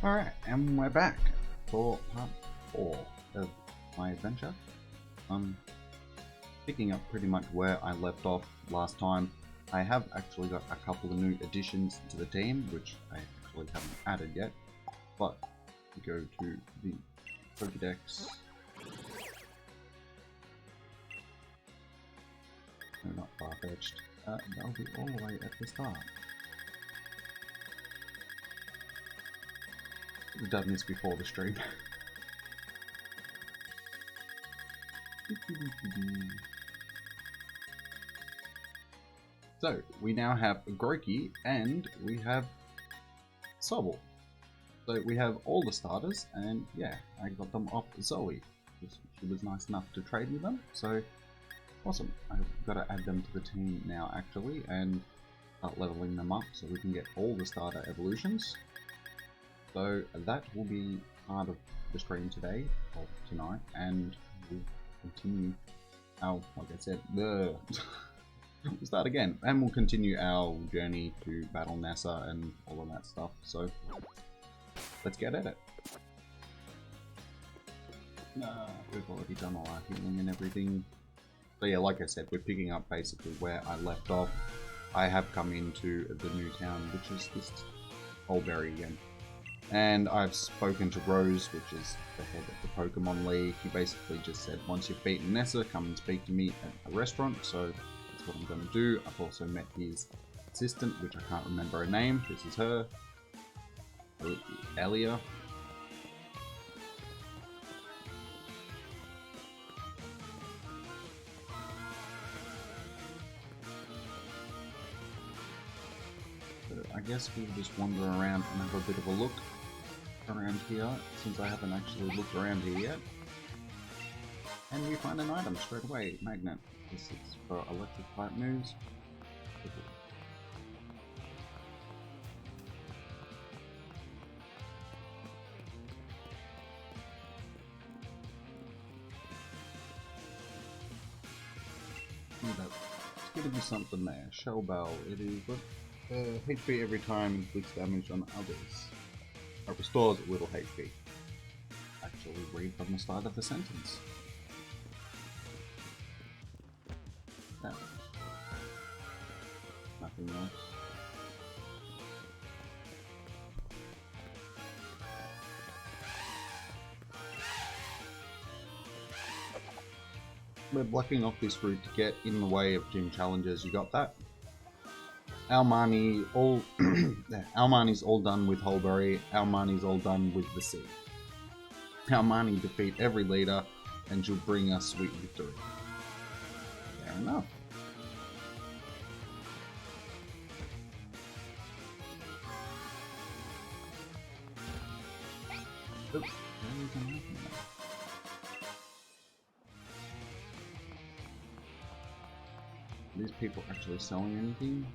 Alright, and we're back for part 4 of my adventure. Picking up pretty much where I left off last time. I have actually got a couple of new additions to the team, which I actually haven't added yet. But we go to the Pokédex. No, not far-fetched. That'll be all the way at the start. We've done this before the stream. So, we now have Groki and we have Sobble. So we have all the starters, and yeah, I got them off Zoe. She was nice enough to trade with them, so awesome. I've got to add them to the team now actually, and start leveling them up so we can get all the starter evolutions. So that will be part of the stream today, or tonight, and we'll continue our, like I said, we'll start again, and we'll continue our journey to battle Nessa and all of that stuff, so let's get at it. We've already done all our healing and everything. So yeah, like I said, we're picking up basically where I left off. I have come into the new town, which is this Holberry again. And I've spoken to Rose, which is the head of the Pokemon League. He basically just said, once you've beaten Nessa, come and speak to me at a restaurant. So that's what I'm going to do. I've also met his assistant, which I can't remember her name. This is her. Elia. So I guess we'll just wander around and have a bit of a look around here, since I haven't actually looked around here yet. And we find an item straight away, magnet. This is for electric type moves. It's gonna be something there. Shell Bell. It is HP every time inflicts damage on others. It restores a little HP. Actually, read from the start of the sentence. Yeah. Nothing else. We're blocking off this route to get in the way of gym challenges. You got that? Almani's all done with Holberry. Almani's all done with the sea. Almani defeat every leader, and she'll bring us sweet victory. Fair enough. Oops. These people actually selling anything?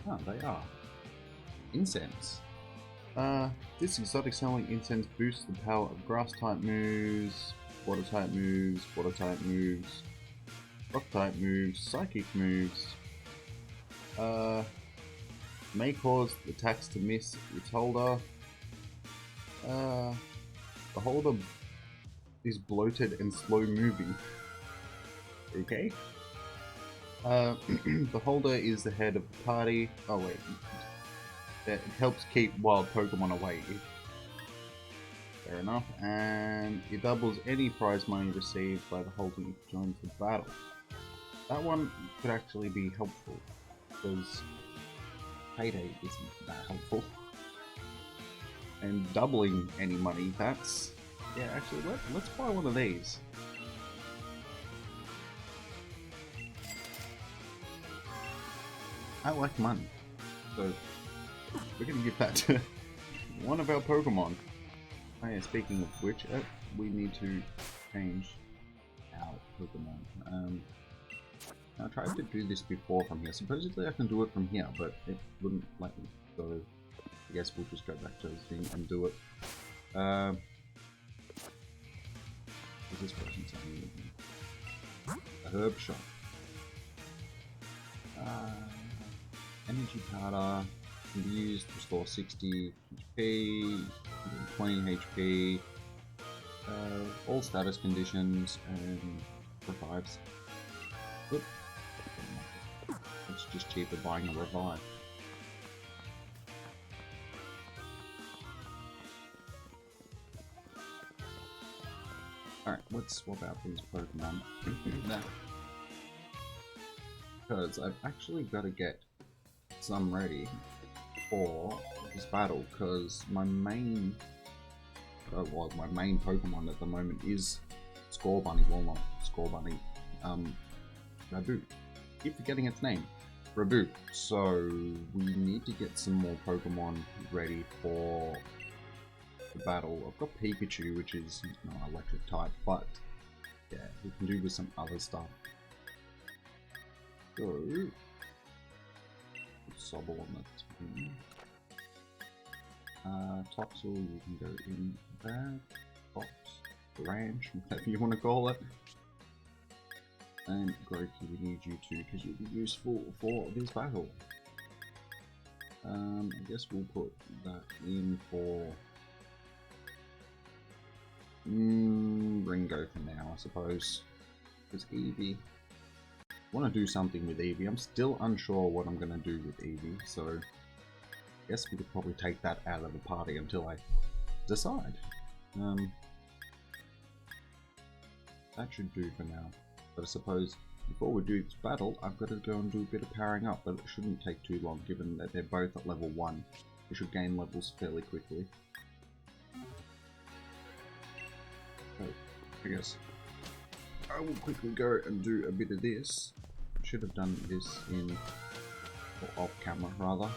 Oh, they are. Incense. This exotic selling incense boosts the power of grass type moves, water type moves, water type moves, rock type moves, psychic moves. May cause attacks to miss its holder. The holder is bloated and slow moving. Okay. The holder is the head of the party. Oh wait. It helps keep wild Pokemon away. Fair enough. And it doubles any prize money received by the holder if it joins the battle. That one could actually be helpful, because payday isn't that helpful. And doubling any money, that's... Yeah, actually, let's buy one of these. I like money, so we're gonna give that to one of our Pokemon. Oh yeah, speaking of which, we need to change our Pokemon. I tried to do this before from here. Supposedly I can do it from here, but it wouldn't let me, so I guess we'll just go back to the thing and do it. Is this person selling anything? A herb shop. Energy powder, can be used to restore 60 HP, 20 HP, all status conditions, and revives. Oop. It's just cheaper buying a revive. Alright, let's swap out these Pokemon now. Because I've actually got to get some ready for this battle, because my main Pokemon at the moment is Scorbunny. Well, not Scorbunny, Rabu. Keep forgetting its name. Rabu. So we need to get some more Pokemon ready for the battle. I've got Pikachu, which is not electric type, but yeah, we can do with some other stuff. So Sobble on the team. Toxel, you can go in there. Fox, Ranch, whatever you want to call it. And Groki, we need you too, because you'll be useful for this battle. I guess we'll put that in for Ringo for now, I suppose. Because Eevee, I want to do something with Eevee. I'm still unsure what I'm going to do with Eevee, so I guess we could probably take that out of the party until I decide. That should do for now. But I suppose before we do this battle, I've got to go and do a bit of powering up, but it shouldn't take too long given that they're both at level 1. We should gain levels fairly quickly. So, I guess I will quickly go and do a bit of this. Should have done this in, or off camera rather.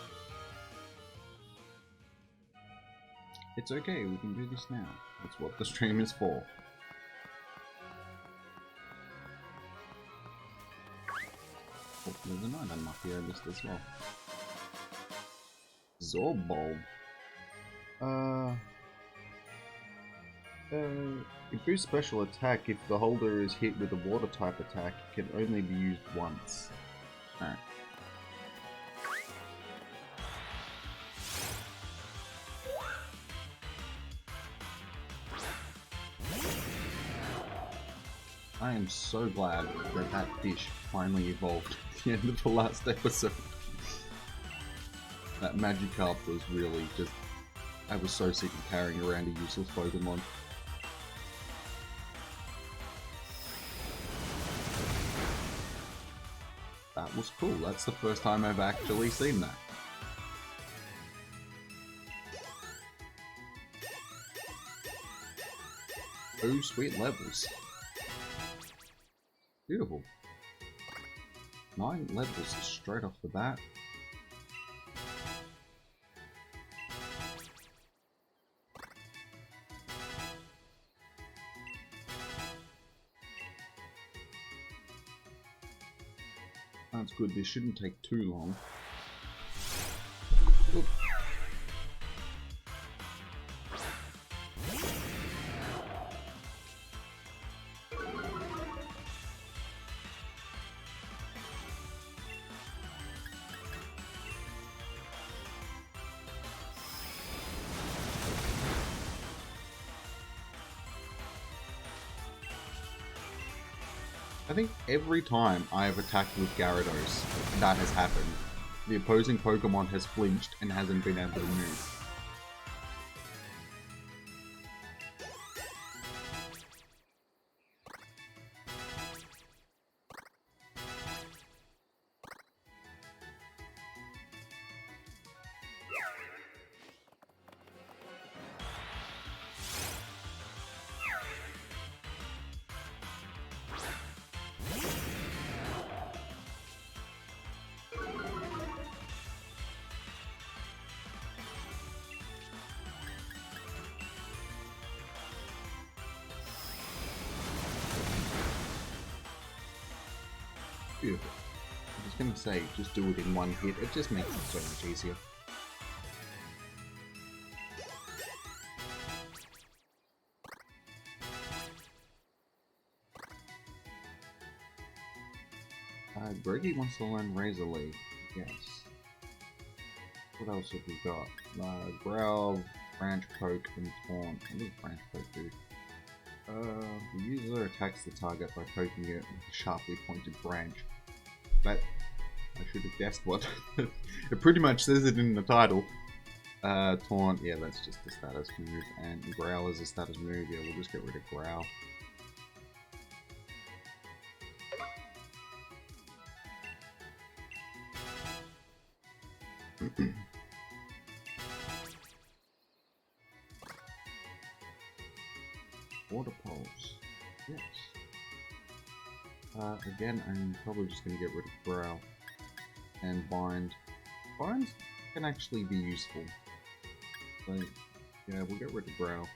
It's okay, we can do this now. That's what the stream is for. Hopefully there's an item up here I missed as well. Zorb it boosts special attack if the holder is hit with a water type attack. It can only be used once. Alright. I am so glad that that fish finally evolved at the end of the last episode. That Magikarp was really just... I was so sick of carrying around a useless Pokemon. That was cool. That's the first time I've actually seen that. Oh, sweet levels. Beautiful. 9 levels straight off the bat. That's good, this shouldn't take too long. Oop. I think every time I have attacked with Gyarados, that has happened. The opposing Pokemon has flinched and hasn't been able to move. Beautiful. I was gonna say, just do it in one hit, it just makes it so much easier. Greggy wants to learn Razor Leaf, yes. What else have we got? Growl, Branch Poke, and Taunt. What does Branch Poke do? The user attacks the target by poking it with a sharply pointed branch. That, I should have guessed what. It pretty much says it in the title. Taunt, yeah, that's just a status move. And Growl is a status move, yeah, we'll just get rid of Growl. Water Pulse. Yes. Again, I'm probably just going to get rid of Growl. And Bind. Bind can actually be useful. So, yeah, we'll get rid of Growl.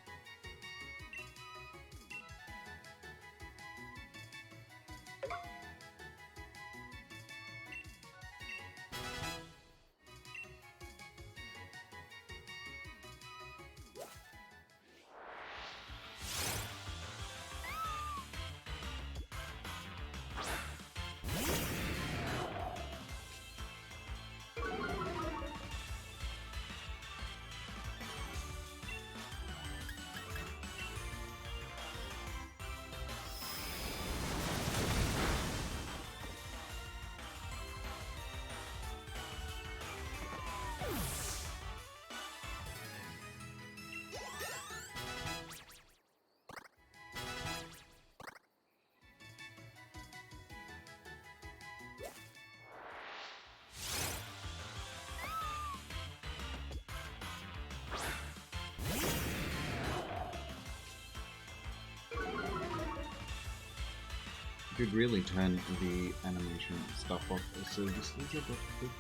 Could really turn the animation stuff off, so this is a bit quicker.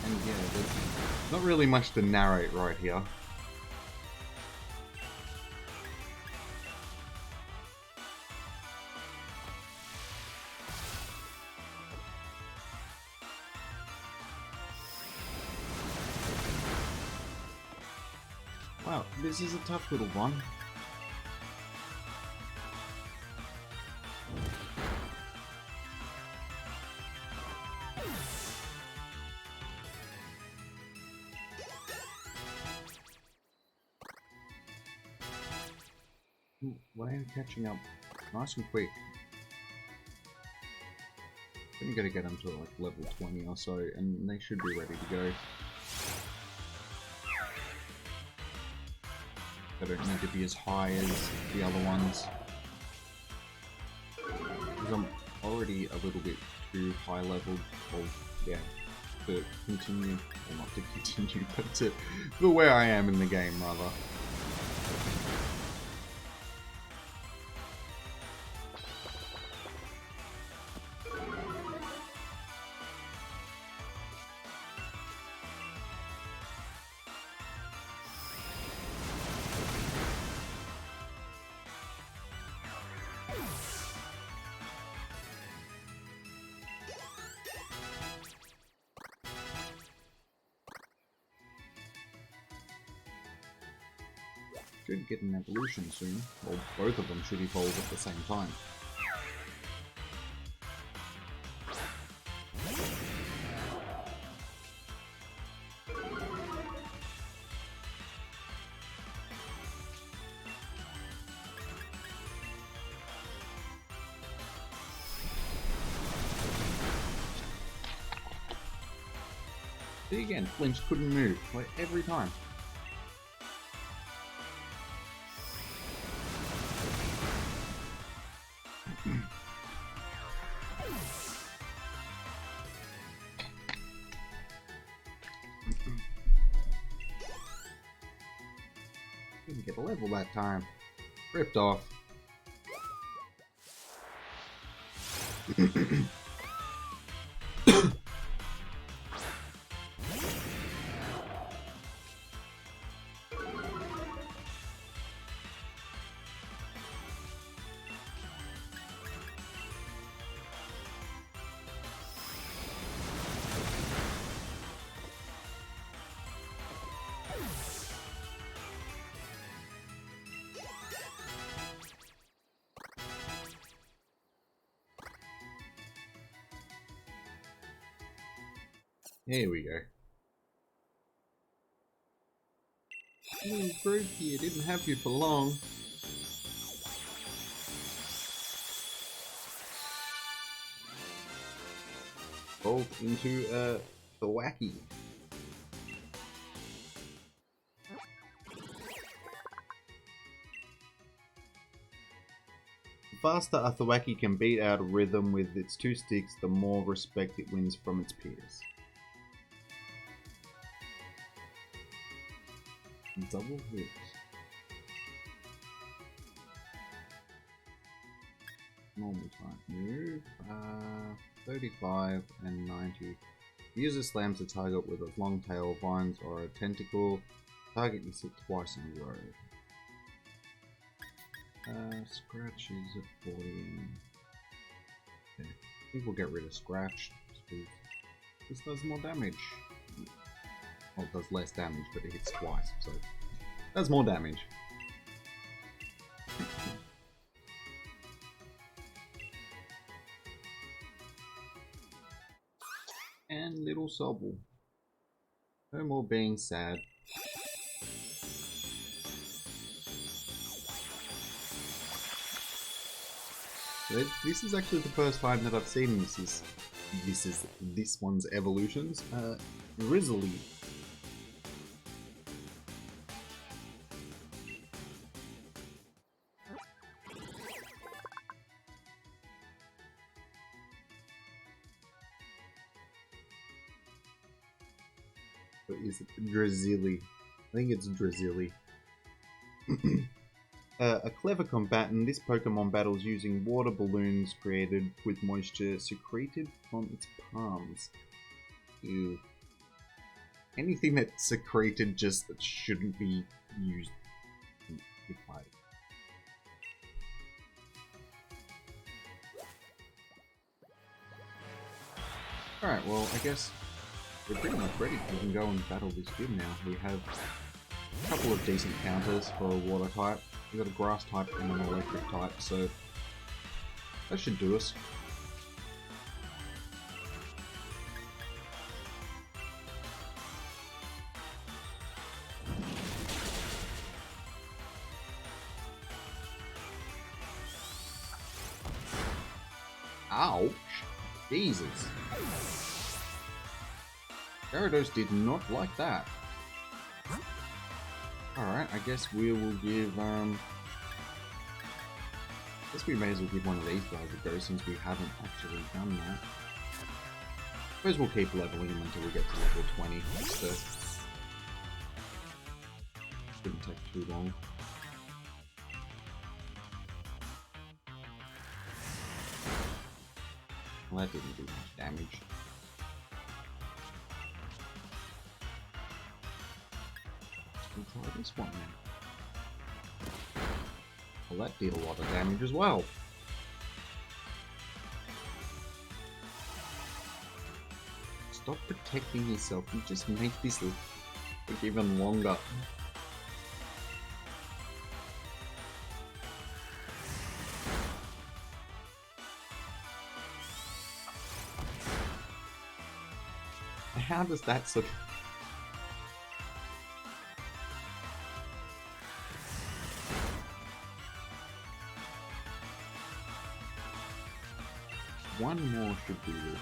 And yeah, there's not really much to narrate right here. Wow, this is a tough little one. Ooh, why am I catching up nice and quick? I'm gonna get them to like level 20 or so, and they should be ready to go. They don't need to be as high as the other ones. Because I'm already a little bit too high level, or yeah, to continue, or not to continue, but to for where I am in the game rather. Should get an evolution soon, or both of them should evolve at the same time. See again, Flinch couldn't move, like every time. Didn't get a level that time. Ripped off. Here we go. Grookey, I didn't have you for long. Evolved into the wacky. The faster a Thwacky can beat out a rhythm with its two sticks, the more respect it wins from its peers. Double hit. Normal type move. 35 and 90. User slams a target with a long tail, vines, or a tentacle. Target is hit twice in a row. Scratch is at 40. Okay. I think we'll get rid of Scratch. This does more damage. Well, it does less damage, but it hits twice, so that's more damage. And little Sobble. No more being sad. This is actually the first time that I've seen this one's evolutions. Grizzly. What is it? Drizzly. I think it's Drizzly. A clever combatant, this Pokemon battles using water balloons created with moisture secreted from its palms. Ew. Anything that's secreted just shouldn't be used to fight. Alright, well, I guess we're pretty much ready. We can go and battle this gym now. We have a couple of decent counters for a water type. We've got a grass type and an electric type, so that should do us. Ouch! Jesus! Gyarados did not like that. Alright, I guess we will give, I guess we may as well give one of these guys a go since we haven't actually done that. I suppose we'll keep leveling him until we get to level 20. So shouldn't take too long. Well, that didn't do much damage. We'll try this one then. Well, that did a lot of damage as well. Stop protecting yourself, you just make this take even longer. How does that sort of... One more should do this.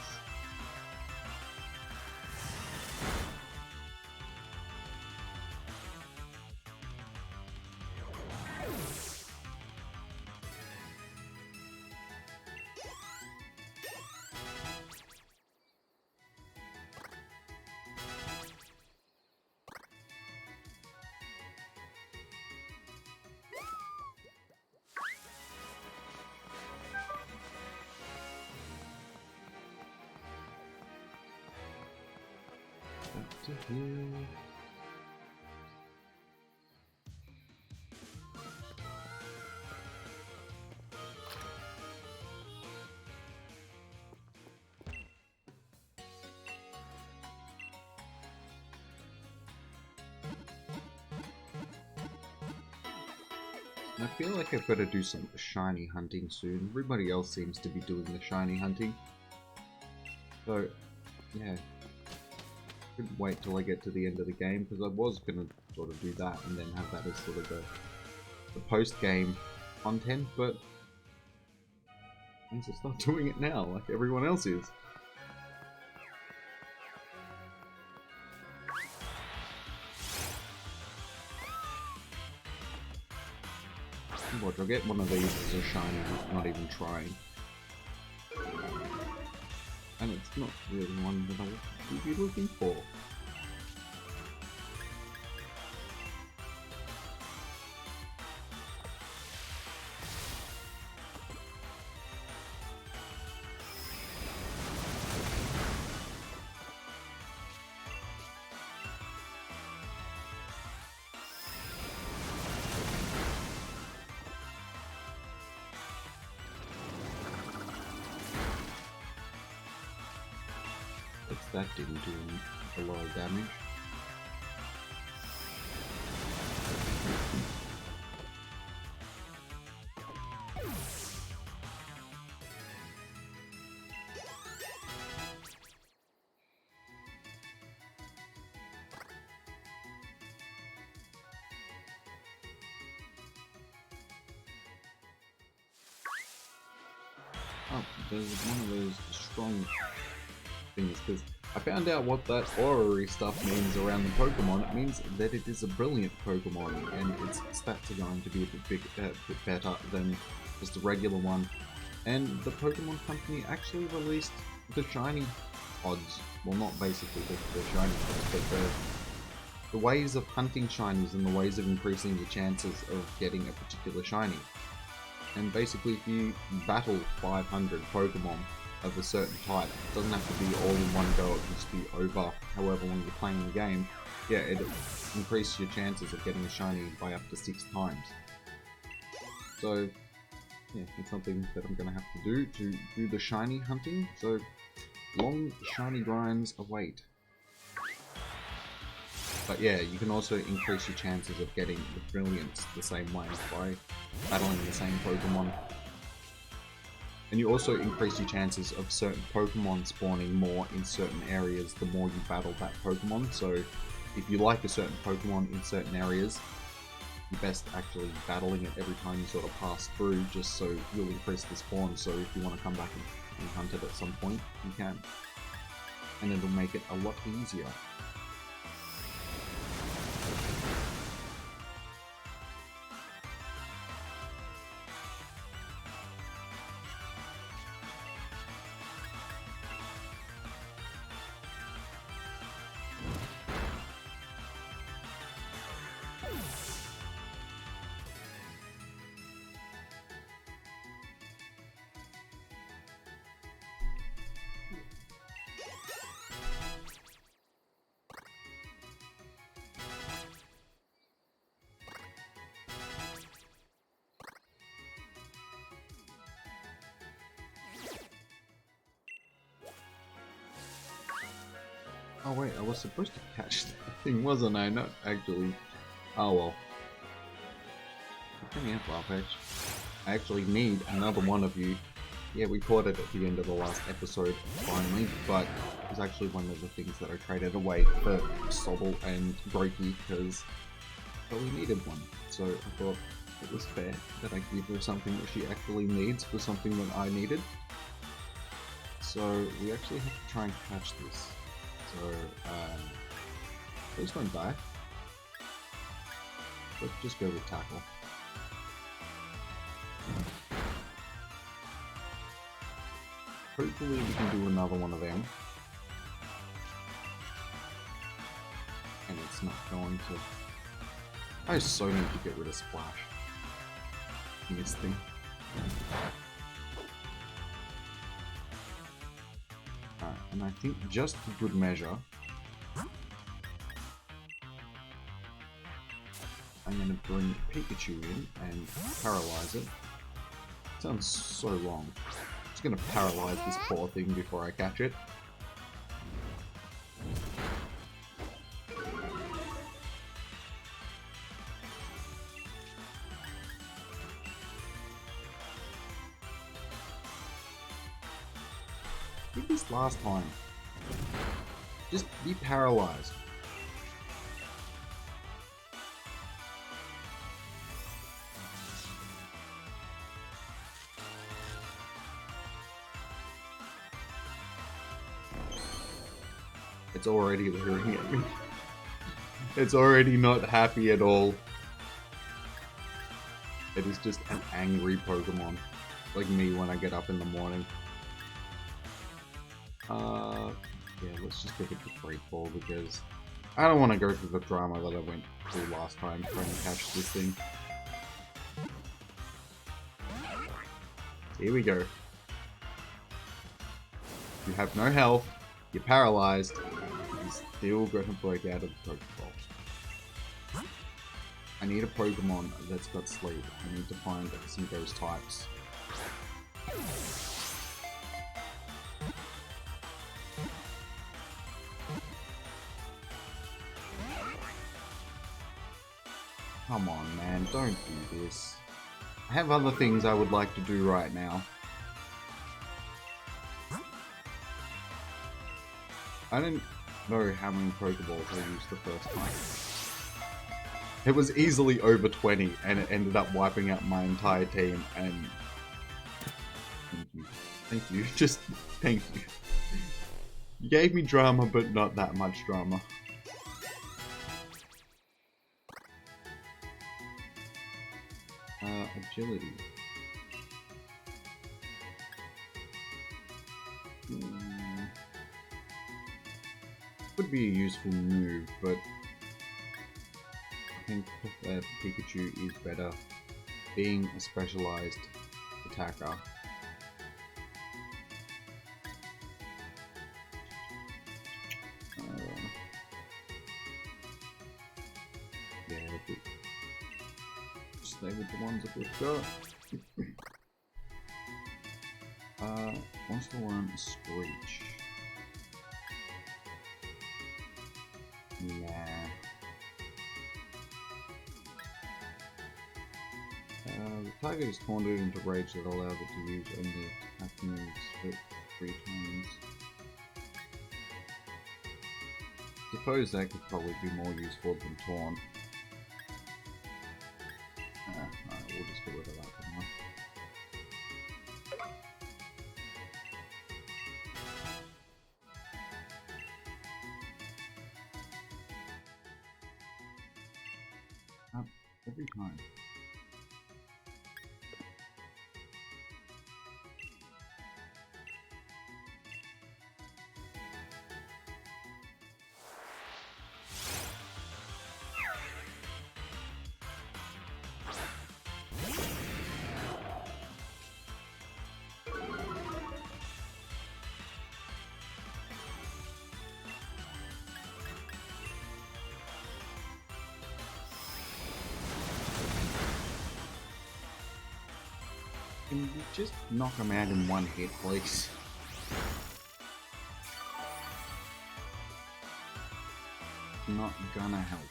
To heal. I feel like I've got to do some shiny hunting soon. Everybody else seems to be doing the shiny hunting. So, yeah. couldn't wait till I get to the end of the game, because I was going to sort of do that and then have that as sort of the post-game content, but I need to start doing it now, like everyone else is. Watch, I'll get one of these as a shiny, not even trying. And it's not really one that I would be looking for. That didn't do a lot of damage. Oh, there's one of those strong things, because I found out what that aura stuff means around the Pokemon. It means that it is a brilliant Pokemon, and its stats are going to be a bit better than just a regular one. And the Pokemon Company actually released the shiny odds. Well, not basically the shiny odds, but the ways of hunting shinies and the ways of increasing your chances of getting a particular shiny. And basically, if you battle 500 Pokemon of a certain type, it doesn't have to be all in one go, it can just be over however long you're playing the game. Yeah, it increases your chances of getting a shiny by up to 6 times. So, yeah, it's something that I'm going to have to do the shiny hunting, so long shiny grinds await. But yeah, you can also increase your chances of getting the brilliance the same way by battling the same Pokemon. And you also increase your chances of certain Pokemon spawning more in certain areas the more you battle that Pokemon. So if you like a certain Pokemon in certain areas, you're best actually battling it every time you sort of pass through, just so you'll increase the spawn. So if you want to come back and hunt it at some point, you can. And it'll make it a lot easier. Oh wait, I was supposed to catch that thing, wasn't I? Not actually. Oh well. Give me up, Larpage. I actually need another one of you. Yeah, we caught it at the end of the last episode, finally, but it was actually one of the things that I traded away for Sobble and Brokey, because we needed one. So I thought it was fair that I give her something that she actually needs for something that I needed. So we actually have to try and catch this. So, please don't die. Let's just go with Tackle. Hopefully we can do another one of them. And it's not going to... I so need to get rid of Splash in this thing. And I think just for good measure, I'm going to bring Pikachu in and paralyze it. Sounds so wrong. I'm just going to paralyze this poor thing before I catch it. Did this last time. Just be paralyzed. It's already leering at me. It's already not happy at all. It is just an angry Pokemon. Like me when I get up in the morning. Yeah, let's just give it the Great Ball because I don't want to go through the drama that I went through last time trying to catch this thing. Here we go. You have no health, you're paralyzed, you're still gonna break out of the Pokeball. I need a Pokemon that's got sleep. I need to find some of those types. Come on, man, don't do this. I have other things I would like to do right now. I didn't know how many Pokeballs I used the first time. It was easily over 20, and it ended up wiping out my entire team, and... Thank you. Thank you. Just thank you. You gave me drama, but not that much drama. Agility. Would be a useful move, but I think Pikachu is better being a specialized attacker. Yeah, stay with the ones that we've got. Wants to learn Screech. Nah. The target is taunted into rage that allows it to use only attack moves for 3 times. Suppose that could probably be more useful than taunt. Alright, we'll just get rid of that for now. Every time. Can you just knock him out in one hit, please? Not gonna help.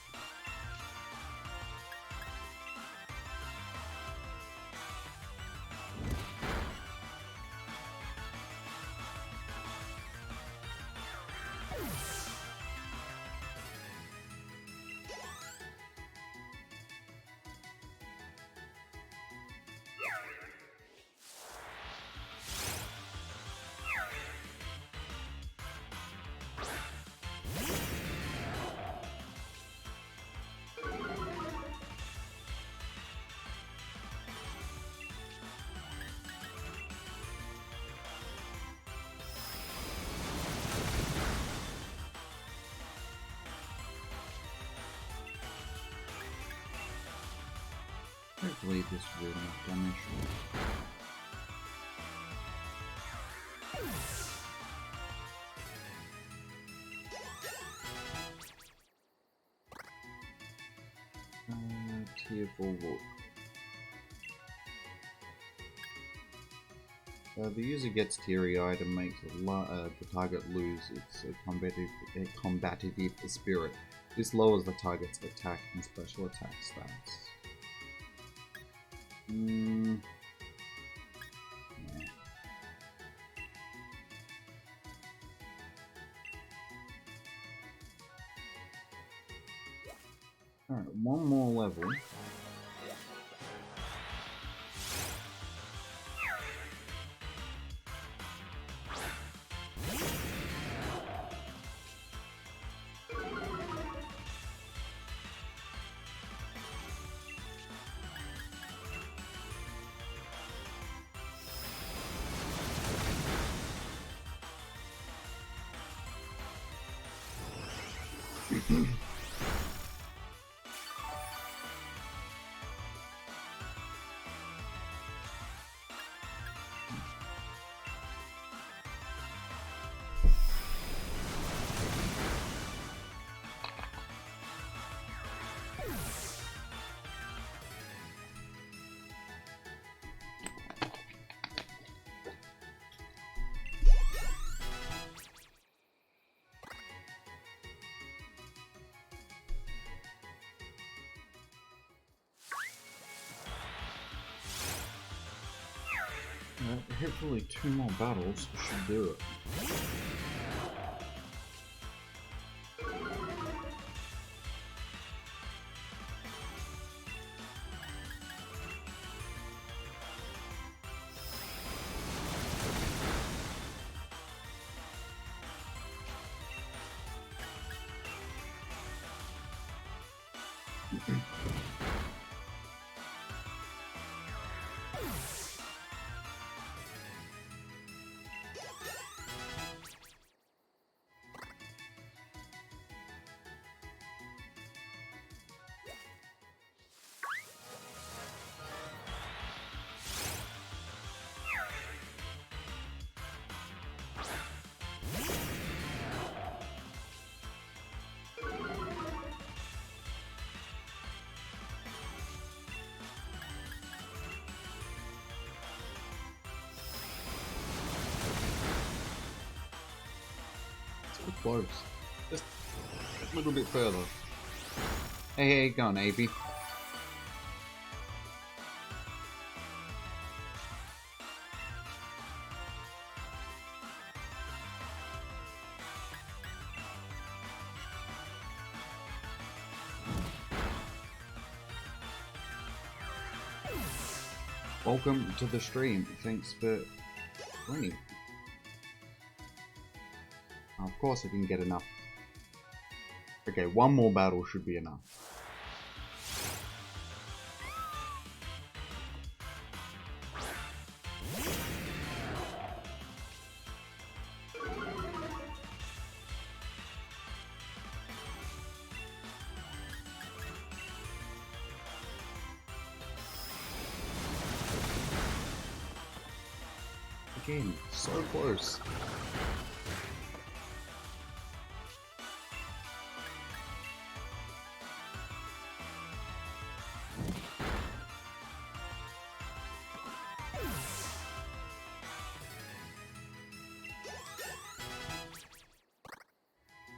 Hopefully this will not damage. Tearful look. The user gets teary-eyed and makes the target lose its combative spirit. This lowers the target's attack and special attack stats. Yeah. Alright, one more level. Hopefully 2 more battles should do it. Close. Just a little bit further. Hey, go on, AB. Welcome to the stream. Thanks for joining. Of course I didn't get enough. Okay, one more battle should be enough. Again, so close.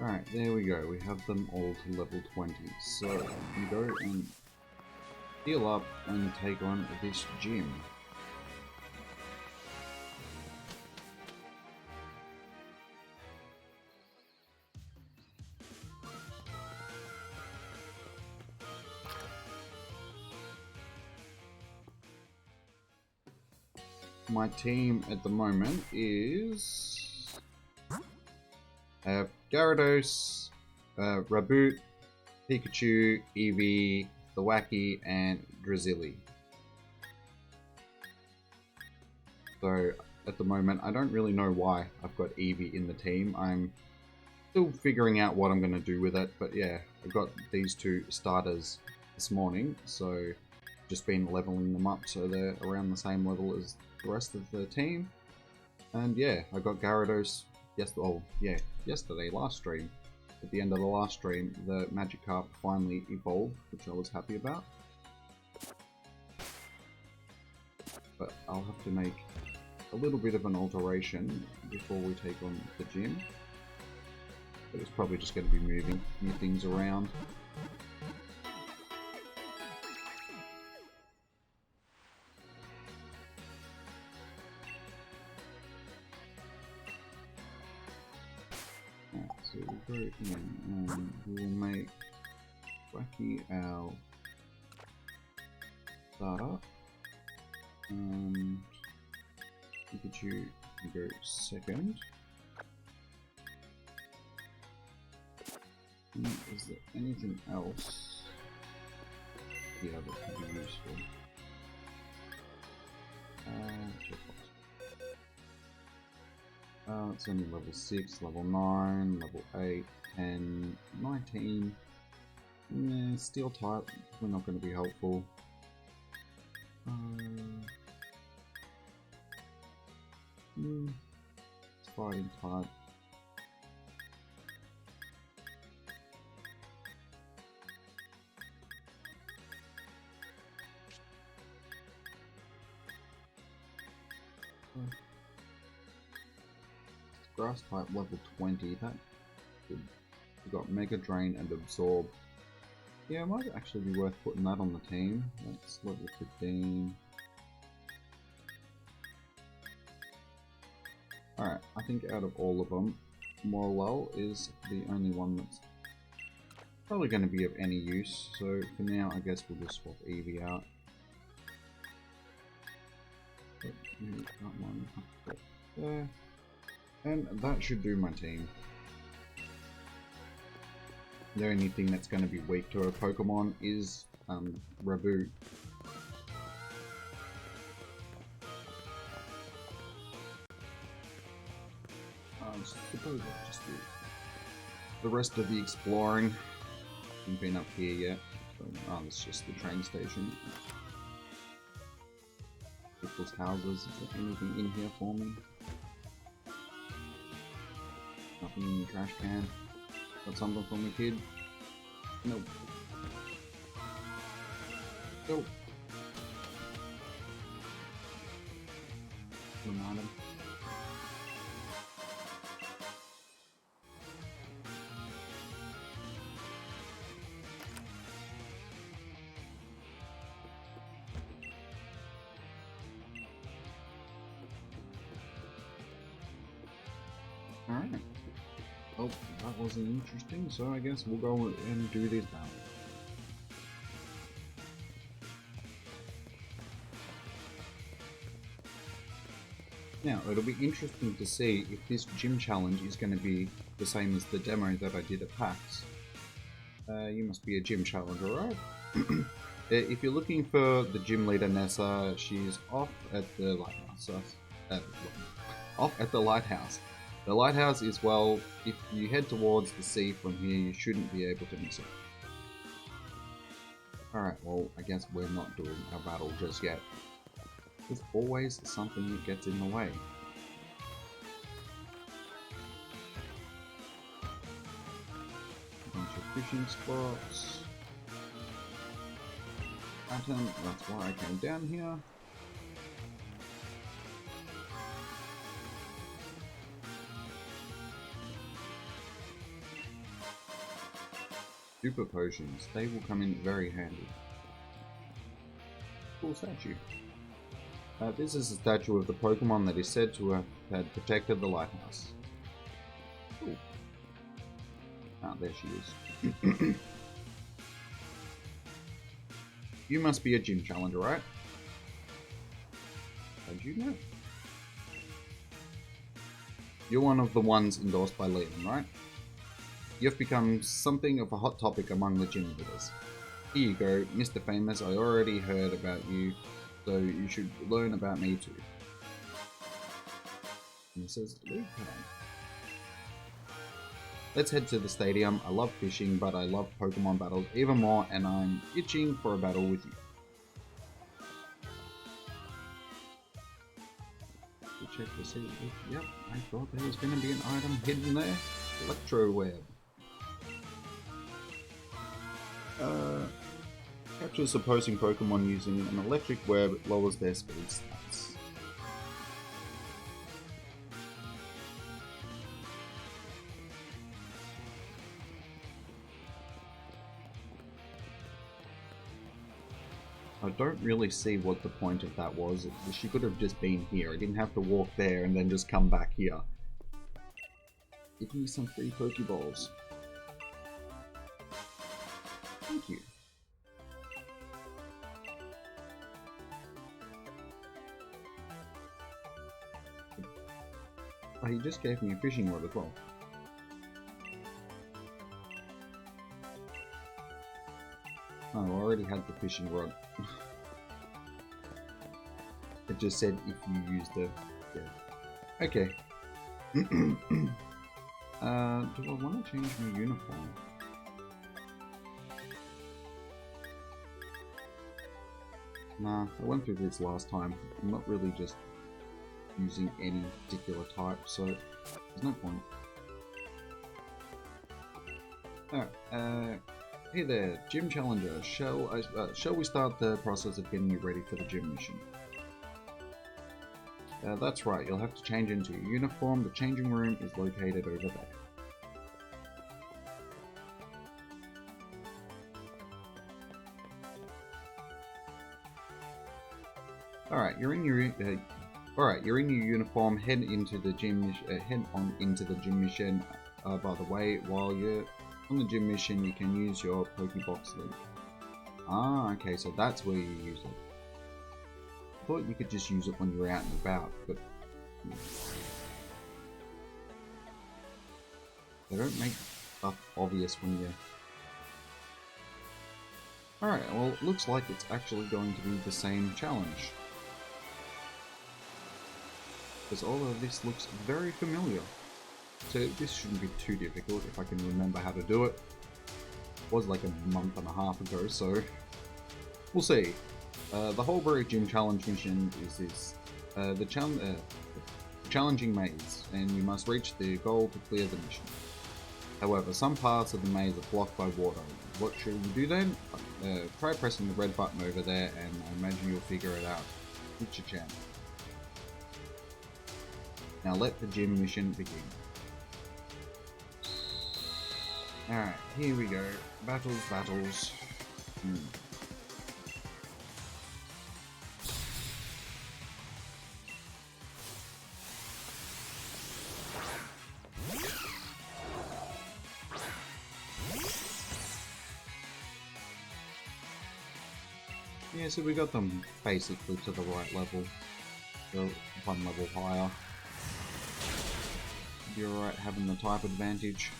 Alright, there we go. We have them all to level 20. So, we go and heal up and take on this gym. My team at the moment is... I have Gyarados, Raboot, Pikachu, Eevee, Thwackey, and Drizzly. So, at the moment, I don't really know why I've got Eevee in the team. I'm still figuring out what I'm going to do with it, but yeah, I've got these 2 starters this morning, so just been leveling them up so they're around the same level as the rest of the team. And yeah, I got Gyarados yesterday, last stream. At the end of the last stream, the Magikarp finally evolved, which I was happy about. But I'll have to make a little bit of an alteration before we take on the gym. But it's probably just going to be moving new things around. So we'll go in and we'll make Wacky our starter. Pikachu can go second. Is there anything else here that could be useful? It's only level 6, level 9, level 8, 10, 19. Yeah, steel type, we're not going to be helpful. It's fighting type. Grass type level 20, that good. We've got Mega Drain and Absorb. Yeah, it might actually be worth putting that on the team. That's level 15. Alright, I think out of all of them, Morwell is the only one that's probably going to be of any use. So for now, I guess we'll just swap Eevee out. That one up there. And that should do my team. The only thing that's going to be weak to a Pokemon is Rabu. I suppose I'll just do the rest of the exploring. Haven't been up here yet. So, it's just the train station. People's houses. Is there anything in here for me? Nothing in the trash can. Got something for me, kid? Nope. Nope. Remind him. Alright. Well, that wasn't interesting, so I guess we'll go and do this battle. Now, it'll be interesting to see if this gym challenge is going to be the same as the demo that I did at PAX. You must be a gym challenger, right? If you're looking for the gym leader Nessa, she's off at the lighthouse. Off at the lighthouse. The lighthouse is, well, if you head towards the sea from here, you shouldn't be able to miss it. Alright, well, I guess we're not doing a battle just yet. There's always something that gets in the way. A bunch of fishing spots. Pattern, that's why I came down here. Super potions, they will come in very handy. Cool statue. This is a statue of the Pokemon that is said to have had protected the lighthouse. Cool. Ah, there she is. You must be a gym challenger, right? How'd you know? You're one of the ones endorsed by Liam, right? You've become something of a hot topic among the gym leaders. Here you go, Mr. Famous, I already heard about you, so you should learn about me too. And it says, okay. Let's head to the stadium. I love fishing, but I love Pokemon battles even more, and I'm itching for a battle with you. Check to see if, yep, I thought there was going to be an item hidden there. Electro Web. Captures opposing Pokemon using an electric web, lowers their speed stats. I don't really see what the point of that was. She could have just been here. I didn't have to walk there and then just come back here. Give me some free Pokeballs. Thank you. Oh, he just gave me a fishing rod as well. Oh, I already had the fishing rod. It just said if you use the... Yeah. Okay. Do I want to change my uniform? Nah, I went through this last time. I'm not really just using any particular type, so there's no point. Alright, hey there, Gym Challenger. Shall we start the process of getting you ready for the gym mission? That's right, you'll have to change into your uniform. The changing room is located over there. Alright, you're in your uniform. Head into the gym. Head on into the gym mission. By the way, while you're on the gym mission, you can use your Pokebox link. Ah, okay, so that's where you use it. I thought you could just use it when you're out and about, but they don't make stuff obvious when you're... Alright, well, it looks like it's actually going to be the same challenge. Because all of this looks very familiar. So this shouldn't be too difficult if I can remember how to do it. It was like a month and a half ago, so we'll see. The Holbury Gym Challenge mission is this. The challenging maze, and you must reach the goal to clear the mission. However, some parts of the maze are blocked by water. What should you do then? Try pressing the red button over there, and I imagine you'll figure it out. It's your chance. Now let the gym mission begin. Alright, here we go. Battles. Yeah, so we got them basically to the right level. So one level higher. Be alright having the type advantage.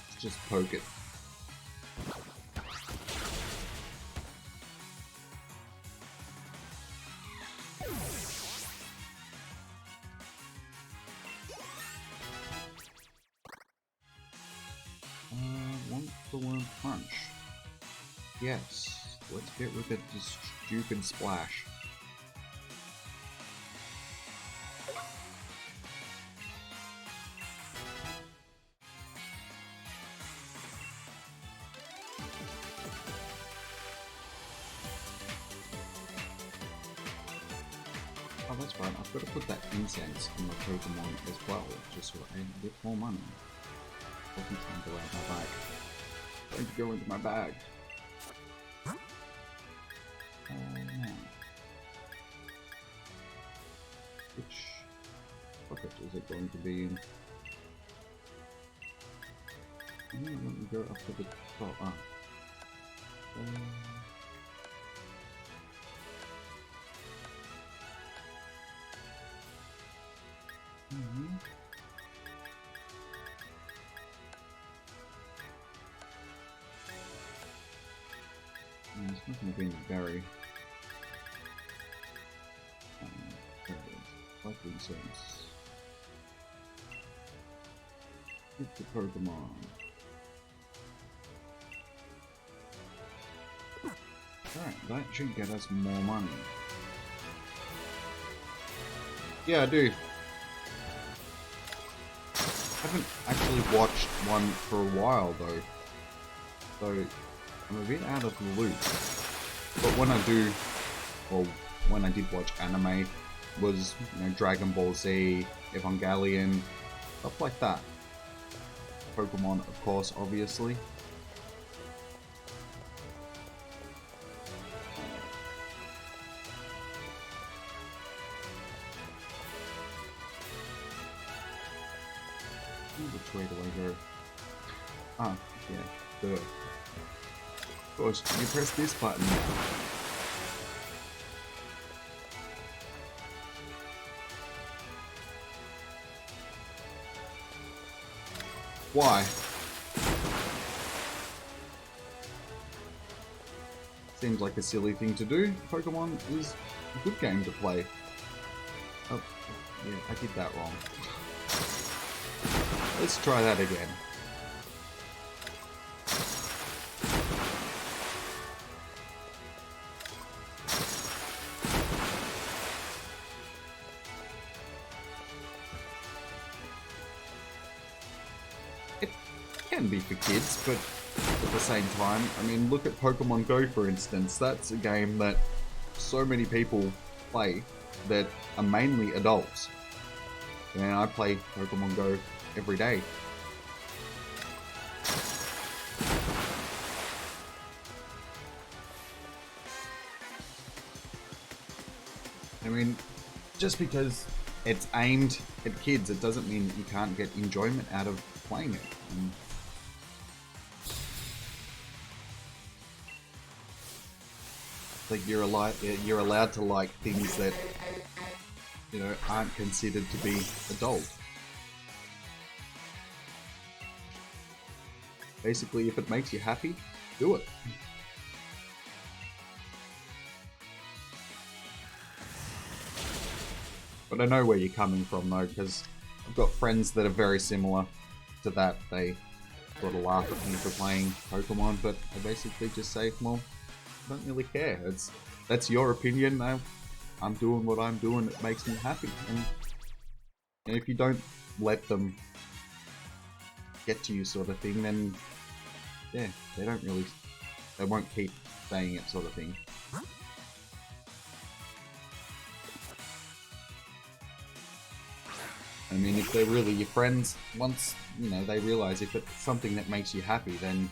Let's just poke it. One punch. Yes, let's get rid of this stupid splash. Oh, that's right, I've got to put that incense in my Pokemon as well, just so I get more money. I can try and go out my bag. Trying to go into my bag. Now. Which pocket is it going to be in? Let me go up to the top. It's not going to be in the berry. Likely sense. Hit the Pokemon. Alright, that should get us more money. Yeah, I do. I haven't actually watched one for a while though. So I'm a bit out of the loop. But when I do, or when I did watch anime, was, you know, Dragon Ball Z, Evangelion, stuff like that. Pokemon, of course, obviously. Which way do I go? Ah, yeah, duh. Of course, you press this button now. Why? Seems like a silly thing to do. Pokemon is a good game to play. Oh, yeah, I did that wrong. Let's try that again. It can be for kids, but at the same time, I mean, look at Pokemon Go, for instance. That's a game that so many people play that are mainly adults. And I play Pokemon Go every day. I mean, just because it's aimed at kids, it doesn't mean you can't get enjoyment out of playing it. And like you're allowed to like things that, you know, aren't considered to be adult. Basically, if it makes you happy, do it. But I know where you're coming from though, because I've got friends that are very similar to that. They sort of laugh at me for playing Pokemon, but I basically just say, well, I don't really care. That's your opinion. I'm doing what I'm doing. It makes me happy. And if you don't let them get to you, sort of thing, then yeah, they won't keep saying it, sort of thing. I mean, if they're really your friends, once, you know, they realize if it's something that makes you happy, then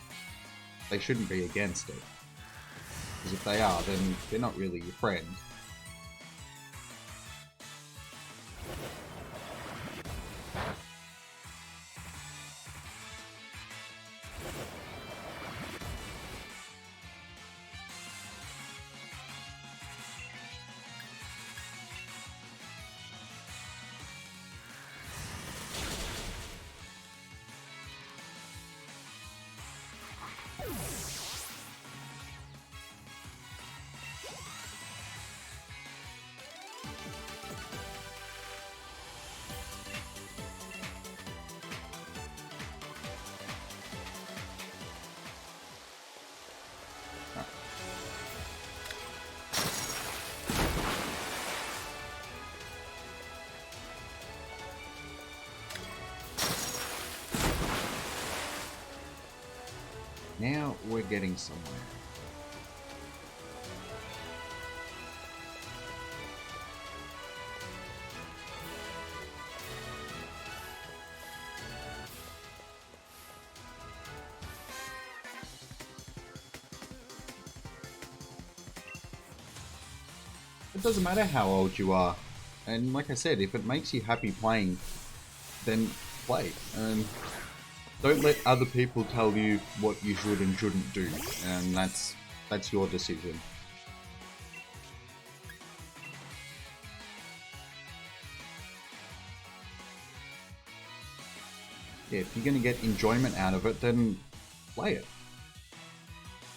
they shouldn't be against it. Because if they are, then they're not really your friend. Now we're getting somewhere. It doesn't matter how old you are. And like I said, if it makes you happy playing, then play. And don't let other people tell you what you should and shouldn't do. And that's your decision. Yeah, if you're going to get enjoyment out of it, then play it.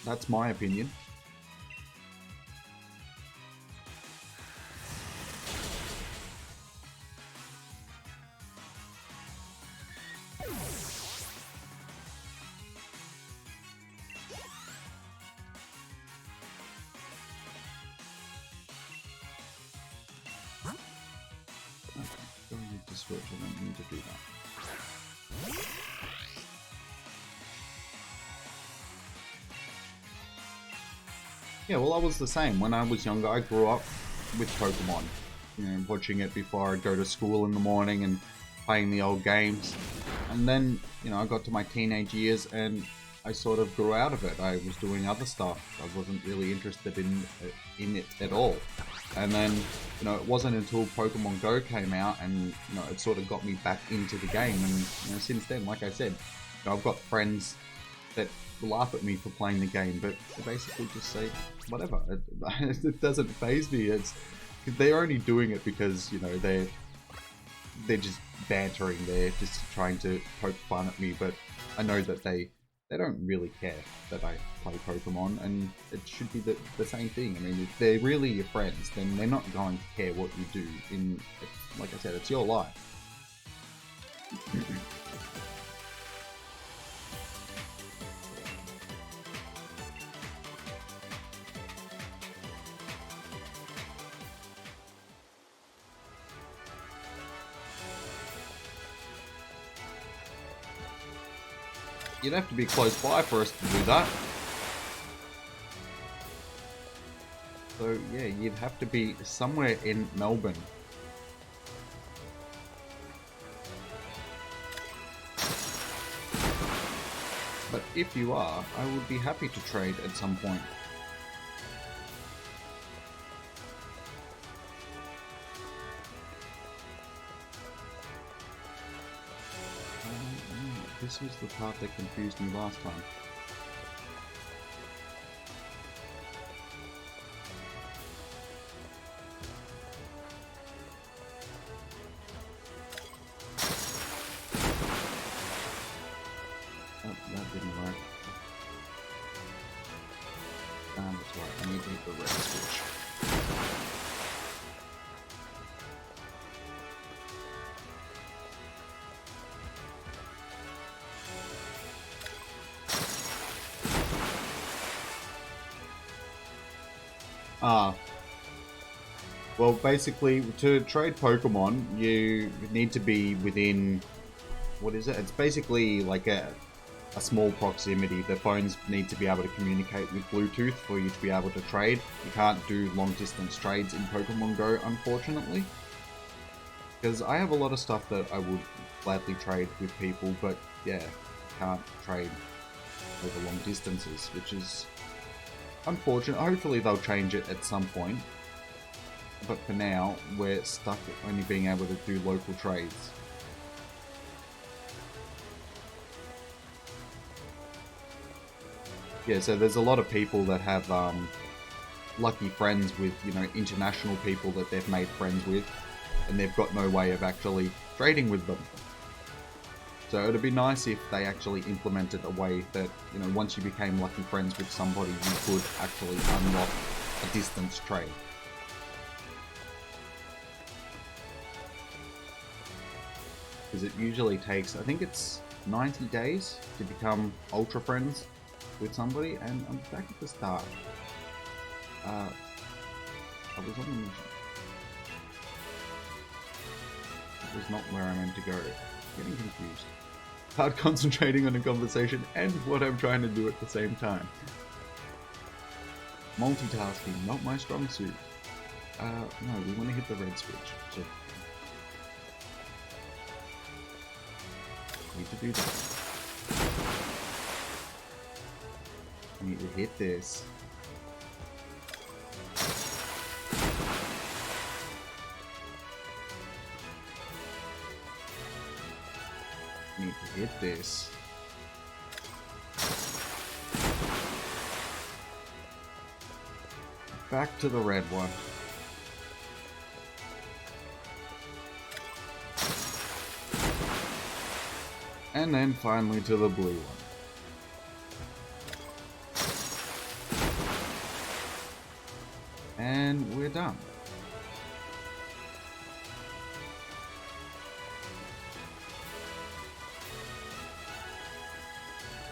That's my opinion. Don't need to switch, I don't need to do that. Yeah, well, I was the same. When I was younger, I grew up with Pokemon. You know, watching it before I'd go to school in the morning and playing the old games. And then, you know, I got to my teenage years and I sort of grew out of it. I was doing other stuff. I wasn't really interested in it at all. And then, you know, it wasn't until Pokemon Go came out and, you know, it sort of got me back into the game. And, you know, since then, like I said, you know, I've got friends that laugh at me for playing the game, but they basically just say, whatever. It doesn't faze me. They're only doing it because, you know, they're just bantering. They're just trying to poke fun at me, but I know that they don't really care that I play Pokemon, and it should be the same thing. I mean, if they're really your friends, then they're not going to care what you do. Like I said, it's your life. You'd have to be close by for us to do that. So yeah, you'd have to be somewhere in Melbourne. But if you are, I would be happy to trade at some point. This was the part that confused me last time. Oh, that didn't work. That's right, I need to hit the red switch. Well, basically, to trade Pokemon, you need to be within... What is it? It's basically like a small proximity. The phones need to be able to communicate with Bluetooth for you to be able to trade. You can't do long-distance trades in Pokemon Go, unfortunately. Because I have a lot of stuff that I would gladly trade with people, but yeah, can't trade over long distances, which is unfortunate. Hopefully they'll change it at some point. But for now, we're stuck at only being able to do local trades. Yeah, so there's a lot of people that have lucky friends with, you know, international people that they've made friends with, and they've got no way of actually trading with them. So it'd be nice if they actually implemented a way that, you know, once you became lucky friends with somebody, you could actually unlock a distance trade. Because it usually takes, I think it's 90 days to become ultra friends with somebody, and I'm back at the start. I was on the mission. That was not where I meant to go. Getting confused. Hard concentrating on a conversation and what I'm trying to do at the same time. Multitasking, not my strong suit. No, we want to hit the red switch. So need to do that. I need to hit this. I need to hit this. Back to the red one. And then finally to the blue one. And we're done.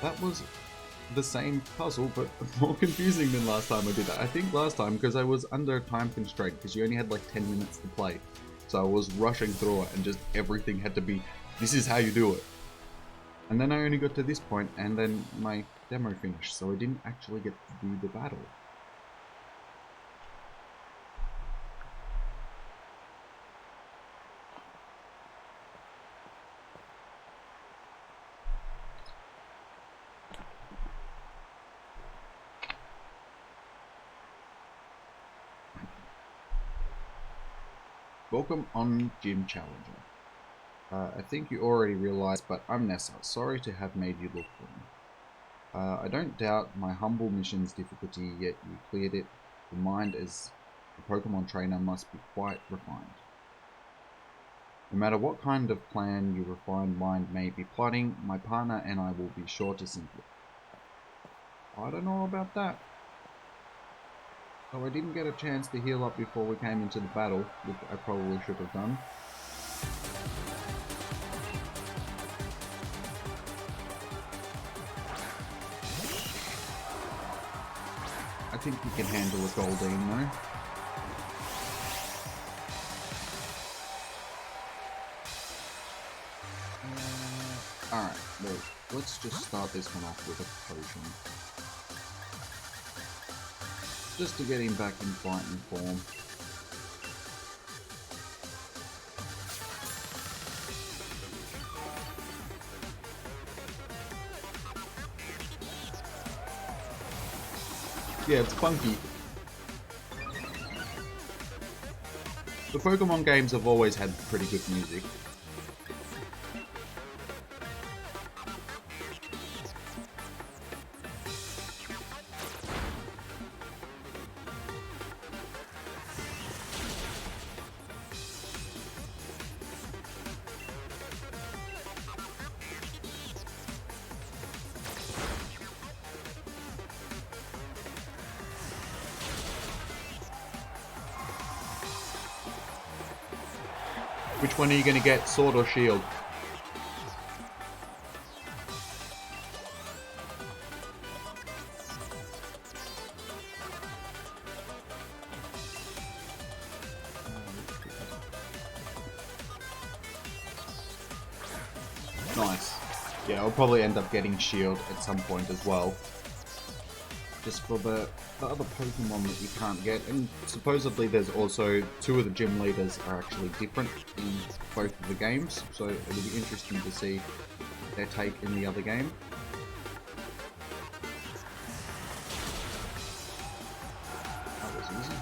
That was the same puzzle, but more confusing than last time I did that. I think last time, because I was under a time constraint, because you only had like 10 minutes to play. So I was rushing through it, and just everything had to be, this is how you do it. And then I only got to this point, and then my demo finished, so I didn't actually get to do the battle. Welcome on Gym Challenger. I think you already realized, but I'm Nessa. Sorry to have made you look for me. I don't doubt my humble mission's difficulty, yet you cleared it. Your mind as a Pokemon trainer must be quite refined. No matter what kind of plan your refined mind may be plotting, my partner and I will be sure to sink it. I don't know about that. So I didn't get a chance to heal up before we came into the battle, which I probably should have done. I think we can handle a Goldeen though. Alright, well, let's just start this one off with a potion. Just to get him back in fighting form. Yeah, it's funky. The Pokemon games have always had pretty good music. Which one are you going to get, Sword or Shield? Nice. Yeah, I'll probably end up getting Shield at some point as well. Just for the other Pokemon that you can't get. And supposedly there's also 2 of the gym leaders are actually different in both of the games. So it'll be interesting to see their take in the other game. That was easy.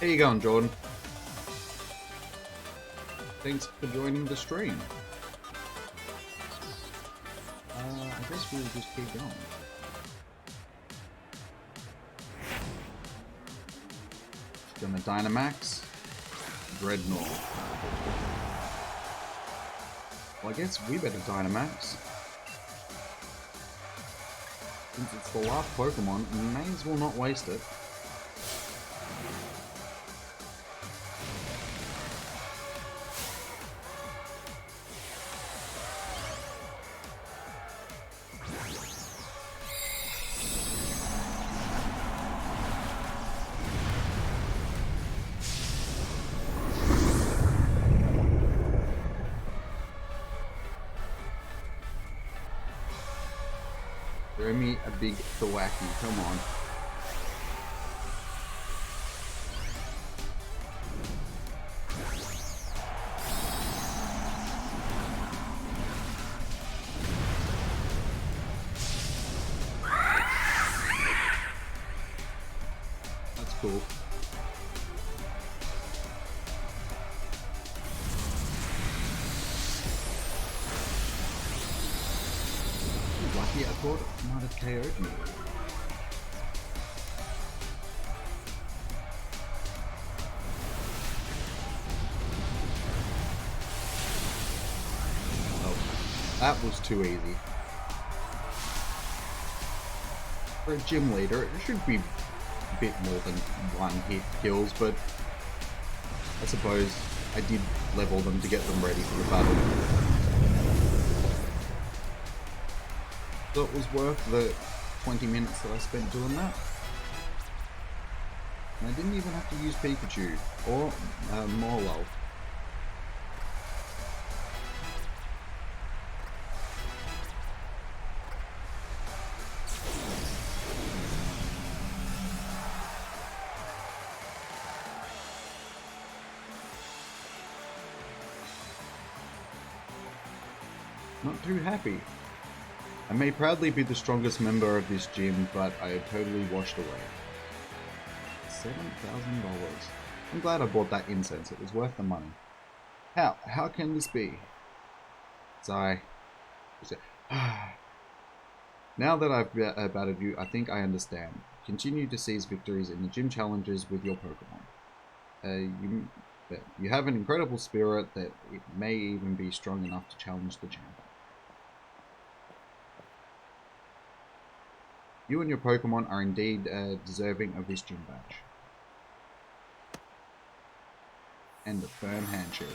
How you going, Jordan? Thanks for joining the stream. I guess we'll just keep going. Gonna Dynamax. Dreadnought. Well, I guess we better Dynamax. Since it's the last Pokemon, we may as well not waste it. Throw me a big Thwacky, come on. That's cool. Lucky, I thought it might have KO'd me. Oh, that was too easy. For a gym leader, it should be a bit more than 1 hit kills, but I suppose I did level them to get them ready for the battle. So it was worth the 20 minutes that I spent doing that. And I didn't even have to use Pikachu or Morwell. Not too happy. I may proudly be the strongest member of this gym, but I have totally washed away. $7,000. I'm glad I bought that incense. It was worth the money. How? How can this be? Sigh. Now that I've battered you, I think I understand. Continue to seize victories in the gym challenges with your Pokemon. You have an incredible spirit that it may even be strong enough to challenge the champ. You and your Pokemon are indeed deserving of this gym badge. And a firm handshake.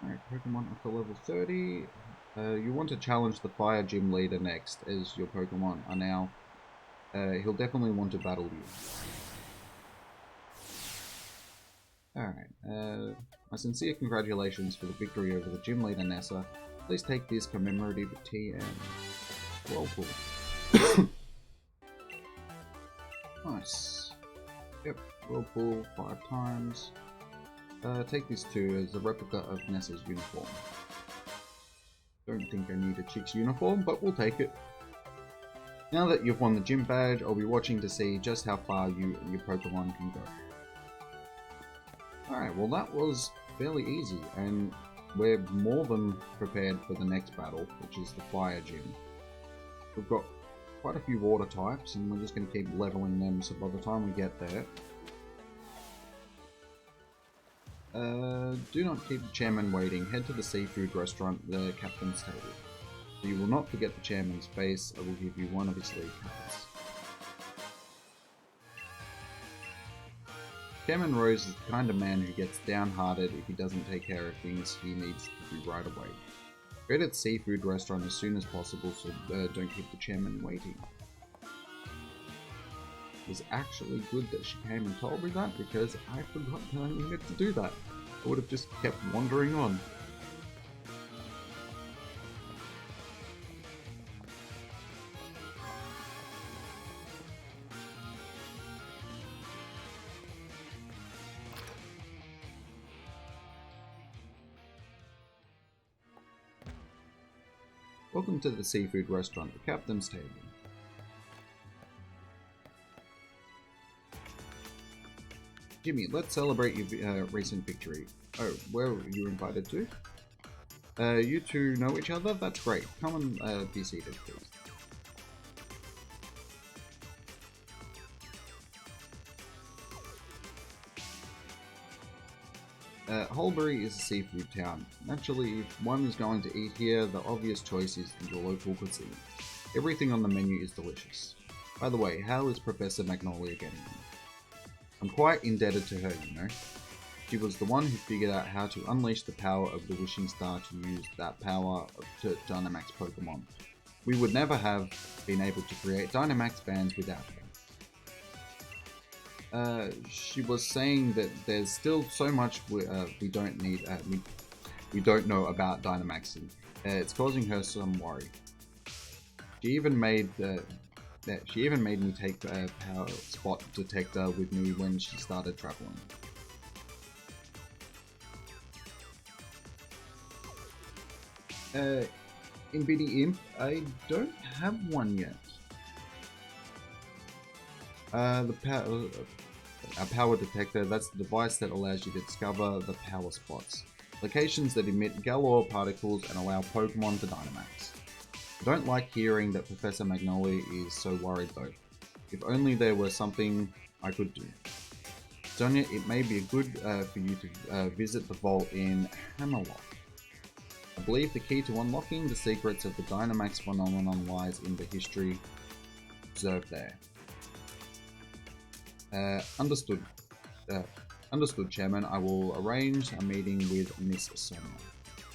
Alright, Pokemon up to level 30. You want to challenge the Fire Gym leader next, as your Pokemon are now. He'll definitely want to battle you. Alright, my sincere congratulations for the victory over the gym leader Nessa. Please take this commemorative tea and whirlpool. Nice. Yep, whirlpool 5 times. Take this too as a replica of Nessa's uniform. Don't think I need a chick's uniform, but we'll take it. Now that you've won the gym badge, I'll be watching to see just how far you and your Pokemon can go. Alright, well that was fairly easy, and we're more than prepared for the next battle, which is the Fire Gym. We've got quite a few water types, and we're just going to keep leveling them, so by the time we get there... do not keep the chairman waiting. Head to the seafood restaurant, the captain's table. So you will not forget the chairman's face. I will give you one of his league cards. Chairman Rose is the kind of man who gets downhearted if he doesn't take care of things he needs to do right away. Go to the seafood restaurant as soon as possible, so don't keep the chairman waiting. It was actually good that she came and told me that, because I forgot that I needed to do that. I would have just kept wandering on. Welcome to the seafood restaurant, the captain's table. Jimmy, let's celebrate your recent victory. Oh, where were you invited to? You two know each other? That's great. Come and be seated, please. Holbury is a seafood town. Naturally, if one is going to eat here, the obvious choice is your local cuisine. Everything on the menu is delicious. By the way, how is Professor Magnolia getting on? I'm quite indebted to her, you know. She was the one who figured out how to unleash the power of the Wishing Star to use that power to Dynamax Pokemon. We would never have been able to create Dynamax bands without her. She was saying that there's still so much we don't know about Dynamaxing. It's causing her some worry. She even made me take a power spot detector with me when she started traveling. In BD Imp, I don't have one yet. A power detector, that's the device that allows you to discover the power spots. Locations that emit galore particles and allow Pokemon to Dynamax. I don't like hearing that Professor Magnolia is so worried though. If only there were something I could do. Sonia, it may be good for you to visit the vault in Hammerlock. I believe the key to unlocking the secrets of the Dynamax phenomenon lies in the history observed there. Understood. Understood, Chairman. I will arrange a meeting with Miss Sonia.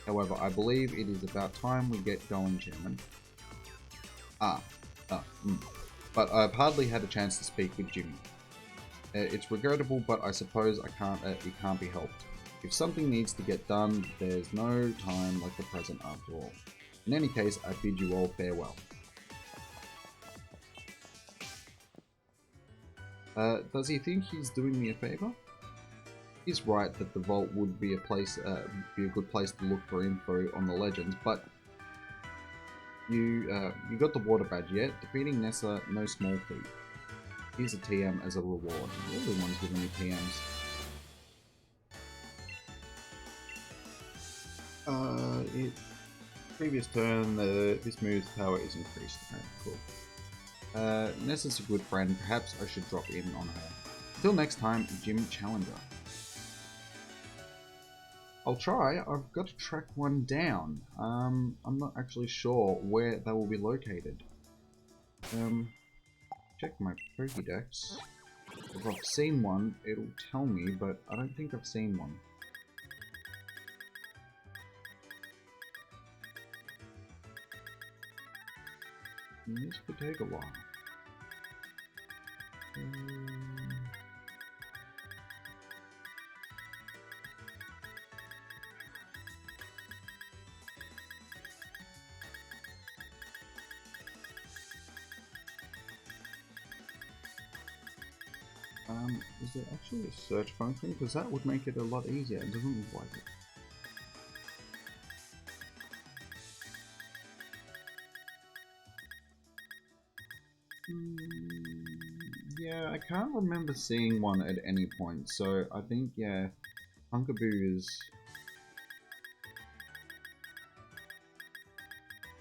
However, I believe it is about time we get going, Chairman. But I've hardly had a chance to speak with Jimmy. It's regrettable, but I suppose it can't be helped. If something needs to get done, there's no time like the present after all. In any case, I bid you all farewell. Does he think he's doing me a favor? He's right that the vault would be a good place to look for info on the legends, but you got the water badge yet? Defeating Nessa, no small feat. Here's a TM as a reward. Everyone's giving me TMs. Previous turn, this move's power is increased. Okay, cool. Nessa's a good friend. Perhaps I should drop in on her. Until next time, Gym Challenger. I'll try. I've got to track one down. I'm not actually sure where they will be located. Check my Pokédex. If I've seen one, it'll tell me, but I don't think I've seen one. This could take a while. Is there actually a search function? Because that would make it a lot easier. It doesn't look like it. Yeah, I can't remember seeing one at any point, so I think, yeah, Punkaboo is...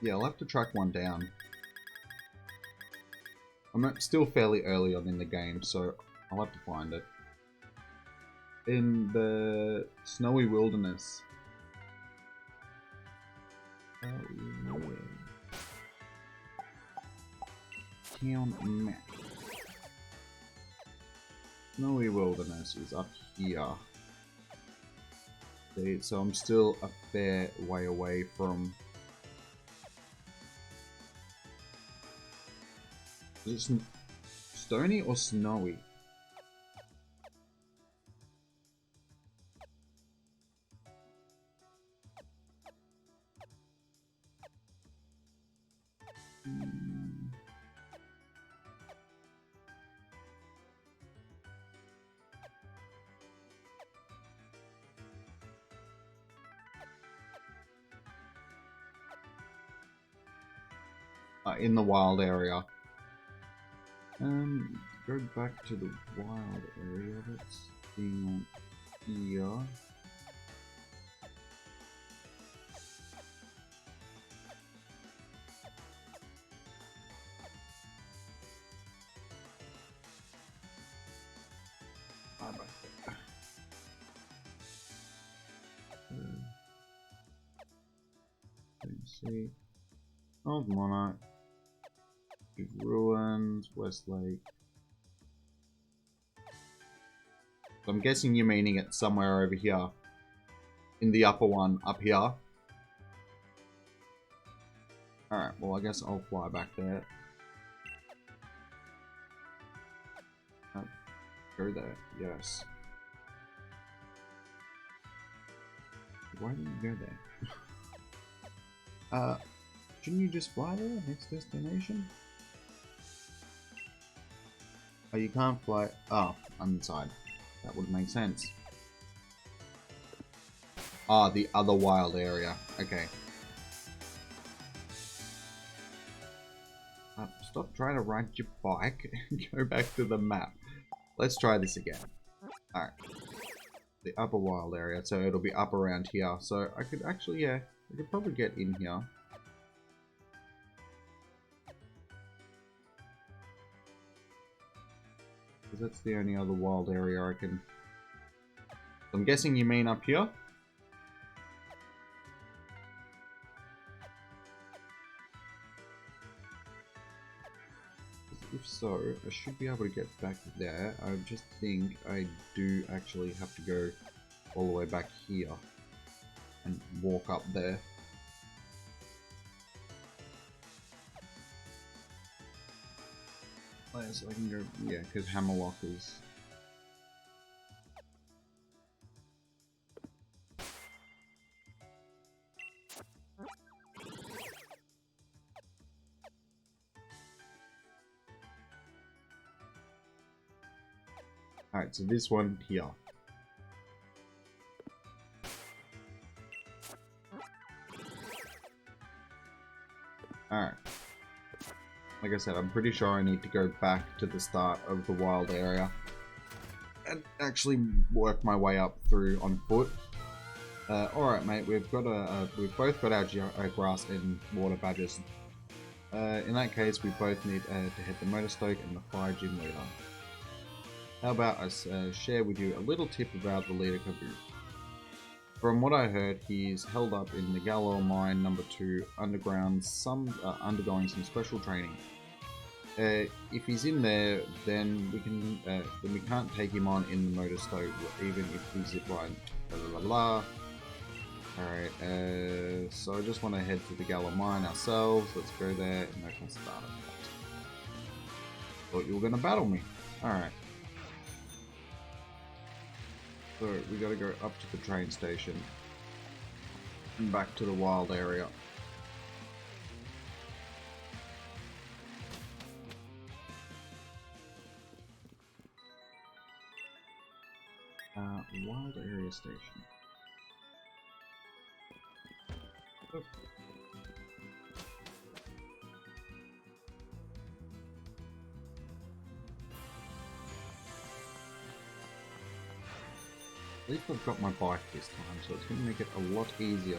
Yeah, I'll have to track one down. I'm still fairly early on in the game, so I'll have to find it. In the snowy wilderness. Town map. Snowy wilderness is up here. See, so I'm still a fair way away from... Is it stony or snowy? In the wild area. Go back to the wild area. That's being here. Let's see. Old Monarch. Big Ruins, Westlake. So I'm guessing you're meaning it somewhere over here. In the upper one, up here. Alright, well I guess I'll fly back there. Go there, yes. Why didn't you go there? Shouldn't you just fly there? Next destination? Oh, you can't fly. Oh, I'm inside. That would make sense. Ah, the other wild area. Okay. Stop trying to ride your bike and go back to the map. Let's try this again. Alright. The upper wild area, so it'll be up around here. So I could actually, yeah, I could probably get in here. Because that's the only other wild area I can... I'm guessing you mean up here? If so, I should be able to get back there. I just think I do actually have to go all the way back here and walk up there. So I can go, yeah, because Hammerlock is... Alright, so this one here. like I said, I'm pretty sure I need to go back to the start of the wild area and actually work my way up through on foot. Alright mate, we've both got our grass and water badges. In that case, we both need to hit the motor stoke and the fire gym leader. How about I share with you a little tip about the leader Kaboo. From what I heard, he's held up in the Galore Mine number 2 underground, undergoing some special training. If he's in there, then we can't take him on in the motor stoke, even if we zip line. Blah blah blah. Alright, so I just want to head to the Galore Mine ourselves. Let's go there. No cost starter. Thought you were gonna battle me. Alright. So we gotta go up to the train station and back to the wild area. Wild area station. Oh. At least I've got my bike this time, so it's going to make it a lot easier.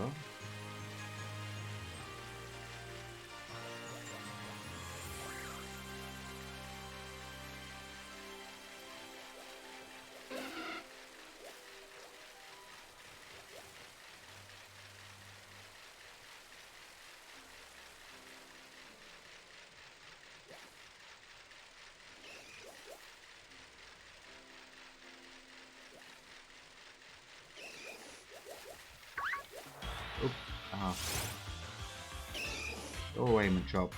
Oop. Ah. Go away, Machop.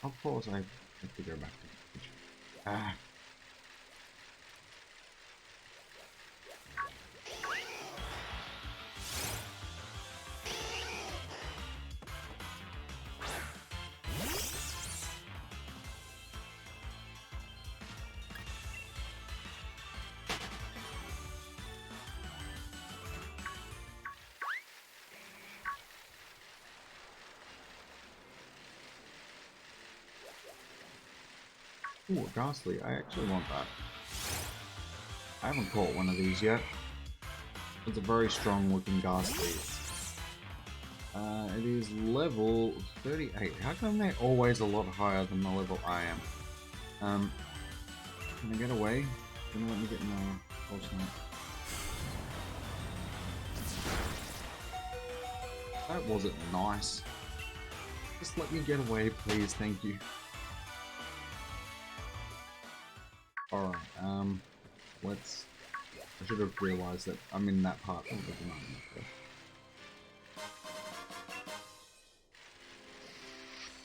Of course, I have to go back to the kitchen. Ah. Ooh, a Ghastly. I actually want that. I haven't caught one of these yet. It's a very strong looking Ghastly. It is level 38. How come they're always a lot higher than the level I am? Can I get away? Can you let me get in the pulse night? That wasn't nice. Just let me get away, please. Thank you. Alright, let's... I should have realised that I'm in that part of the game. Okay.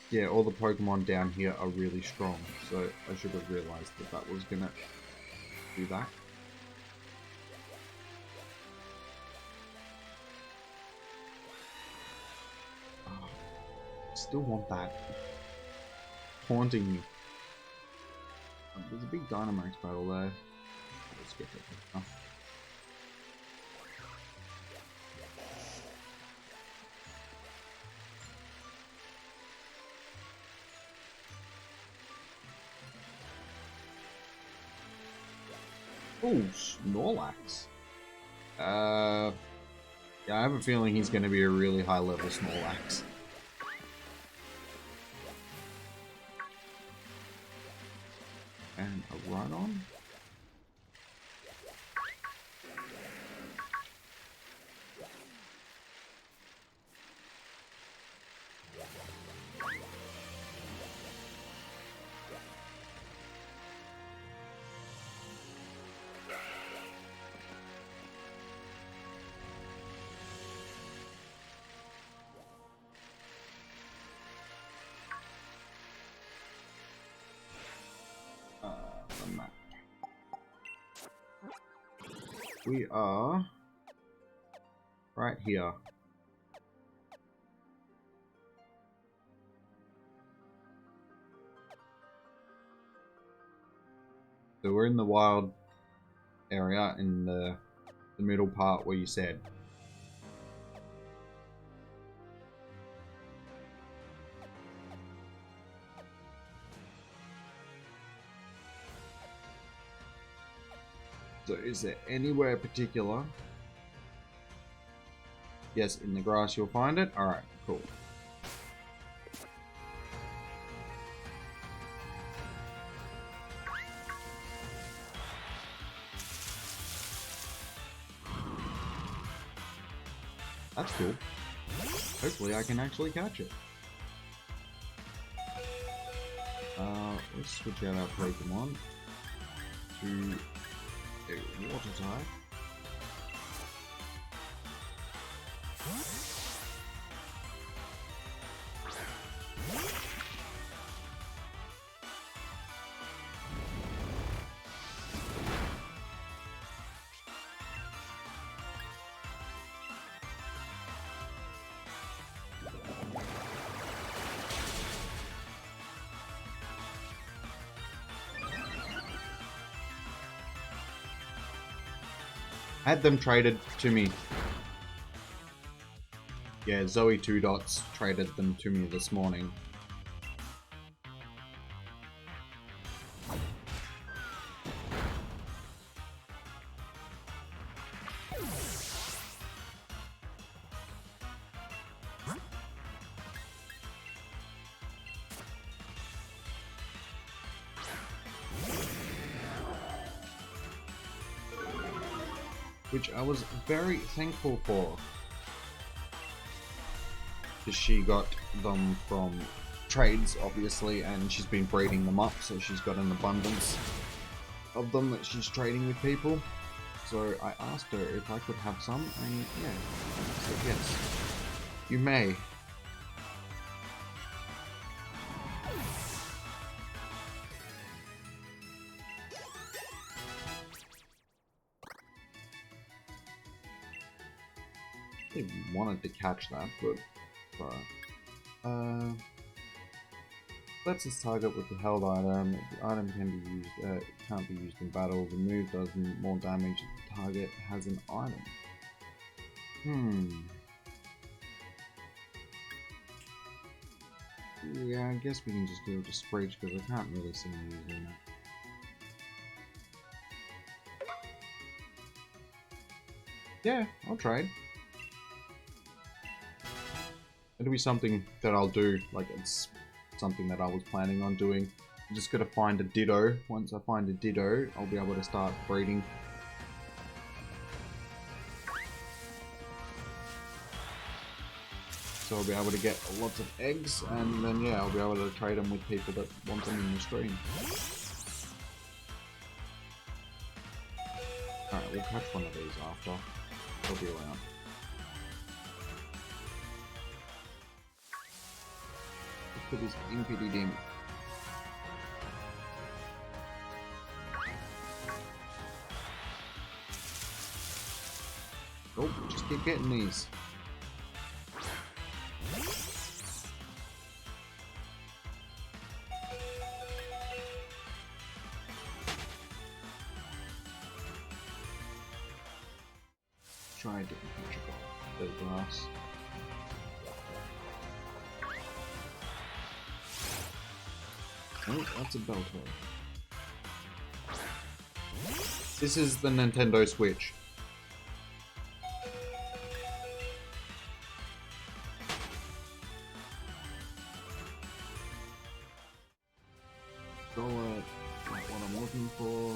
Yeah, all the Pokemon down here are really strong, so I should have realised that that was gonna do that. Oh, I still want that. Haunting me. There's a big Dynamax battle there. Let's get that. Oh, Snorlax. Yeah, I have a feeling he's going to be a really high level Snorlax. And a Rhydon? The map. We are right here. So we're in the wild area in the middle part where you said. So is there anywhere particular? Yes, in the grass you'll find it. Alright, cool. That's cool. Hopefully I can actually catch it. Let's switch out our Pokemon to a water type. Had them traded to me. Yeah, Zoe 2 Dots traded them to me this morning. Which I was very thankful for. Because she got them from trades, obviously, and she's been breeding them up, so she's got an abundance of them that she's trading with people. So I asked her if I could have some, and yeah, she said yes. You may. I wanted to catch that, but lets us target with the held item. If the item can be used, can't be used in battle. The move does more damage if the target has an item. Yeah, I guess we can just go to Screech because I can't really see him using it. Yeah, I'll trade. It'll be something that I'll do, like it's something that I was planning on doing. I'm just gotta find a Ditto. Once I find a Ditto, I'll be able to start breeding. So I'll be able to get lots of eggs, and then yeah, I'll be able to trade them with people that want them in the stream. Alright, we'll catch one of these after. They'll be around. Look at this impity dim. Oh, just keep getting these. Try a different picture of the grass. Oh, that's a Belto. This is the Nintendo Switch. Go not what I'm looking for.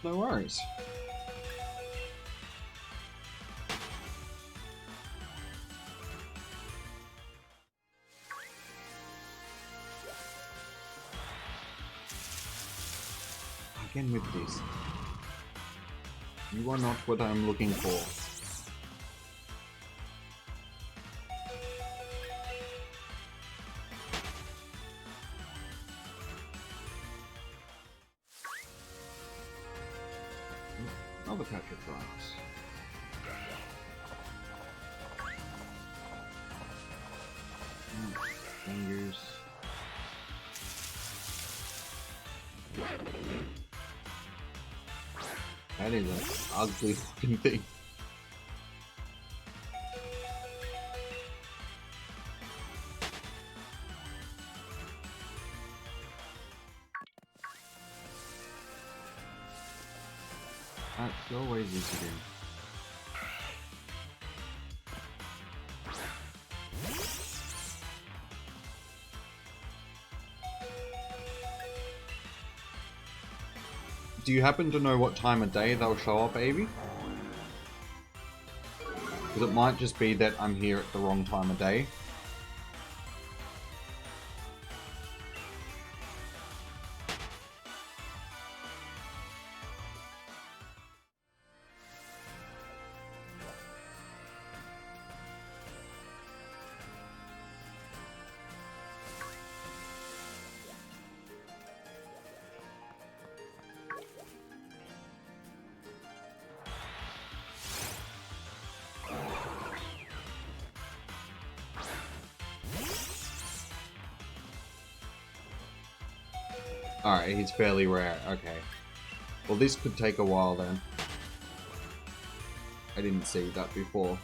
No worries. Again with this. You are not what I'm looking for. Another patch of grass. That is an ugly looking thing. Go away, Zuzu. Do you happen to know what time of day they'll show up, Avie? Because it might just be that I'm here at the wrong time of day. Alright, he's fairly rare. Okay. Well, this could take a while then. I didn't see that before.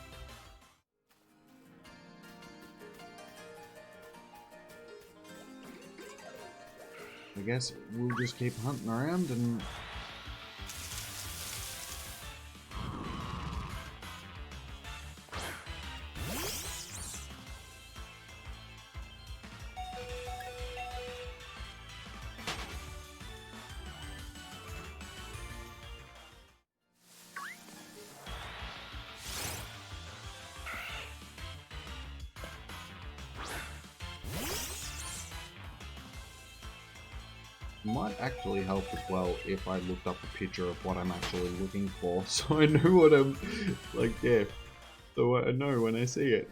I guess we'll just keep hunting around and... might actually help as well if I looked up a picture of what I'm actually looking for, so I know what I'm, like, yeah, so I know when I see it.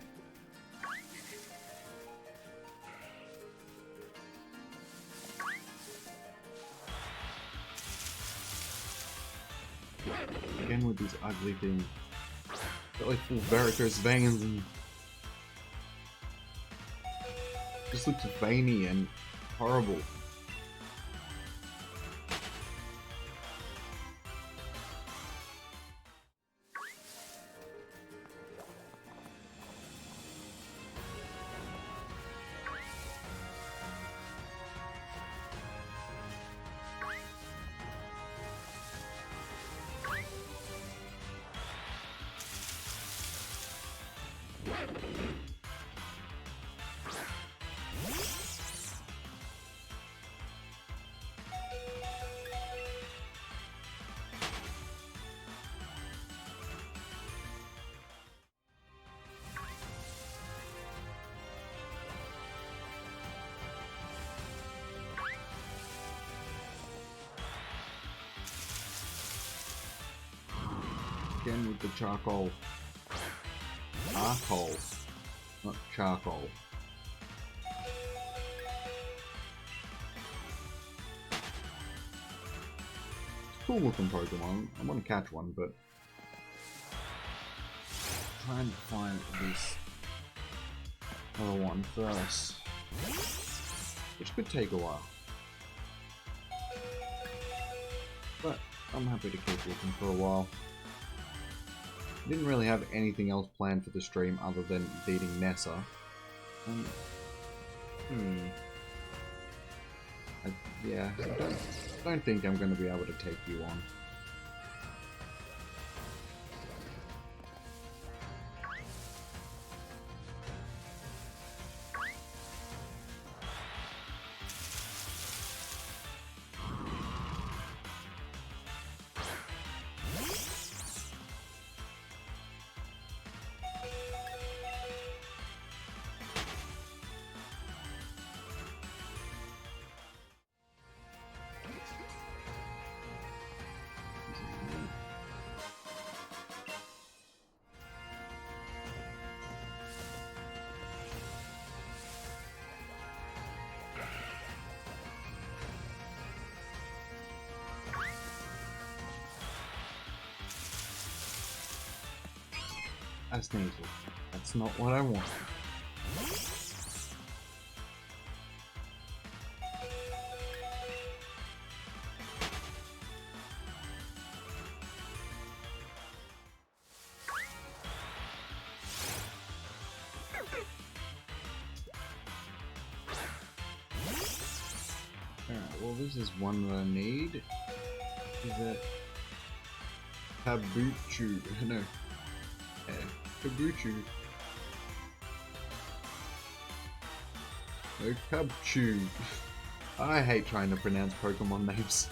Again with these ugly things. Got like full varicose veins and... just looks veiny and horrible. Again with the charcoal. Charcoal. Not charcoal. It's a cool looking Pokemon. I want to catch one, but... trying to find this other one first. Which could take a while. But I'm happy to keep looking for a while. Didn't really have anything else planned for the stream other than beating Nessa. Yeah, I don't think I'm going to be able to take you on. A Sneasel. That's not what I want. this is one that I need. Is it Kabuchu? No. Kabuchu. No, Kabuchu. I hate trying to pronounce Pokemon names.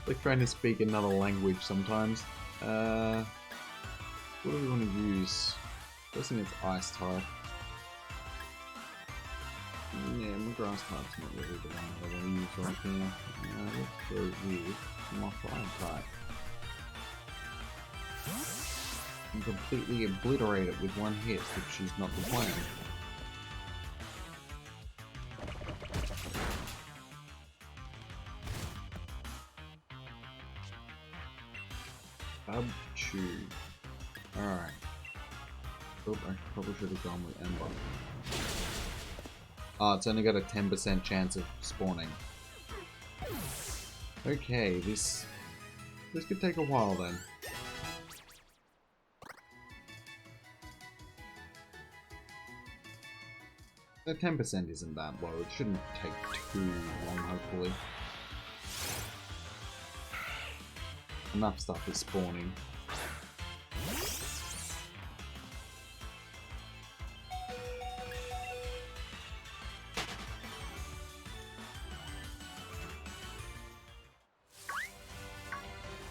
Like trying to speak another language sometimes. What do we want to use? First thing, it's Ice type. Yeah, my Grass type's not really the one that I want to use right now. Let's go with my Fire type. And completely obliterate it with one hit, which is not the plan. Chew. Alright. Oh, I probably should have gone with Ember. Oh, it's only got a 10% chance of spawning. Okay, this could take a while then. The 10% isn't that low. It shouldn't take too long, hopefully. Enough stuff is spawning.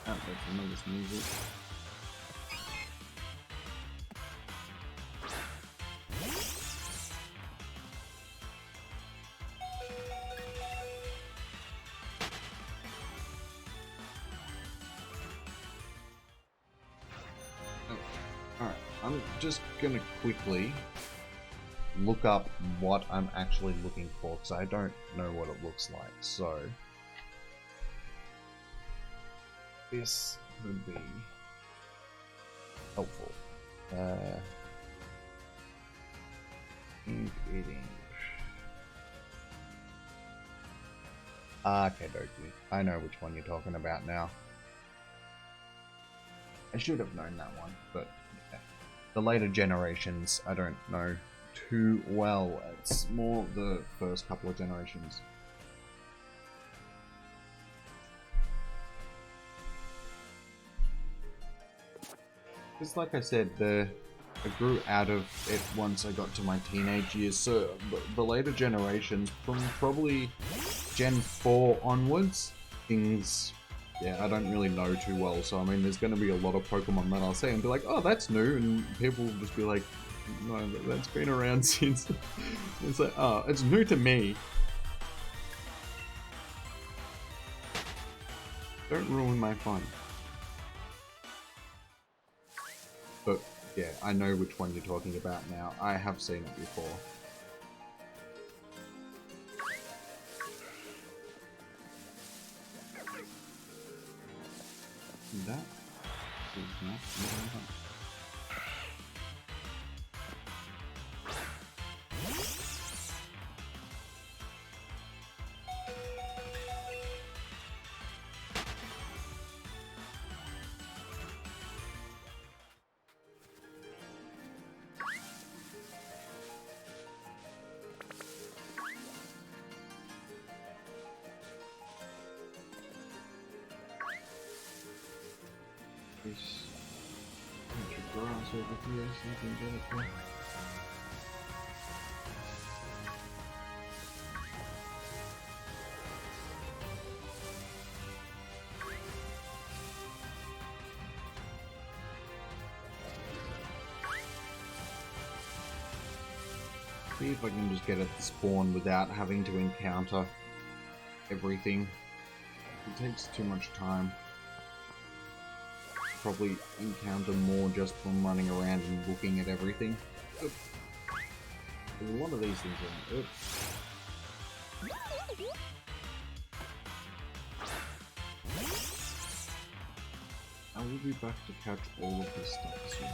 Oh, that's another Smiggles. Alright, I'm just gonna quickly look up what I'm actually looking for, because I don't know what it looks like, so this would be helpful. Ink eating. Okay, dokie. I know which one you're talking about now. I should have known that one, but yeah. The later generations I don't know too well. It's more the first couple of generations. Just like I said, I grew out of it once I got to my teenage years, so the later generations, from probably Gen 4 onwards, things, yeah, I don't really know too well, so I mean, there's going to be a lot of Pokemon that I'll say and be like, oh, that's new, and people will just be like, no, that's been around since. It's like, oh, it's new to me. Don't ruin my fun. But yeah, I know which one you're talking about now. I have seen it before. That is not enough. Grass over here so I can get it there. See if I can just get it to spawn without having to encounter everything. It takes too much time. Probably encounter more just from running around and looking at everything. Oops. There's a lot of these things around. Oops. I will be back to catch all of this stuff soon.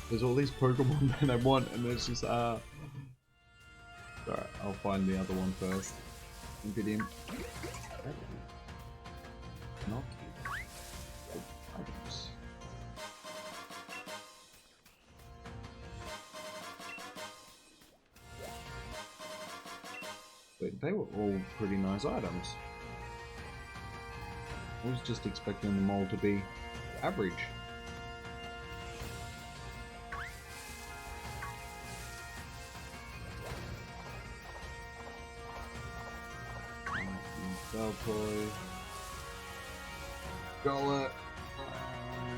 There's all these Pokemon that I want, and there's just alright, I'll find the other one first. And get him. Not items. they were all pretty nice items. I was just expecting them all to be average. Beltoy. Gullet.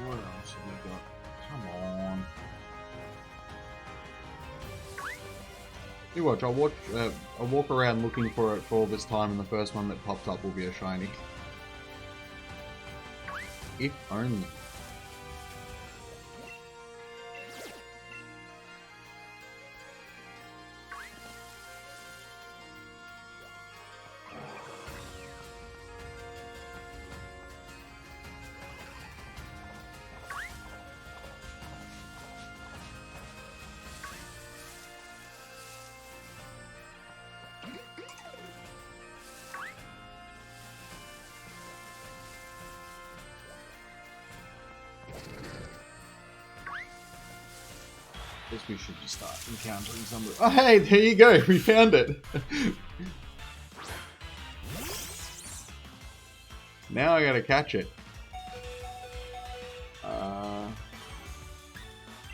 What else have we got? Come on. You watch, I'll walk around looking for it for all this time, and the first one that pops up will be a shiny. If only. Guess we should just start encountering somebody. Oh hey, there you go, we found it! Now I gotta catch it.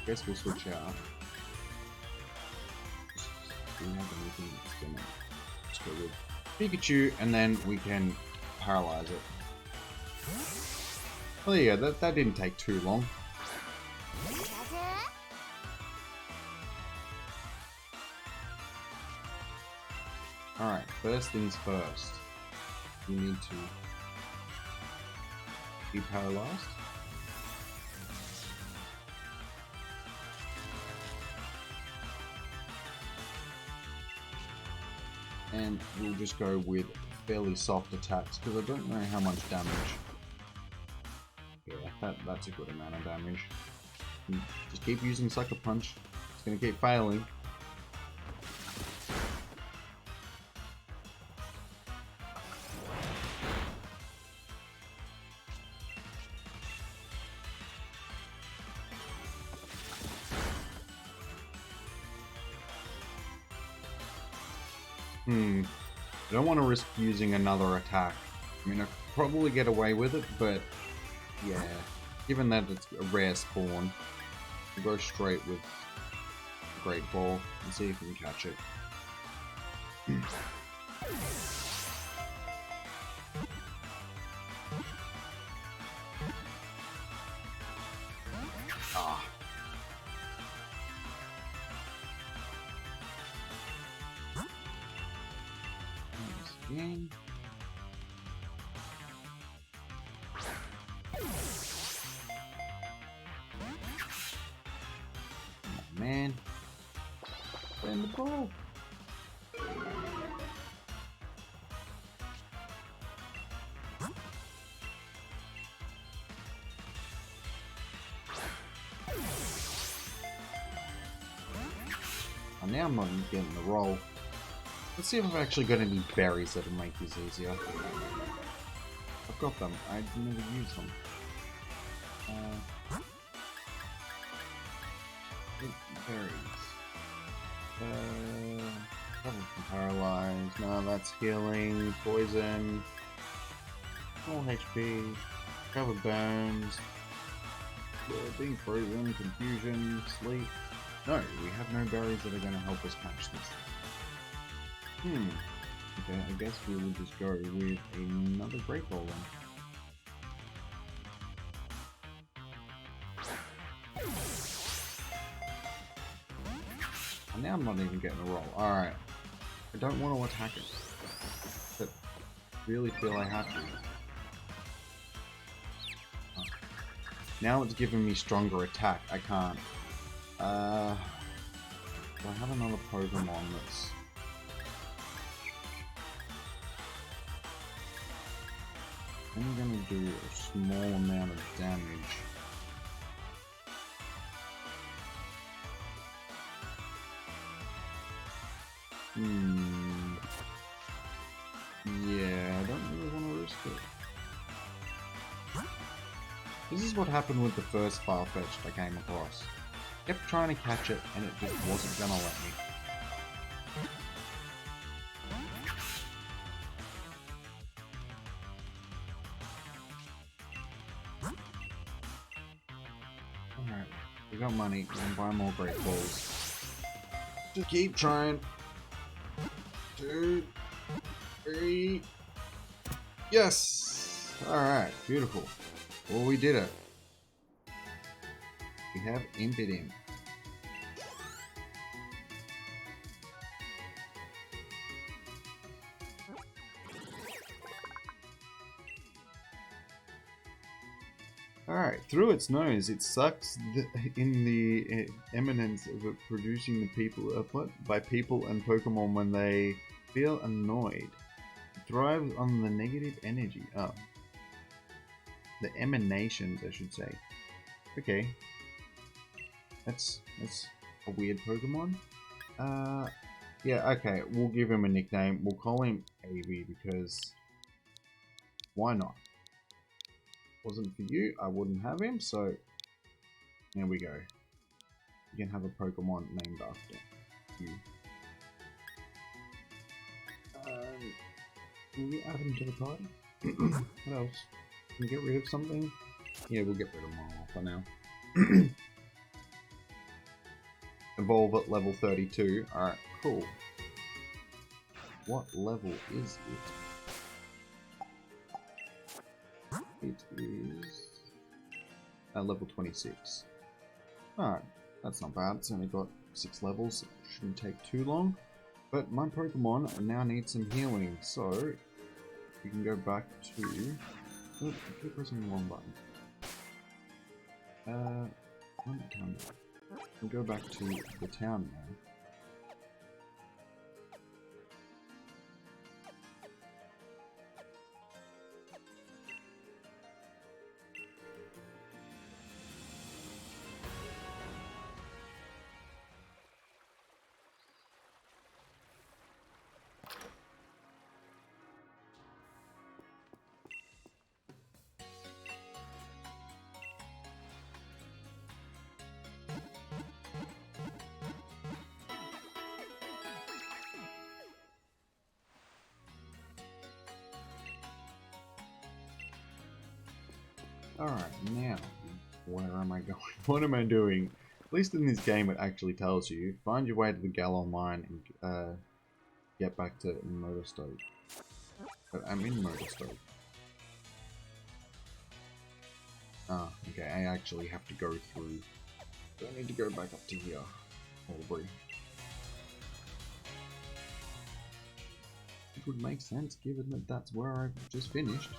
Guess we'll switch out. Do we have anything that's gonna just go with Pikachu, and then we can paralyze it. Oh yeah, that didn't take too long. Alright, first things first. You need to be paralyzed. And we'll just go with fairly soft attacks, because I don't know how much damage. Yeah, that's a good amount of damage. And just keep using Sucker Punch. It's going to keep failing. I don't want to risk using another attack. I mean, I could probably get away with it, but yeah, given that it's a rare spawn, we'll go straight with Great Ball and see if we can catch it. Again. Oh, man. Send the ball. Oh, now I'm not getting the roll. Let's see if I've actually got any berries that'll make this easier. I've got them. I never use them. Berries. Probably paralyzed. No, that's healing. Poison. Full HP. Cover burns. Being frozen. Confusion. Sleep. No, we have no berries that are going to help us catch this. Okay, I guess we will just go with another Great Ball then. And now I'm not even getting a roll. Alright. I don't want to attack it. But really feel I have to. Oh. Now it's giving me stronger attack. I can't. Do I have another Pokemon that's... I'm gonna do a small amount of damage. Yeah, I don't really want to risk it. This is what happened with the first Farfetch'd I came across. Kept trying to catch it and it just wasn't gonna let me. Alright, we got money. We can buy more great balls. Just keep trying. 2, 3. Yes! Alright, beautiful. Well, we did it. We have imped him. Alright, through its nose, it sucks in the eminence of it producing the people by people and Pokemon when they feel annoyed. It thrives on the negative energy. Oh. The emanations, I should say. Okay. That's a weird Pokemon. Yeah, okay, we'll give him a nickname. We'll call him AB because why not? Wasn't for you, I wouldn't have him, so there we go. You can have a Pokemon named after you. Can we add him to the party? What else? Can we get rid of something? Yeah, we'll get rid of them all for now. Evolve at level 32. Alright, cool. What level is it? It is at level 26. Alright, that's not bad. It's only got 6 levels. It shouldn't take too long. But my Pokemon now need some healing, so we can go back to... Oh, I keep pressing the wrong button. We'll go back to the town now. Alright, now, where am I going? What am I doing? At least in this game it actually tells you. Find your way to the Galar Mine and get back to Motorstoke. But I'm in Motorstoke. Ah, okay, I actually have to go through. So I need to go back up to here. Aubrey. It would make sense given that that's where I've just finished.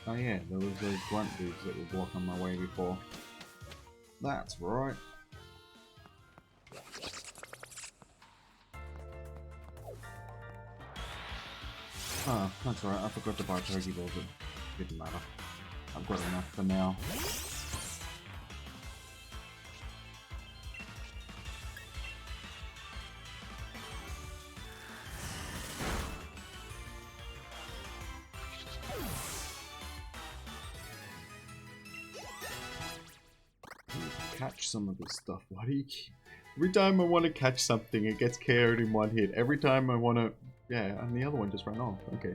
Oh yeah, there was those grunt dudes that were blocking my way before. That's right. Ah, that's right, I forgot to buy Pokeballs, it didn't matter. I've got enough for now. Catch some of this stuff. Why do you keep... Every time I want to catch something, it gets KO'd in one hit. Every time I want to... Yeah, and the other one just ran off. Okay.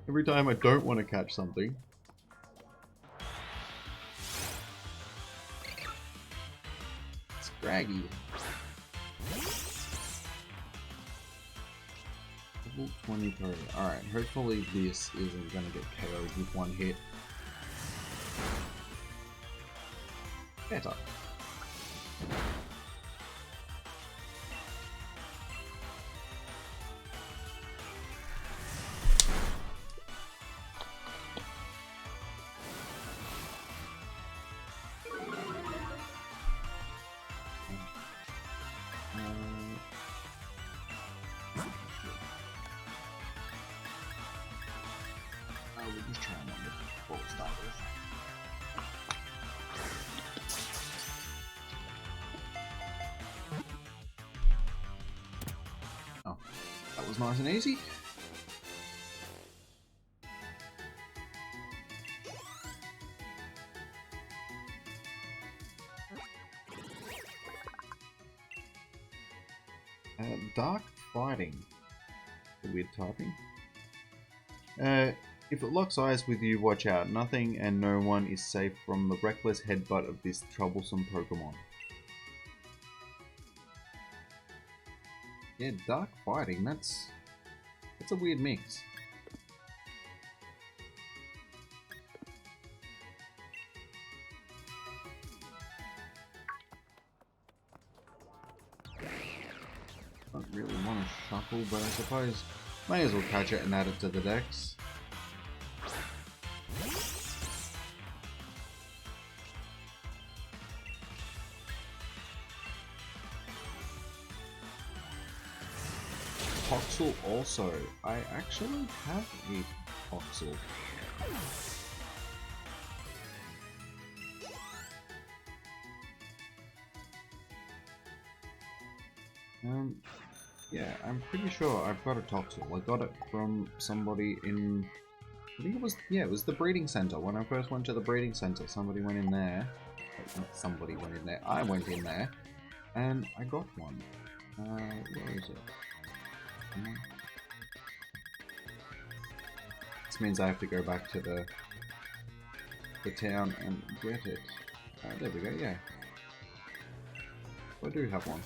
Every time I don't want to catch something... Scraggy. Level 23. Alright, hopefully this isn't going to get KO'd with one hit. Better. We'll just try and remember what we'll start with. Oh, that was nice and easy. Dark fighting. Weird typing. If it locks eyes with you, watch out. Nothing and no one is safe from the reckless headbutt of this troublesome Pokemon. Yeah, dark fighting, that's a weird mix. Don't really want to shuffle, but I suppose may as well catch it and add it to the decks. Toxel also. I actually have a Toxel. Yeah, I'm pretty sure I've got a Toxel. I got it from somebody in... I think it was... Yeah, it was the breeding center. When I first went to the breeding center, somebody went in there. Wait, not somebody went in there. I went in there. And I got one. Where is it? This means I have to go back to the town and get it. There we go, yeah. I do have one.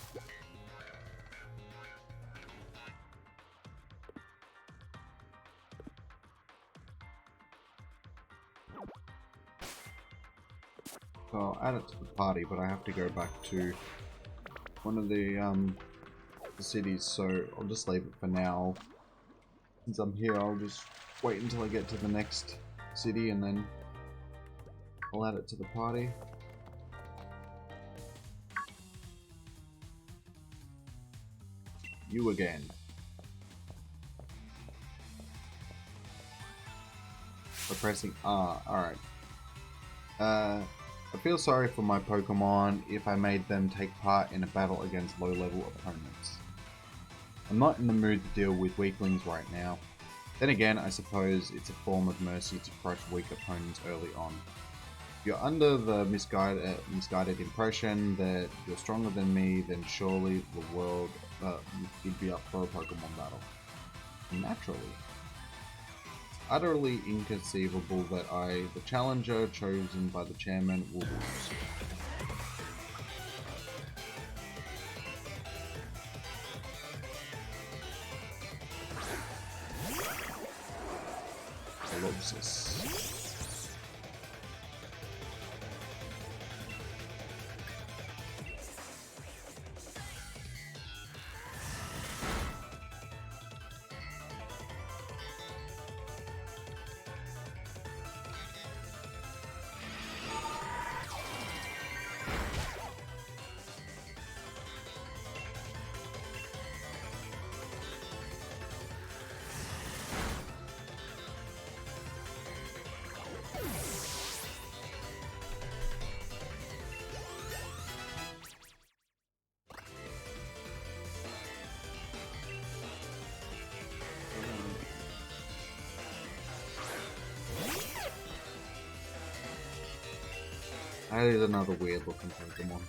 So I'll add it to the party, but I have to go back to one of the cities, so I'll just leave it for now. Since I'm here, I'll just wait until I get to the next city and then I'll add it to the party. You again. By pressing R, alright. I feel sorry for my Pokemon if I made them take part in a battle against low-level opponents. I'm not in the mood to deal with weaklings right now. Then again, I suppose it's a form of mercy to crush weak opponents early on. If you're under the misguided impression that you're stronger than me, then surely the world you'd be up for a Pokemon battle. Naturally. It's utterly inconceivable that I, the challenger chosen by the chairman, will lose. Colossus. That is another weird looking Pokemon.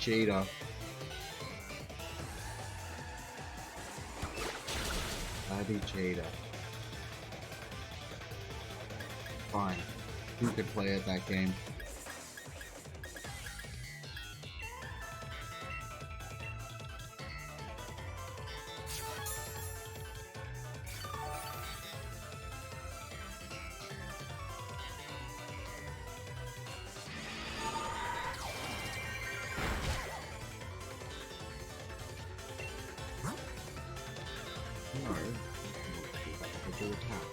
Cheetah. Bloody cheetah. Fine. Who could play at that game? No. Attack.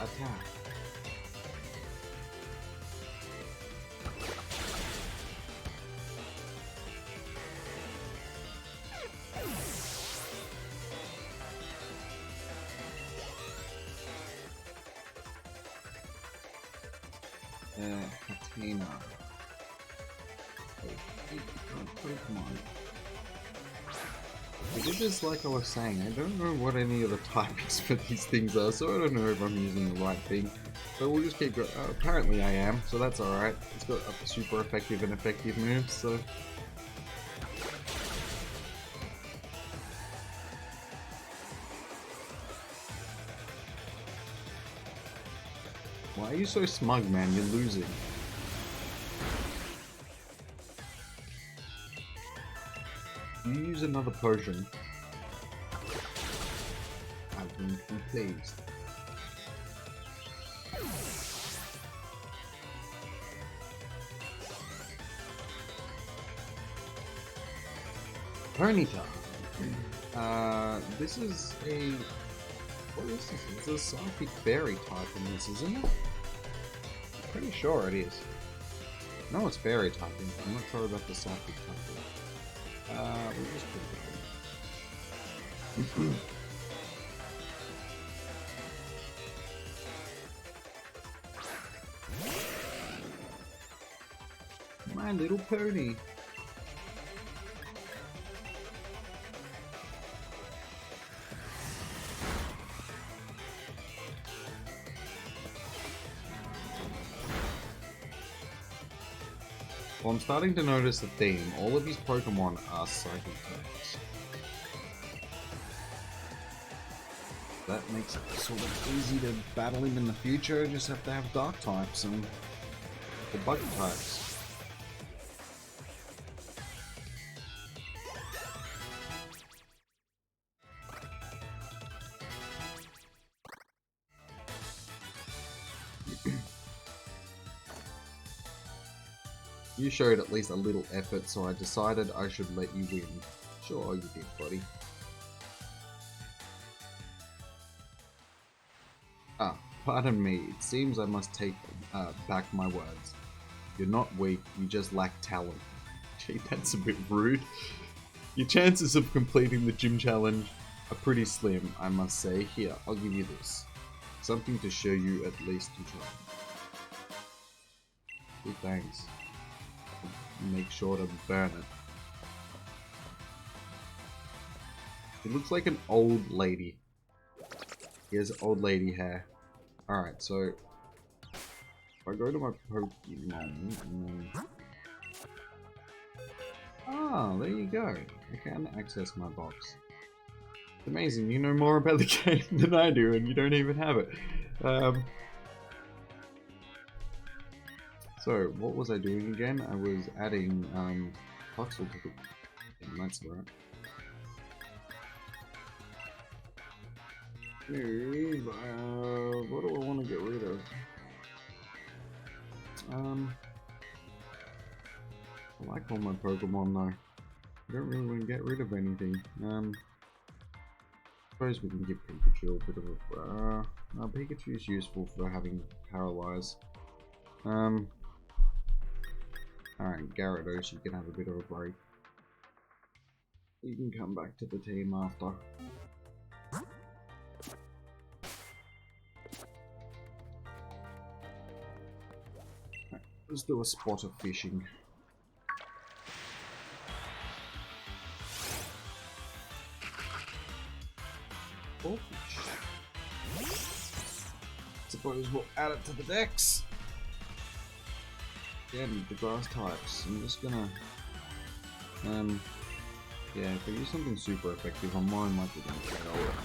Attack. Katina. Pokemon. It is just like I was saying, I don't know what any of the typings for these things are, so I don't know if I'm using the right thing. So we'll just keep going. Apparently I am, so that's alright. It's got a super effective and effective moves, so... Why are you so smug, man? You're losing. You use another potion. I wouldn't be pleased. Ponyta. This is a... What is this? It's a psychic fairy type in this, isn't it? I'm pretty sure it is. No, it's fairy typing. I'm not sure about the psychic typing. We'll just put it in. My Little Pony. Well, I'm starting to notice the theme. All of these Pokemon are psychic types. That makes it sort of easy to battle him in the future. You just have to have dark types and the bug types. You showed at least a little effort, so I decided I should let you win. Sure, you did, buddy. Ah, pardon me. It seems I must take back my words. You're not weak, you just lack talent. Gee, that's a bit rude. Your chances of completing the gym challenge are pretty slim, I must say. Here, I'll give you this. Something to show you at least you try. Good, thanks. Make sure to burn it. It looks like an old lady. Here's old lady hair. Alright, so if I go to my Pokemon, ah, there you go. I can access my box. It's amazing, you know more about the game than I do, and you don't even have it. So, what was I doing again? I was adding Toxel to the... That's right. What do I want to get rid of? I like all my Pokemon though. I don't really want to get rid of anything. Suppose we can give Pikachu a bit of a... no, Pikachu is useful for having Paralyze. Alright, Gyarados, you can have a bit of a break. You can come back to the team after. Right, let's do a spot of fishing. Oh, fish. Suppose we'll add it to the decks. Again, the grass types. I'm just gonna, yeah, if I use something super effective, I'm more than likely gonna get over it.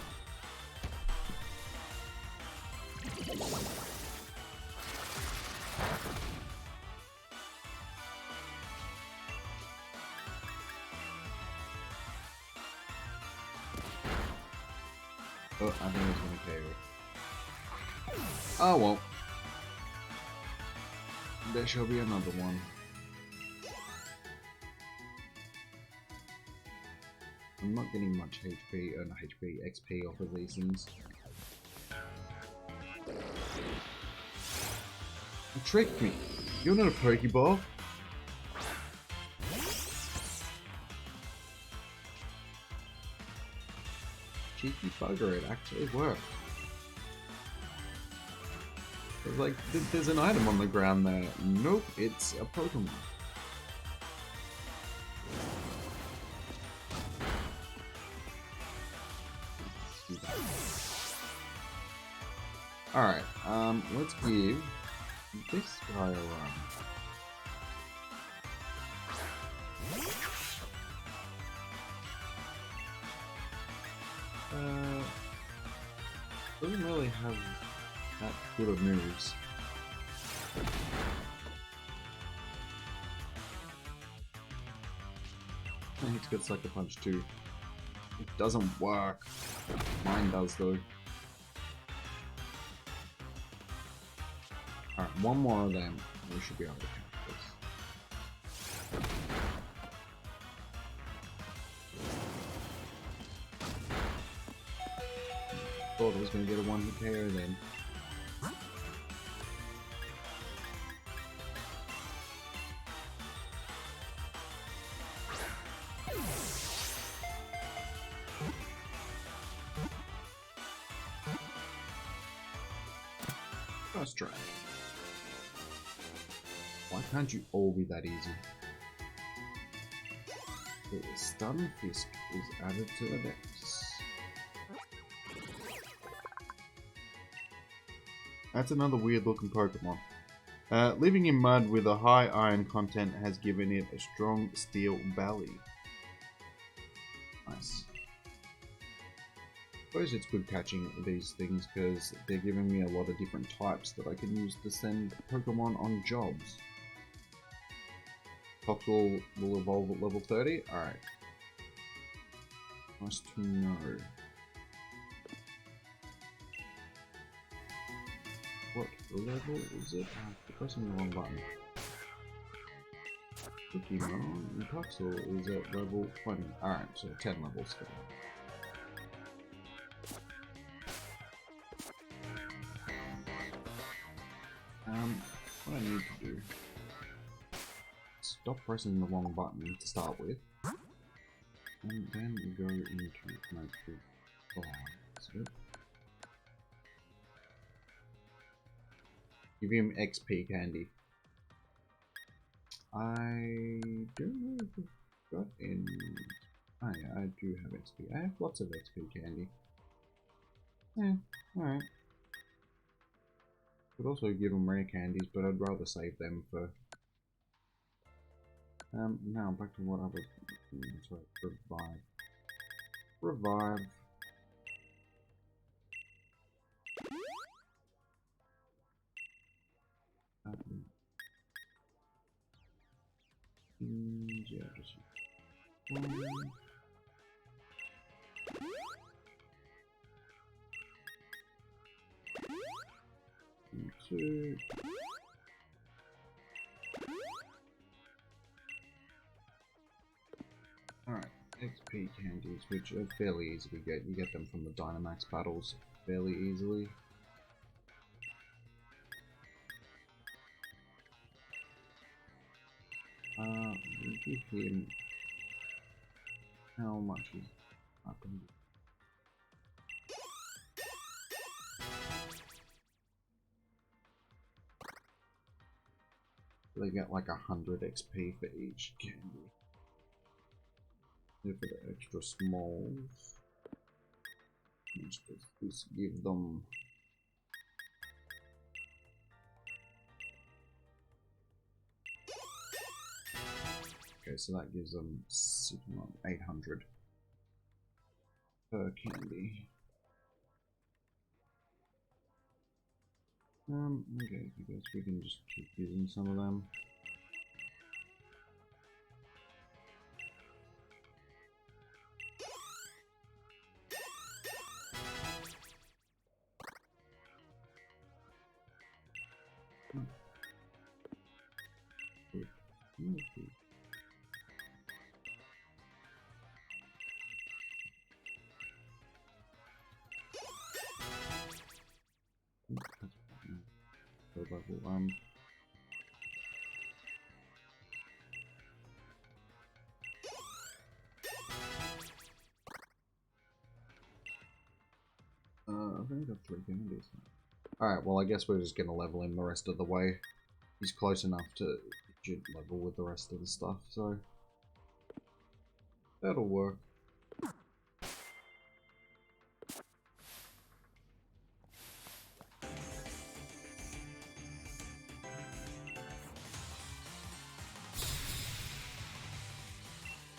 Oh, I think it's gonna KO. Oh well. There shall be another one. I'm not getting much HP, not HP, XP off of these things. You tricked me! You're not a Pokeball! Cheeky bugger, it actually worked. was like, there's an item on the ground there. Nope, it's a Pokemon. Alright, let's give this guy a run. Doesn't really have that good of moves. I need to get Sucker Punch too. It doesn't work. Mine does though. Alright, one more of them. We should be able to catch this. Thought I was going to get a one-hit KO then. First try. Why can't you all be that easy? The Stun Fisk is added to the dex. That's another weird looking Pokemon. Living in mud with a high iron content has given it a strong steel belly. Nice. I suppose it's good catching these things because they're giving me a lot of different types that I can use to send Pokemon on jobs. Toxel will evolve at level 30? Alright. Nice to know. What level is it? I'm pressing the wrong button. POKÉMON Toxel is at level 20. Alright, so 10 levels for that. What I need to do, stop pressing the wrong button to start with, and then go into give him XP candy. I don't know if we've got any. Oh yeah, I do have XP. I have lots of XP candy. Yeah, alright. Could also give them rare candies, but I'd rather save them for. Now back to what other. Sorry, revive. Revive. Yeah, just one. Two. Alright, XP candies, which are fairly easy to get. You get them from the Dynamax battles fairly easily. We'll give him how much is up and they get like 100 XP for each candy. Here for the extra smalls. Let's just give them. Okay, so that gives them 800 per candy. Okay, I guess we can just keep using some of them. I think I've 3 candies now. Alright, well I guess we're just gonna level him the rest of the way. He's close enough to level with the rest of the stuff, so that'll work.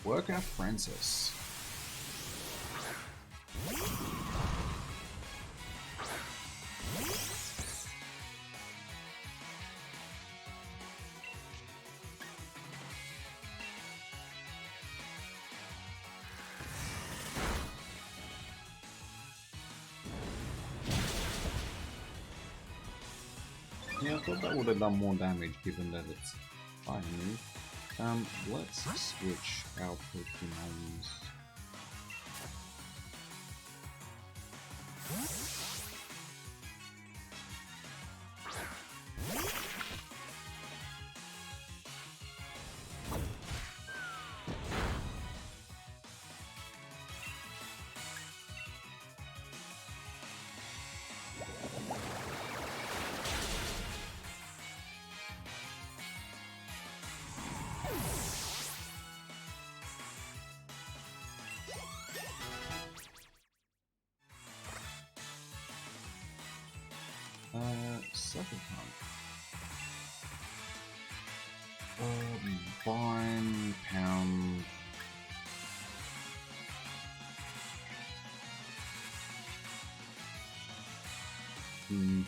Workout Francis. Yeah, I thought that would have done more damage given that it's fire move. Let's switch our Pokemons. Second time. Vine, Pound. It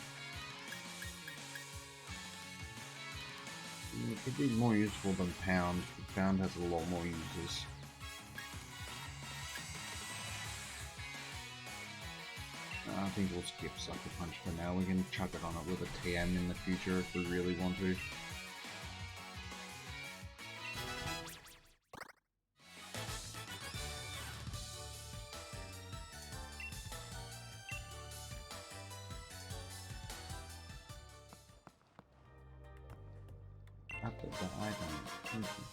could be more useful than Pound. Pound has a lot more users. I think we'll skip Sucker Punch for now. We can chuck it on it with a TM in the future if we really want to. After that item. Thank you.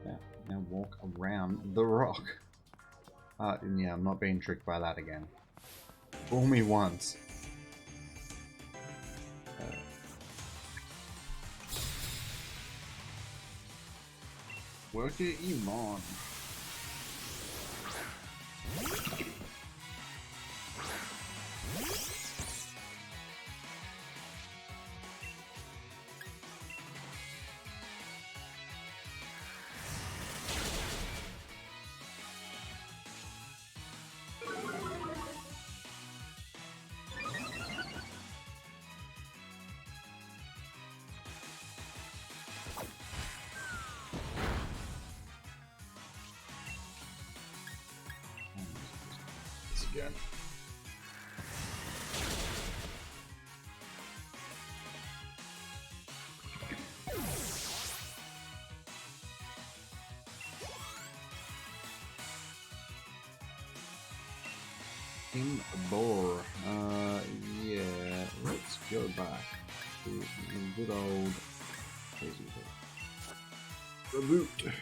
Yeah, now walk around the rock. Yeah, I'm not being tricked by that again. Fool me once. Work it, Iman. Again. In a bore. Yeah, let's go back to the good old reboot.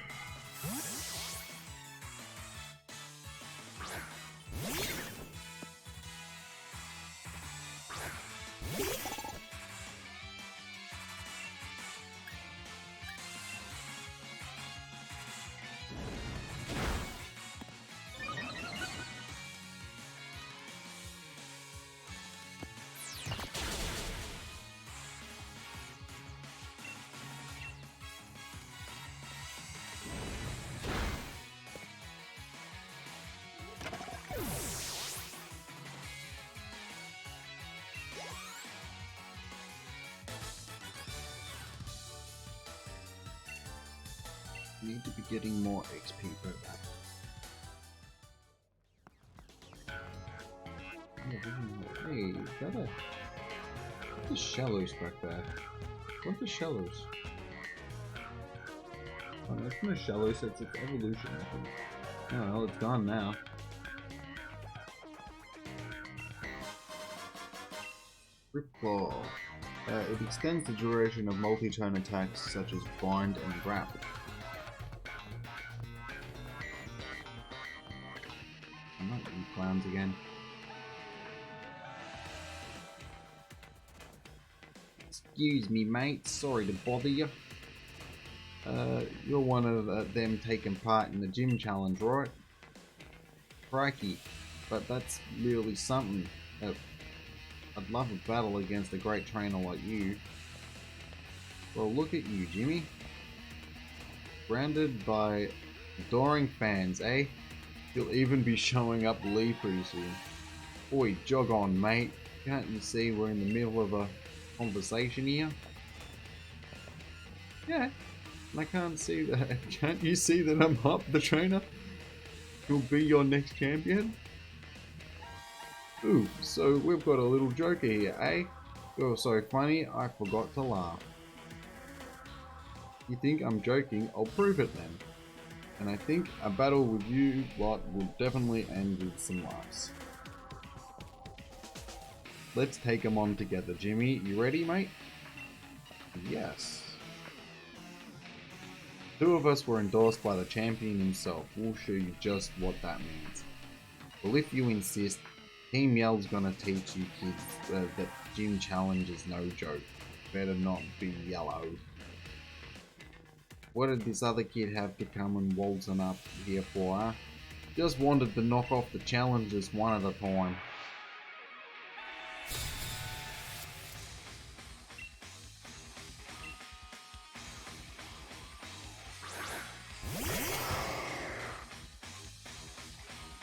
Need to be getting more XP per battle. Hey, is that a... What's the shallows back there? What's the shallows? Oh, that's from the shallows, it's its evolution, I think. Oh well, it's gone now. Rip Claw. It extends the duration of multi-turn attacks such as Bind and Grapple. I'm not eating clowns again. Excuse me, mate. Sorry to bother you. You're one of them taking part in the gym challenge, right? Crikey. But that's really something. I'd love a battle against a great trainer like you. Well, look at you, Jimmy. Surrounded by adoring fans, eh? You'll even be showing up Lee pretty soon. Oi, jog on, mate. Can't you see we're in the middle of a conversation here? Yeah, and I can't see that. Can't you see that I'm up the trainer? Who'll be your next champion? Ooh, so we've got a little joker here, eh? You're so funny, I forgot to laugh. You think I'm joking? I'll prove it then. And I think a battle with you lot will definitely end with some laughs. Let's take them on together, Jimmy. You ready, mate? Yes. Two of us were endorsed by the champion himself. We'll show you just what that means. Well, if you insist, Team Yell's gonna teach you kids that gym challenge is no joke. Better not be yellow. What did this other kid have to come and waltzing up here for, huh? Just wanted to knock off the challenges one at a time.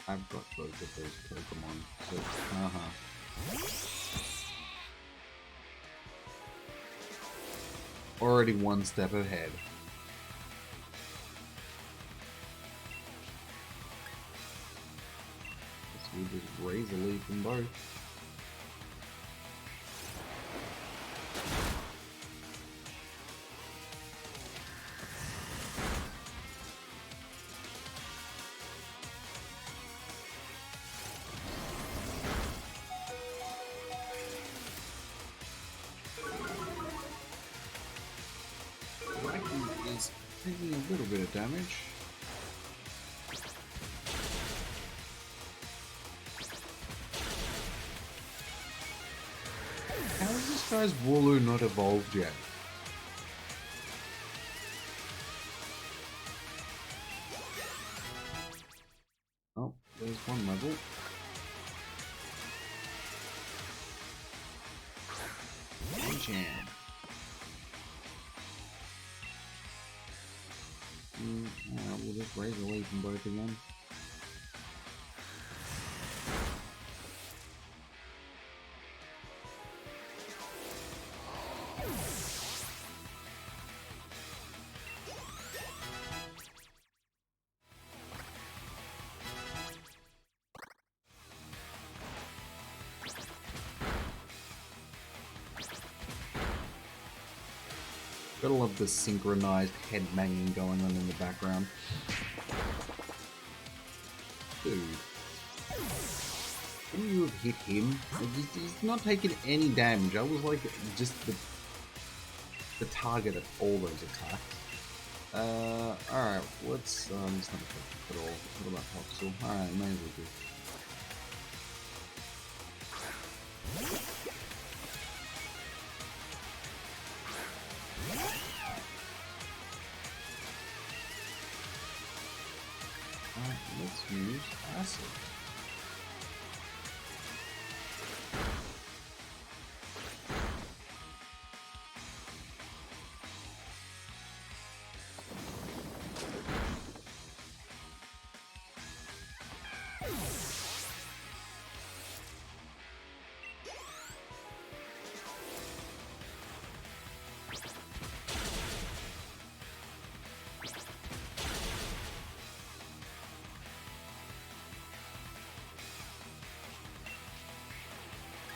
I've got both of those Pokemon, so already one step ahead. Guess we'll just raise a leaf in both. Is taking a little bit of damage. How is this guy's Wooloo not evolved yet? Oh, there's one level. Jam. We'll just raise a leaf from both again. Gotta love the synchronized head banging going on in the background. Dude. Couldn't you have hit him? Like, he's not taking any damage. I was like just the target of all those attacks. Alright, let's not at all. What about Toxel? Alright, may as well do. Let's use acid.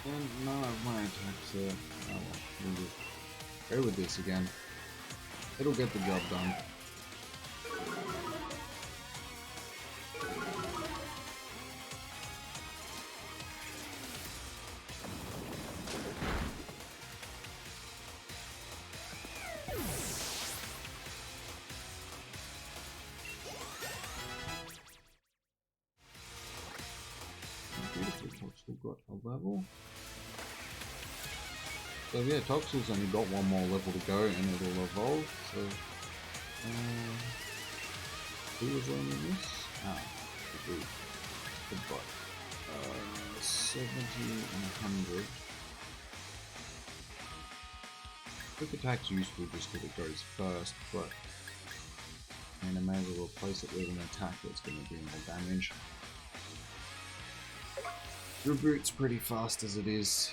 And none of my attacks oh well, we'll just go with this again. It'll get the job done. Beautiful, still got a level. So yeah, Toxel's only got one more level to go and it'll evolve, so... who was learning this? Ah, good boy. 70 and 100. Quick attack's useful just because it goes first, but I mean, I may as well replace it with an attack that's going to do more damage. Reboot's pretty fast as it is.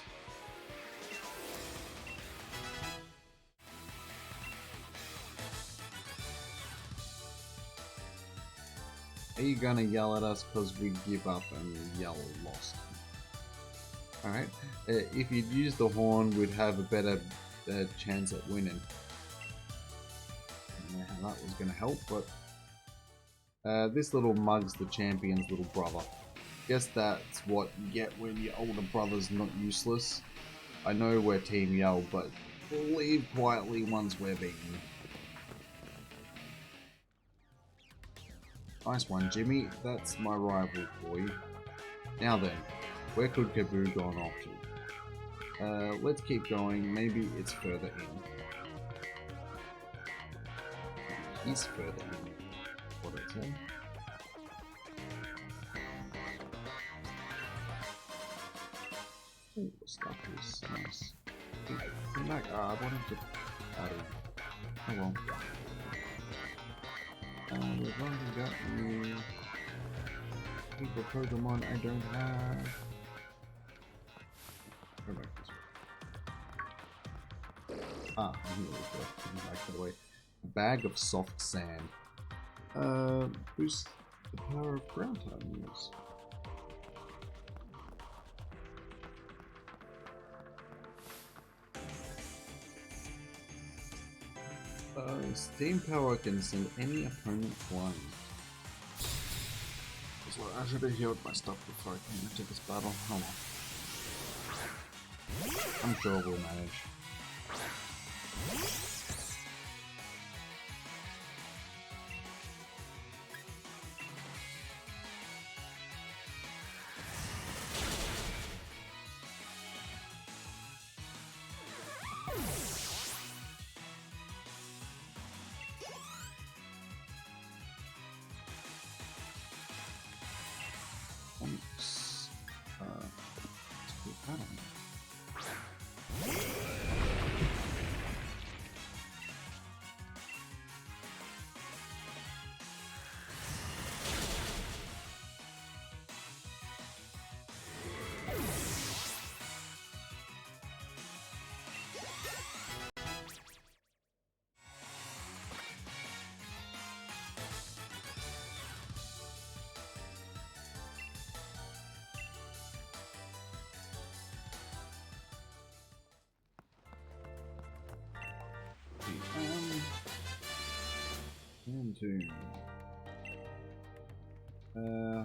Are you gonna yell at us because we give up and yell lost? Alright, if you'd use the horn, we'd have a better chance at winning. I don't know how that was gonna help, but this little mug's the champion's little brother. Guess that's what you get when your older brother's not useless. I know we're Team Yell, but leave quietly once we're beaten. Nice one, Jimmy. That's my rival for you. Now then, where could Kaboo gone off to? Let's keep going. Maybe it's further in. He's further in. What did I say? Oh, the stuff is nice. Come back. I wanted to... Oh well. We've only got you. People Pokemon I don't have. Go back this way. Ah, here we go. Back to the way. A bag of soft sand. Boost the power of ground type moves. Steam power can send any opponent flying. So I should have healed my stuff before I came into this battle. Oh well. I'm sure we'll manage.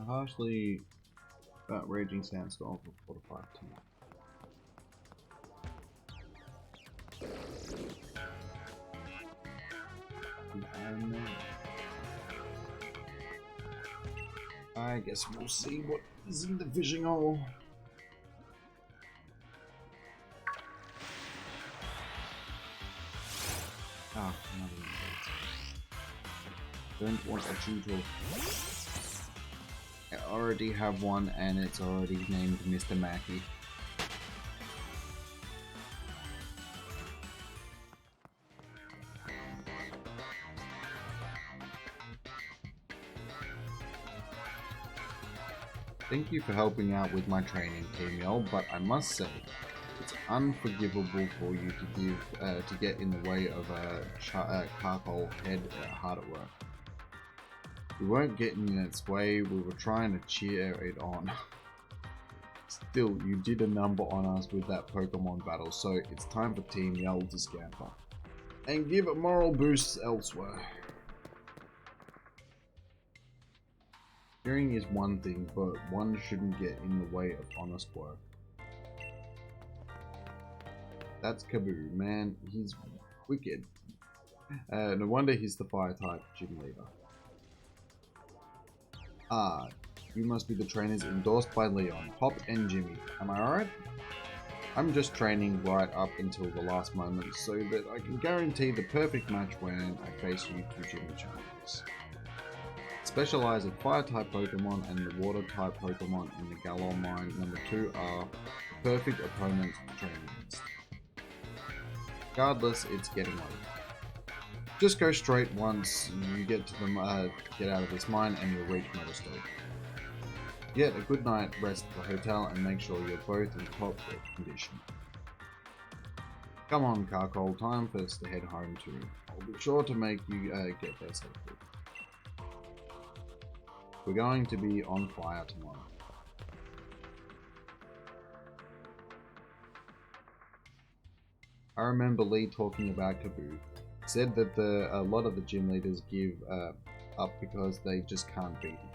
Harshly raging sandstorm for 4 to 5 team. I guess we'll see what is in the fishing hole. Ah, another one. Don't want a tutor. I already have one and it's already named Mr. Mackey. Thank you for helping out with my training, Team Yell, but I must say, it's unforgivable for you to get in the way of a charcoal head hard at work. We weren't getting in its way, we were trying to cheer it on. Still, you did a number on us with that Pokemon battle, so it's time for Team Yell to scamper. And give it moral boosts elsewhere. Cheering is one thing, but one shouldn't get in the way of honest work. That's Kaboo, man, he's wicked. No wonder he's the fire-type gym leader. Ah, you must be the trainers endorsed by Leon, Hop and Jimmy. Am I alright? I'm just training right up until the last moment so that I can guarantee the perfect match when I face you two gym challenges. Specialize in Fire-type Pokemon and the Water-type Pokemon in the Galar Mine number 2 are perfect opponents to train against. Regardless, it's getting late. Just go straight once you get to the get out of this mine and you'll reach Meadowstone. Get a good night rest at the hotel and make sure you're both in top condition. Come on, Carcole, time for us to head home too. I'll be sure to make you get there safely. We're going to be on fire tomorrow. I remember Lee talking about Kaboo. Said that a lot of the gym leaders give up because they just can't beat him.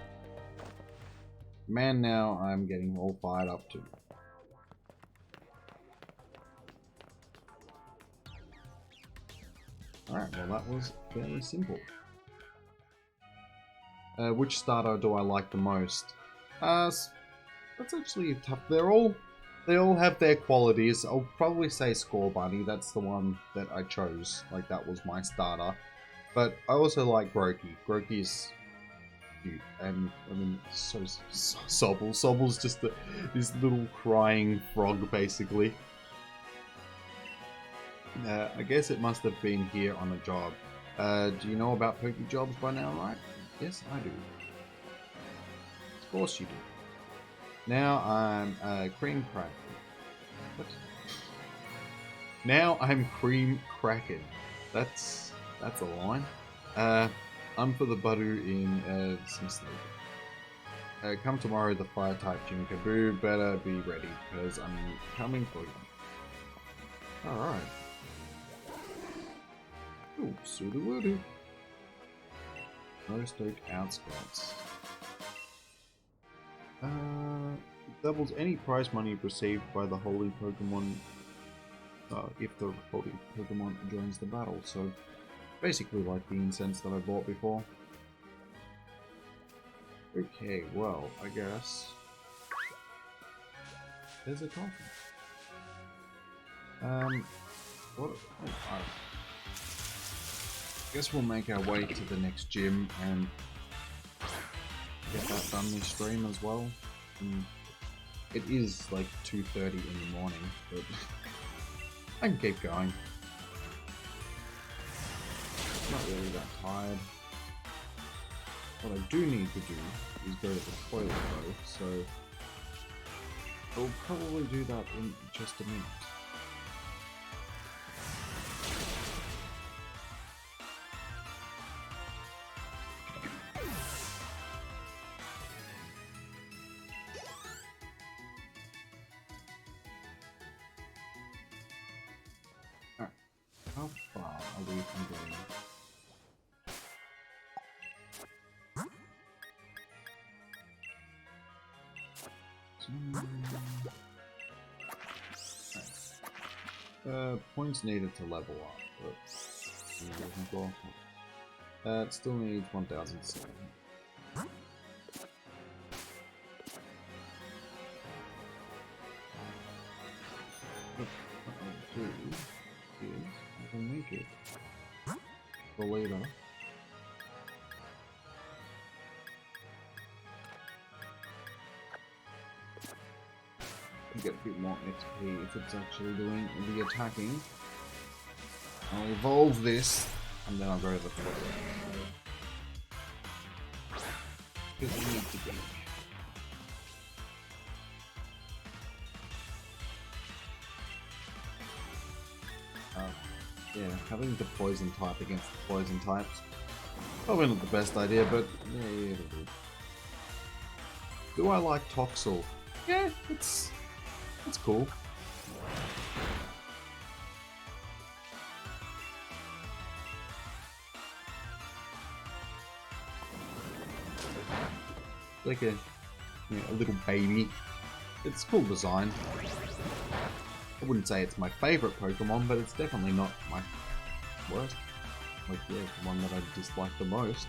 Man, now I'm getting all fired up too. Alright, well that was fairly simple. Which starter do I like the most? That's actually tough. They all have their qualities. I'll probably say Score Bunny. That's the one that I chose. Like, that was my starter. But I also like Groki. Groki is cute, and I mean, so Sobble. Sobble's just this little crying frog, basically. I guess it must have been here on a job. Do you know about Poké Jobs by now, right? Yes, I do. Of course you do. Now I'm cream cracker. What? Now I'm cream cracking. That's a line. I'm for the Budu in some sleep. Come tomorrow, the fire type Jim Kaboo. Better be ready, because I'm coming for you. Alright. Ooh, Sudowoodo. Meadowstone Outskirts. Doubles any prize money received by the holy Pokemon if the holy Pokemon joins the battle. So basically like the incense that I bought before. Okay, well, I guess there's a coffin. What? Oh, I guess we'll make our way to the next gym and get that done this stream as well. It is like 2:30 in the morning, but I can keep going. Not really that tired. What I do need to do is go to the toilet though, so I'll probably do that in just a minute. How far are we from going? Points needed to level up, but it still needs 1,007. I can make it. For later. Get a bit more XP if it's actually doing the attacking. I'll evolve this, and then I'll go to the toilet. Because we need to be. Yeah, having the poison type against the poison types. Probably not the best idea, but yeah, it'll do. Do I like Toxel? Yeah, it's cool. Like a little baby. It's cool design. I wouldn't say it's my favourite Pokemon, but it's definitely not my worst. Like, yeah, the one that I dislike the most.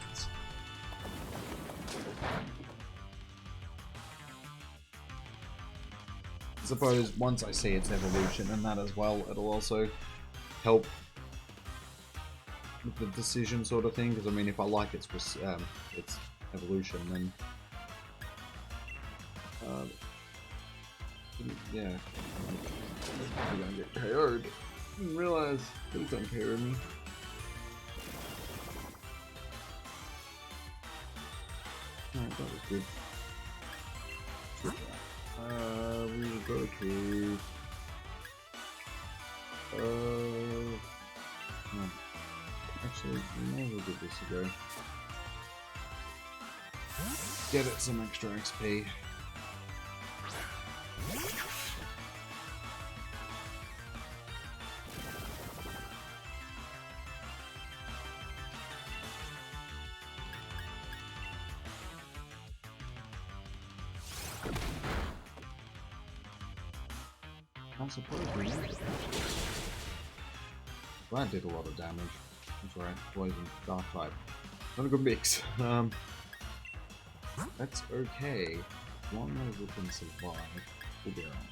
suppose once I see its evolution and that as well, it'll also help with the decision sort of thing. Because I mean, if I like its evolution, then yeah, I'm gonna get KO'd. Didn't realize it don't KO me. Alright, that was good. We will go to actually, we may as well give this a go. Get it some extra XP. I suppose we need it. That did a lot of damage. That's alright. Poison, dark type. Not a good mix. That's okay. As long as we can survive, we'll be alright.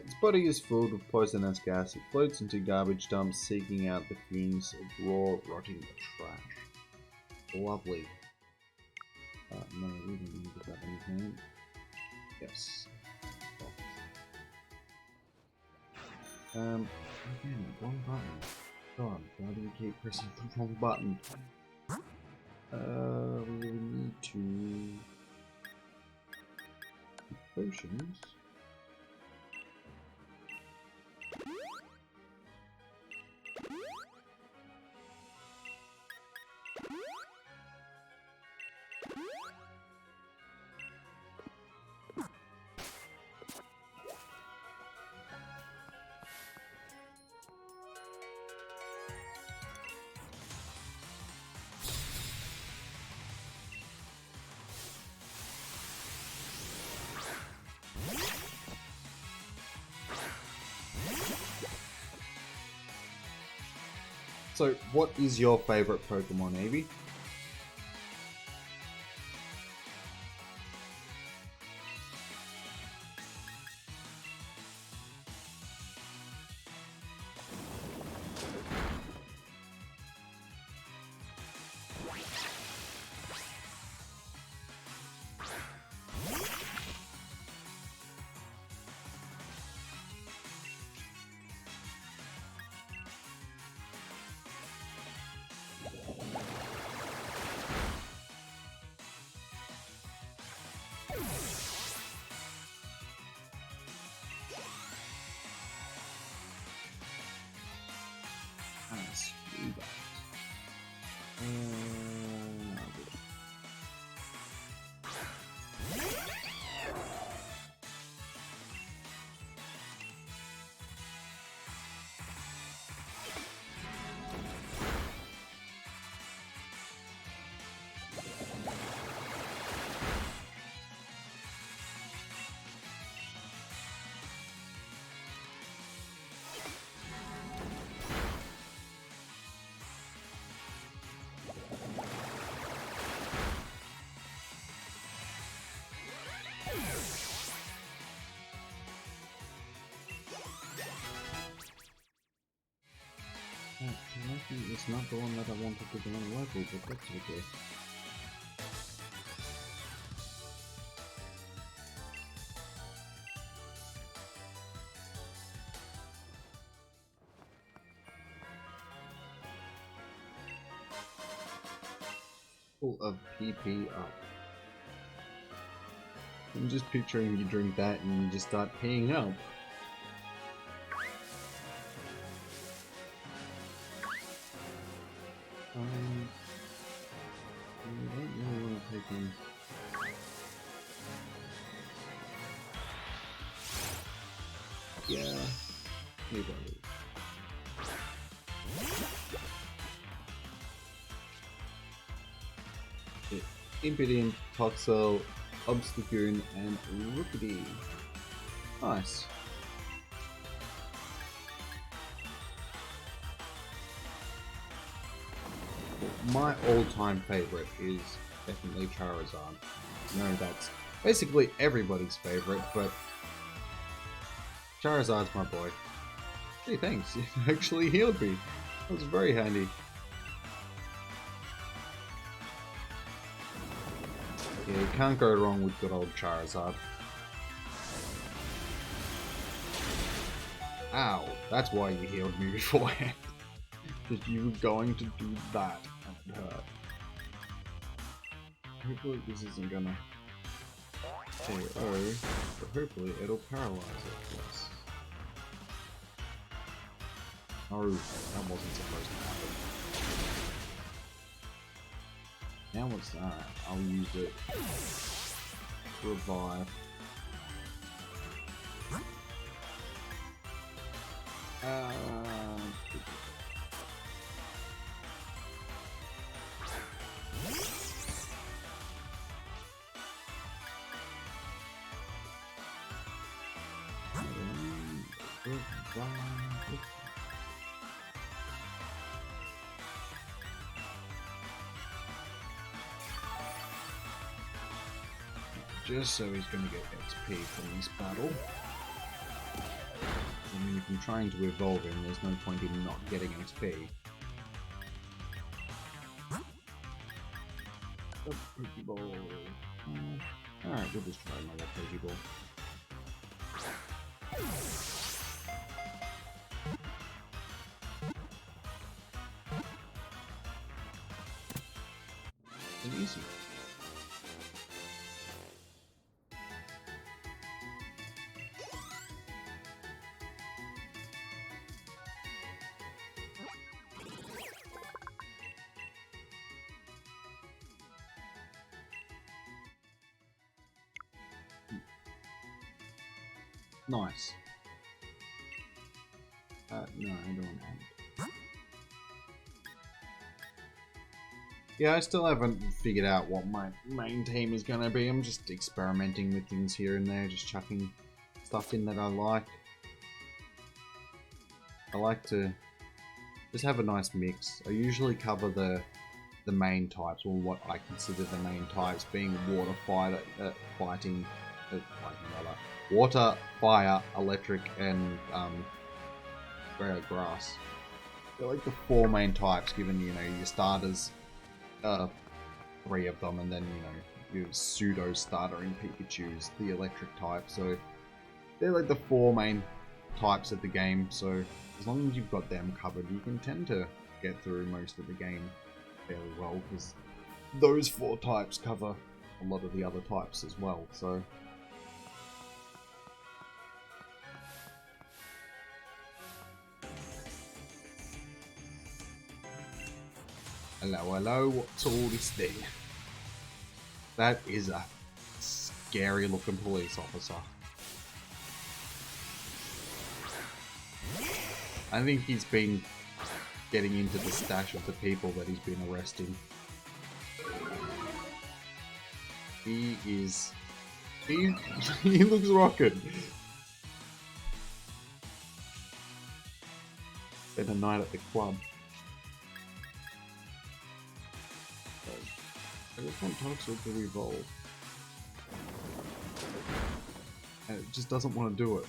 Its body is filled with poisonous gas. It floats into garbage dumps, seeking out the fumes of raw, rotting trash. Lovely. No, we didn't need to grab anything. Yes. Again, wrong button. God, why do we keep pressing the wrong button? We need to... potions. So, what is your favorite Pokemon, Evie? It's not the one that I wanted to go on a level, but that's okay. Full of PP up. I'm just picturing you drink that and you just start peeing up. I don't really want to take him. yeah. Here goes. Impidimp, Toxel, Obstagoon, and Rookidee. Nice. My all-time favorite is definitely Charizard. I know that's basically everybody's favorite, but Charizard's my boy. Hey, thanks. You actually healed me. That was very handy. Yeah, you can't go wrong with good old Charizard. Ow, that's why you healed me beforehand. Because you were going to do that and it hurt. Hopefully this isn't gonna KO, but hopefully it'll paralyze it. Yes. Oh, that wasn't supposed to happen. Now what's that? I'll use it to revive. Just so he's going to get XP from this battle. I mean, if I'm trying to evolve him, there's no point in not getting XP. A Pokeball. Alright, we'll just try another Pokeball. And easy. Nice. No, I don't want. Yeah, I still haven't figured out what my main team is going to be. I'm just experimenting with things here and there, just chucking stuff in that I like. I like to just have a nice mix. I usually cover the main types, or what I consider the main types, being water, fighting rather. Water, fire, electric, and grass. They're like the four main types, given, you know, your starters, 3 of them, and then, you know, your pseudo starter in Pikachu's the electric type. So they're like the 4 main types of the game. So as long as you've got them covered, you can tend to get through most of the game fairly well, because those 4 types cover a lot of the other types as well. So hello, what's all this thing? That is a scary looking police officer. I think he's been getting into the stash of the people that he's been arresting. He looks rocking. Spent a night at the club. I just want Toxel to evolve. And it just doesn't want to do it.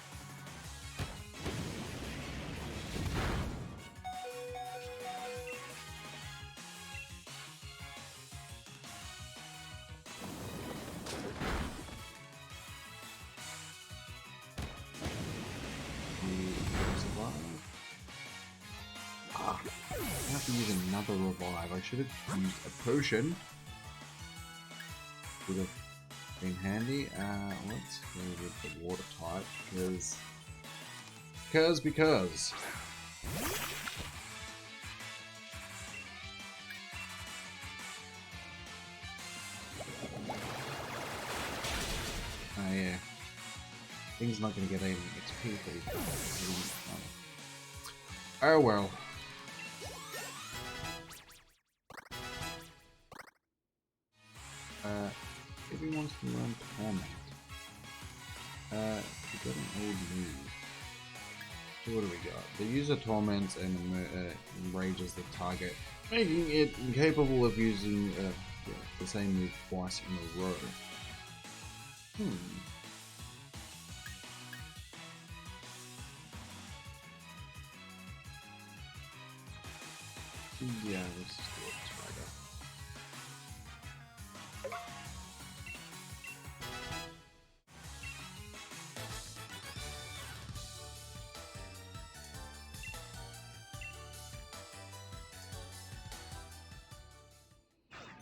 I have to use another revive. I should have used a potion. Would have been handy. Let's go with the water type, because. Oh yeah. Thing's not going to get any XP for these. Oh well. If he wants to learn Torment. We got an old move. So what do we got? The user torments and enrages the target, making it incapable of using the same move twice in a row. Yeah, let's just do it right up.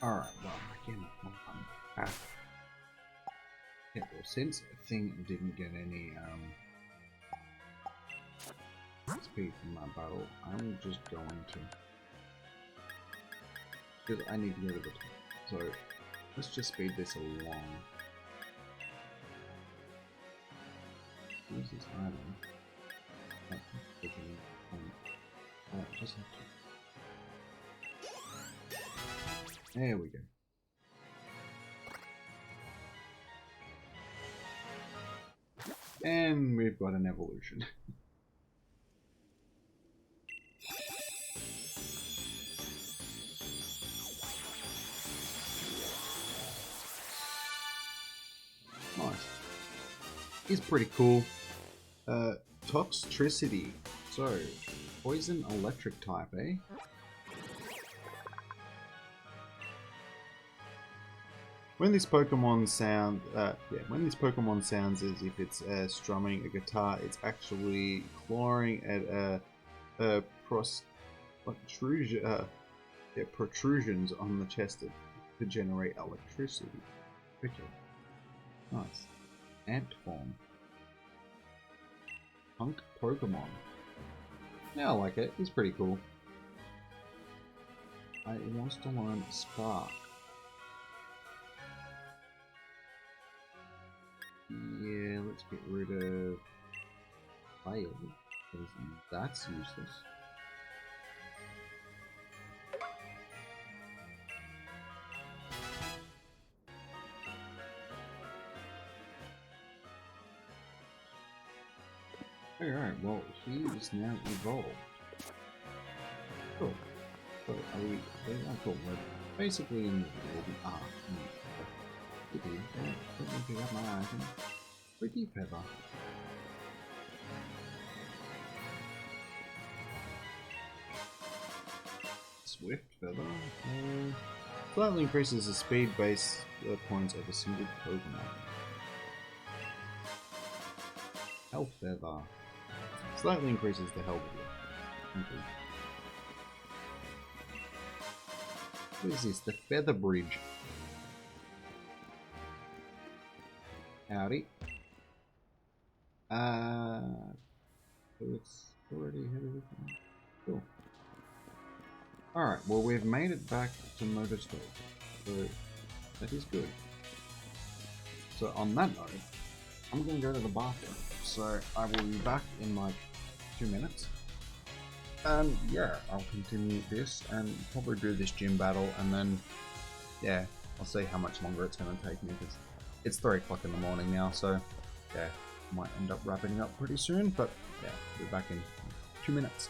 Alright, well, again, yeah, well, since a thing didn't get any XP from that battle, I'm just going to, because I need to go to the top. So let's just speed this along. Use this item. Just have to. There we go. And we've got an evolution. Nice. He's pretty cool. Toxicity. So, poison electric type, eh? When this Pokemon sound, when this Pokemon sounds as if it's strumming a guitar, it's actually clawing at protrusions on the chest to generate electricity. Okay, nice. Ant form. Punk Pokemon. Yeah, I like it. He's pretty cool. It wants to learn Spark. Yeah, let's get rid of Fail, because that's useless. Alright, well, he is now evolved. Cool. So, cool. We're basically in the world. Let me pick up my item. Pretty feather. Swift feather. Slightly increases the speed base points of a single Pokemon. Health feather. Slightly increases the health of it. What is this? The Feather Bridge. Howdy. So it's already ahead of everything. Cool. Alright, well we've made it back to Motorstone. So that is good. So on that note, I'm gonna go to the bathroom. So I will be back in like 2 minutes. And yeah, I'll continue this and probably do this gym battle, and then yeah, I'll see how much longer it's gonna take me, because it's 3 o'clock in the morning now, so yeah, might end up wrapping up pretty soon, but yeah, we'll be back in 2 minutes.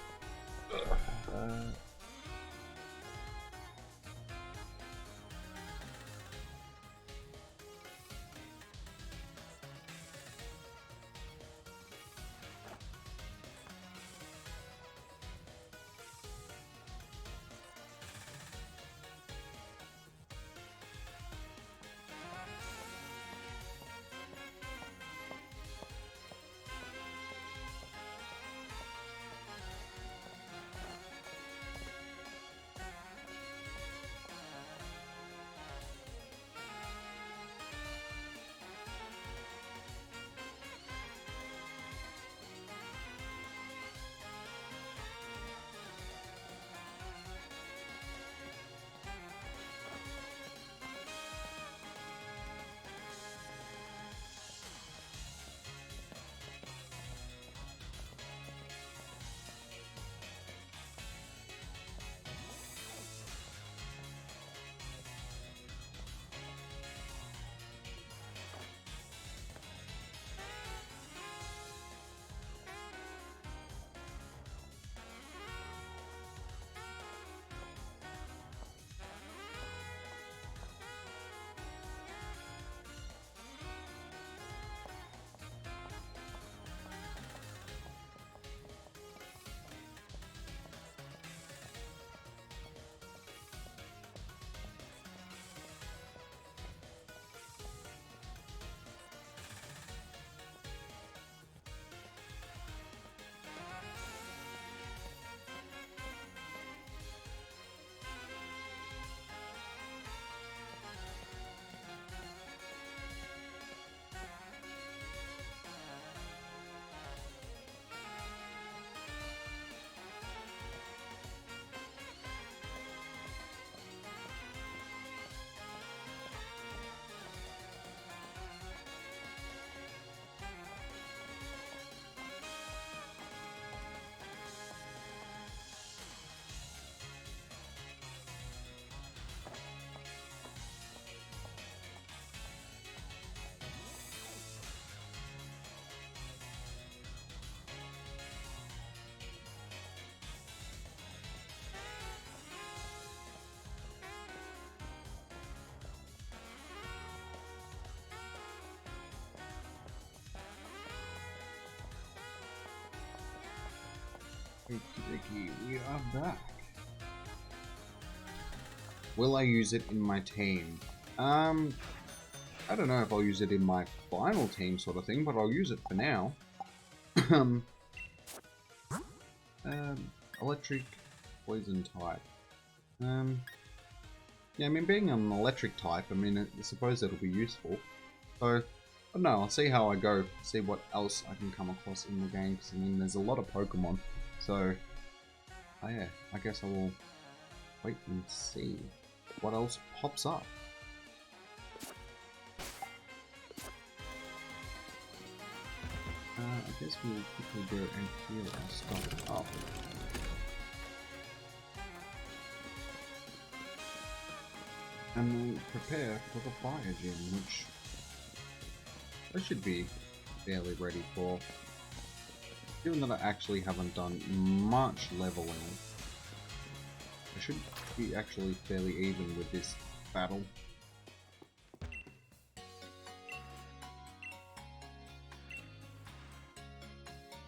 Okie we are back. Will I use it in my team? I don't know if I'll use it in my final team sort of thing, but I'll use it for now. Electric, poison type. Yeah, I mean, being an electric type, I mean, I suppose it'll be useful. So, I don't know, I'll see how I go, see what else I can come across in the game, because I mean, there's a lot of Pokemon. So, oh yeah, I guess I will wait and see what else pops up. I guess we'll quickly go and heal our stuff up. And we'll prepare for the fire gym, which I should be fairly ready for. Given that I actually haven't done much leveling, I should be actually fairly even with this battle.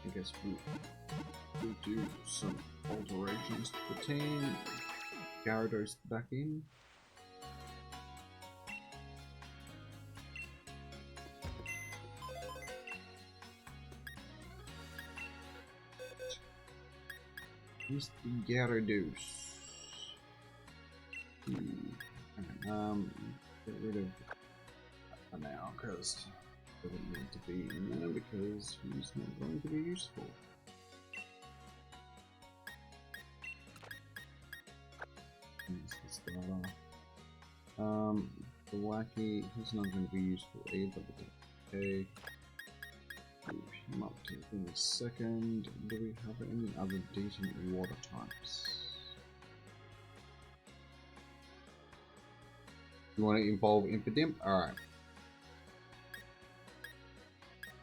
I guess we'll do some alterations to the team. Gyarados back in. Mr. Gyarados. Get rid of that for now, because it doesn't need to be in there, because he's not going to be useful. The Wacky, he's not going to be useful either, but okay. Move him up to in a second. Do we have any other decent water types? You want to involve Impidimp? Alright.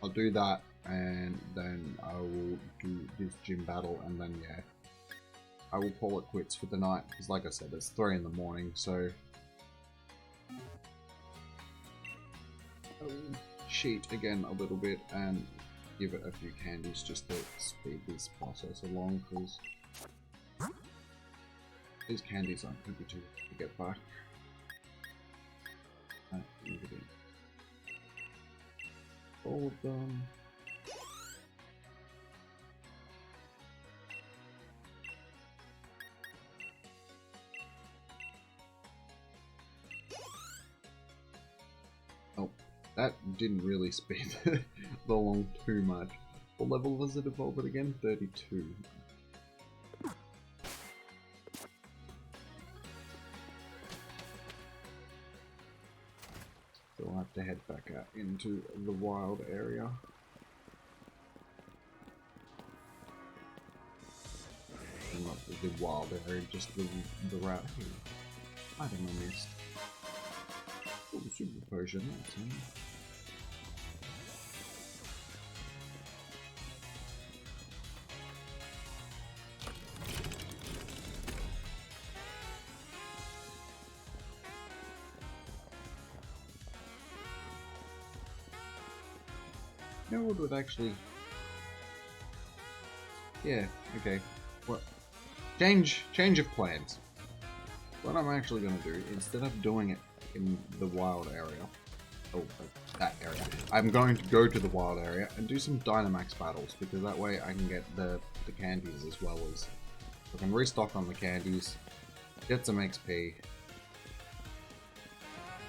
I'll do that, and then I will do this gym battle, and then yeah, I will call it quits for the night, because like I said, it's 3 in the morning, so I will cheat again a little bit and give it a few candies just to speed this process along, because these candies aren't going to be too good to get back. All of them. Oh, that didn't really speed it along too much. What level was it evolved again? 32. So I'll have to head back out into the wild area. Not the wild area, just the route here. Item I missed. Oh, super potion, that's it. You know what would actually... Yeah, okay. What? Change of plans. What I'm actually going to do, instead of doing it in the wild area, that area, I'm going to go to the wild area and do some Dynamax battles, because that way I can get the candies as well as... I can restock on the candies, get some XP,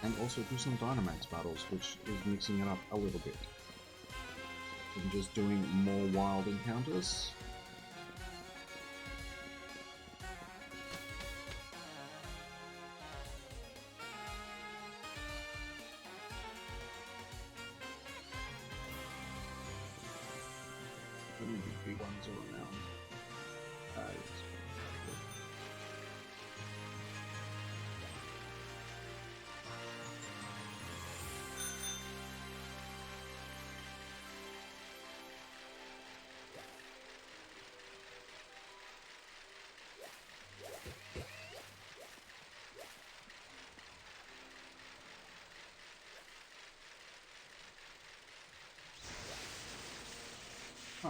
and also do some Dynamax battles, which is mixing it up a little bit. And just doing more wild encounters. How many big ones are around?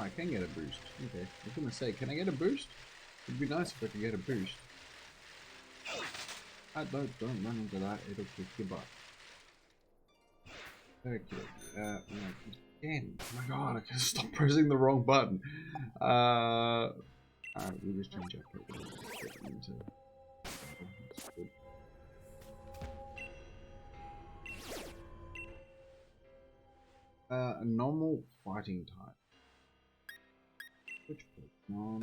I can get a boost. Okay. I was gonna say, can I get a boost? It'd be nice if I could get a boost. Don't run into that, it'll kick your butt. Okay. No, again. Oh my god, I can stop pressing the wrong button. Alright, we just change our Pokemon. Get them into... That's good. A normal fighting type. Which Pokemon?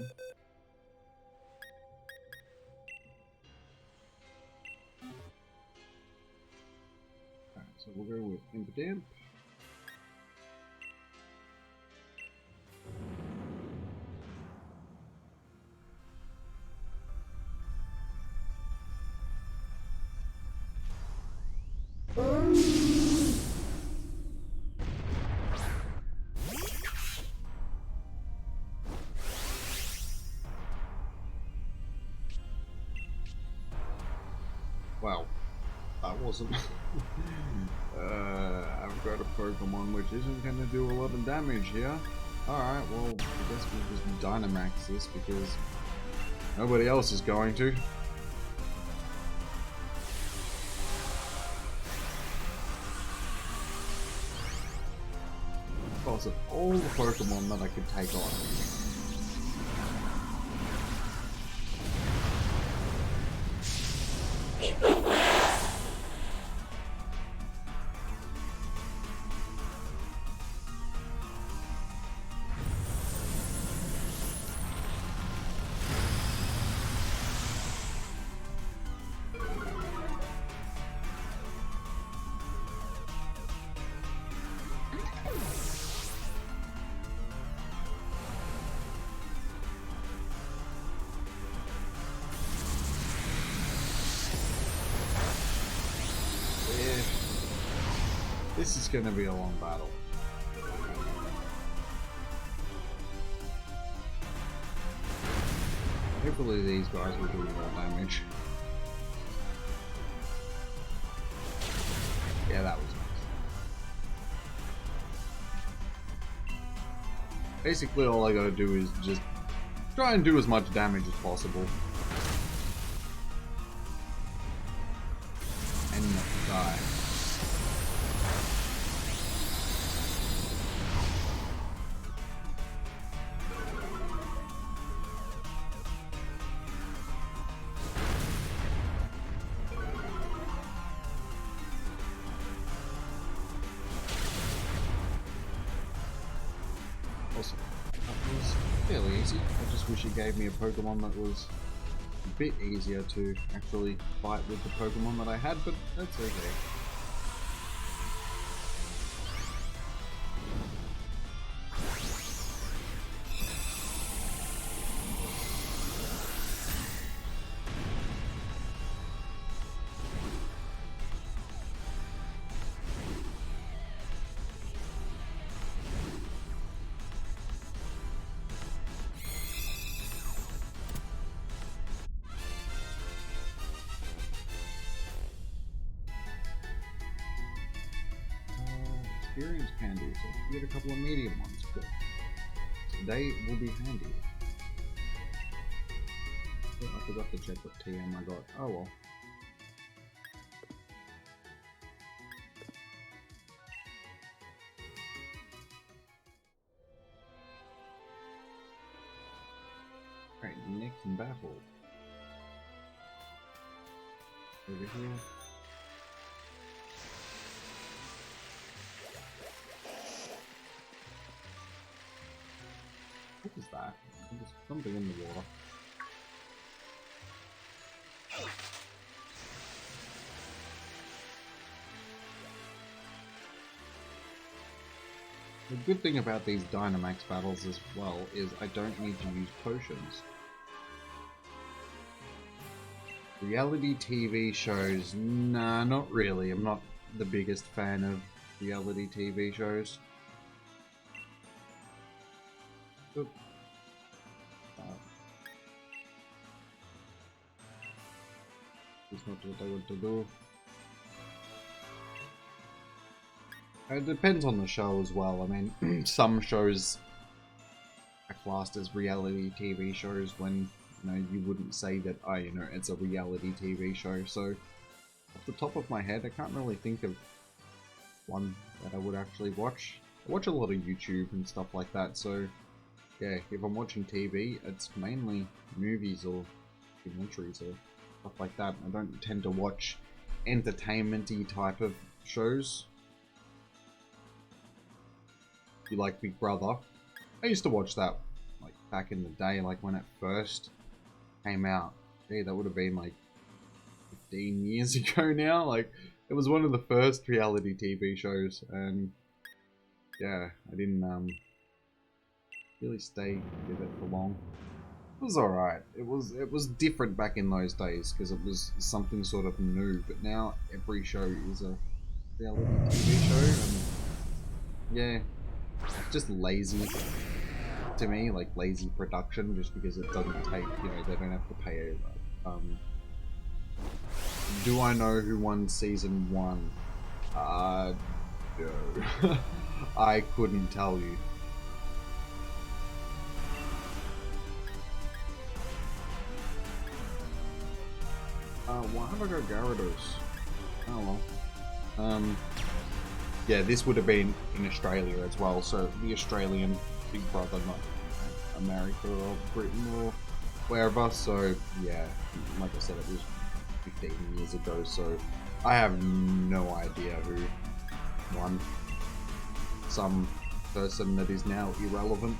Alright, so we'll go with Impidimp. Wow, that wasn't... I've got a Pokemon which isn't going to do a lot of damage here. Alright, well, I guess we'll just Dynamax this because nobody else is going to. Because of all the Pokemon that I could take on. This is going to be a long battle. Hopefully these guys will do more damage. Yeah, that was nice. Basically all I gotta do is just try and do as much damage as possible. And not die. Awesome. That was fairly easy. I just wish it gave me a Pokemon that was a bit easier to actually fight with the Pokemon that I had, but that's okay. Experience candy, so you get a couple of medium ones, but they will be handy. Oh, I forgot to check what TM I got. Oh well. Right, next battle. Over here. What is that? There's something in the water. The good thing about these Dynamax battles as well is I don't need to use potions. Reality TV shows? Nah, not really. I'm not the biggest fan of reality TV shows. Oop. That's not what I want to do. It depends on the show as well. I mean, some shows classed as reality TV shows when, you know, you wouldn't say that, oh, you know, it's a reality TV show. So off the top of my head, I can't really think of one that I would actually watch. I watch a lot of YouTube and stuff like that, so yeah, if I'm watching TV, it's mainly movies or documentaries or stuff like that. I don't tend to watch entertainment-y type of shows. You like Big Brother? I used to watch that like back in the day, like when it first came out. Gee, that would have been like 15 years ago now. Like, it was one of the first reality TV shows, and yeah, I didn't really stay with it for long. It was alright. It was different back in those days because it was something sort of new, but now every show is a reality TV show, and yeah, it's just lazy to me, like lazy production, just because it doesn't take, you know, they don't have to pay do I know who won season 1? No. I couldn't tell you. Why have I got Gyarados? Oh well. Yeah, this would have been in Australia as well, so the Australian Big Brother, not America or Britain or wherever, so yeah, like I said, it was 15 years ago, so I have no idea who won. Some person that is now irrelevant.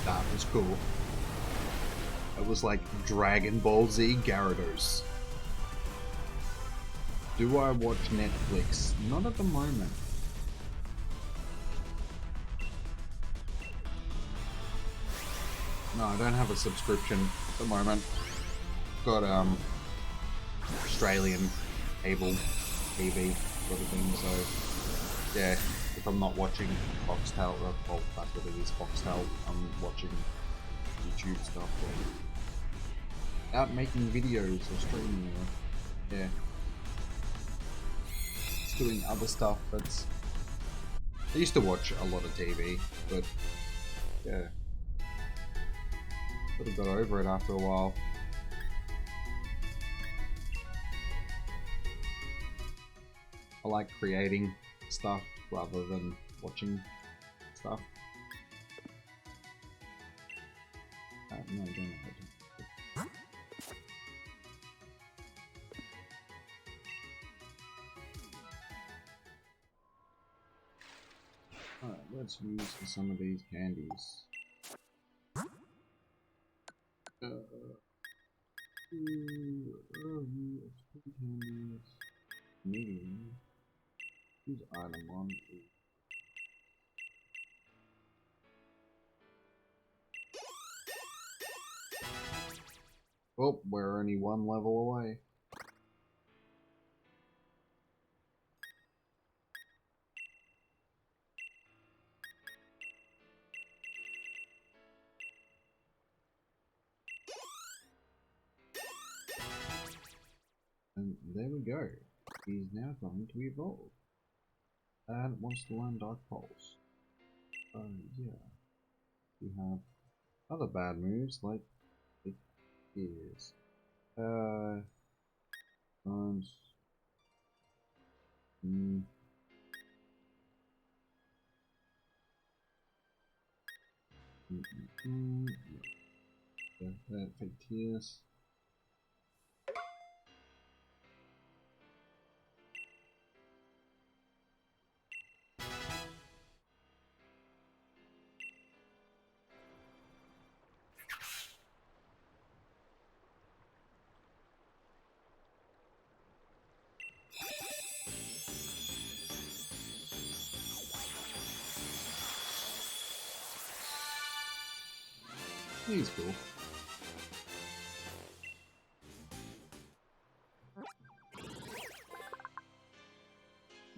That was cool. It was like Dragon Ball Z Gyarados. Do I watch Netflix? Not at the moment. No, I don't have a subscription at the moment. Got Australian cable TV sort of thing, so yeah, if I'm not watching Foxtel, well, that's what it is, Foxtel, I'm watching YouTube stuff or out making videos or streaming or, yeah, just doing other stuff. That's, I used to watch a lot of TV, but yeah, sort of got over it after a while. I like creating stuff rather than watching stuff. No, I don't know how to. Alright, let's use some of these candies. Candies. Medium. Use item on. Oh, we're only one level away. And there we go. He's now going to evolve. And wants to learn Dark Pulse. Yeah. We have other bad moves like it is. Times. That fake tears. He's cool.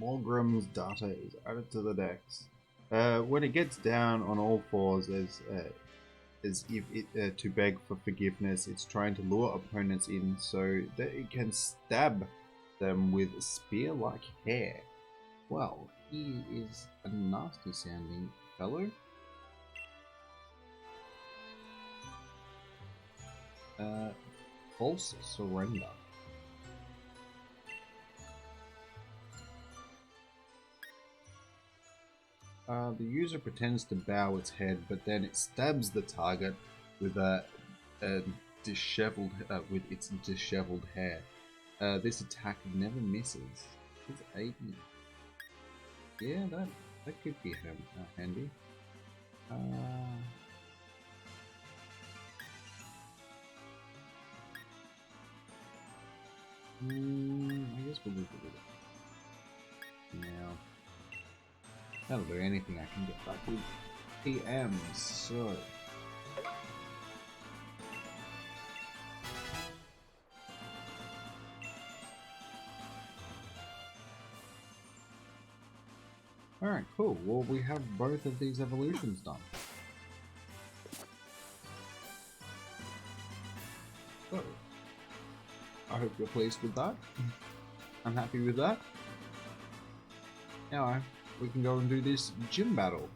Morgrum's data is added to the dex. When it gets down on all fours as if it to beg for forgiveness, it's trying to lure opponents in so that it can stab them with spear-like hair. Well, he is a nasty sounding fellow. False surrender. The user pretends to bow its head, but then it stabs the target with its disheveled hair. This attack never misses. It's 80. Yeah, that could be handy. I guess we'll leave it with it. Now, that'll do anything I can get back with PMs, so... Alright, cool. Well, we have both of these evolutions done. So, I hope you're pleased with that. I'm happy with that. Now, we can go and do this gym battle.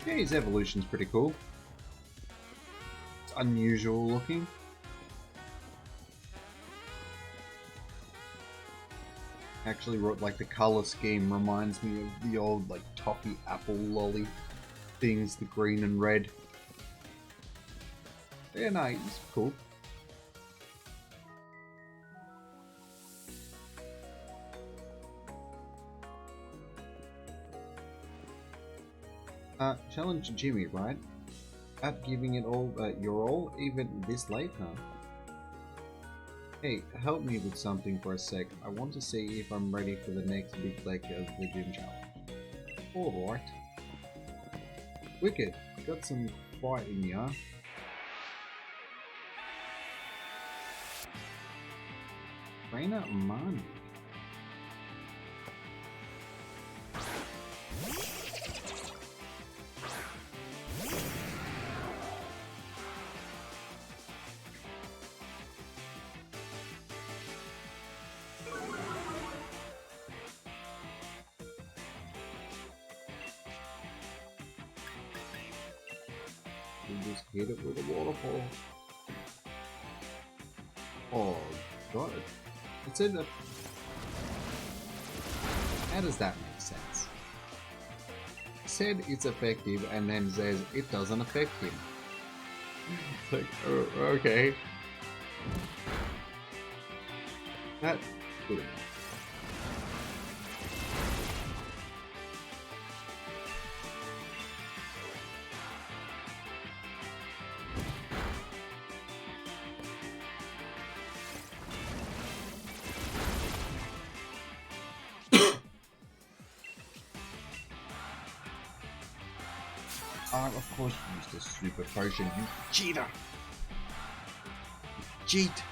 Yeah, his evolution's pretty cool. It's unusual looking. Actually, like the color scheme reminds me of the old like toffee apple lolly things, the green and red. Yeah, no, he's cool. Challenge Jimmy, right? At giving it all your all, even this late, huh? Hey, help me with something for a sec. I want to see if I'm ready for the next big leg of the gym challenge. Alright. Wicked, got some fight in ya. Trainer Mani. Just hit it with a waterfall. Oh, God. It said that. How does that make sense? It said it's effective and then says it doesn't affect him. It's like, oh, okay. That's good enough. Of course you used a super potion, you cheater! You cheat!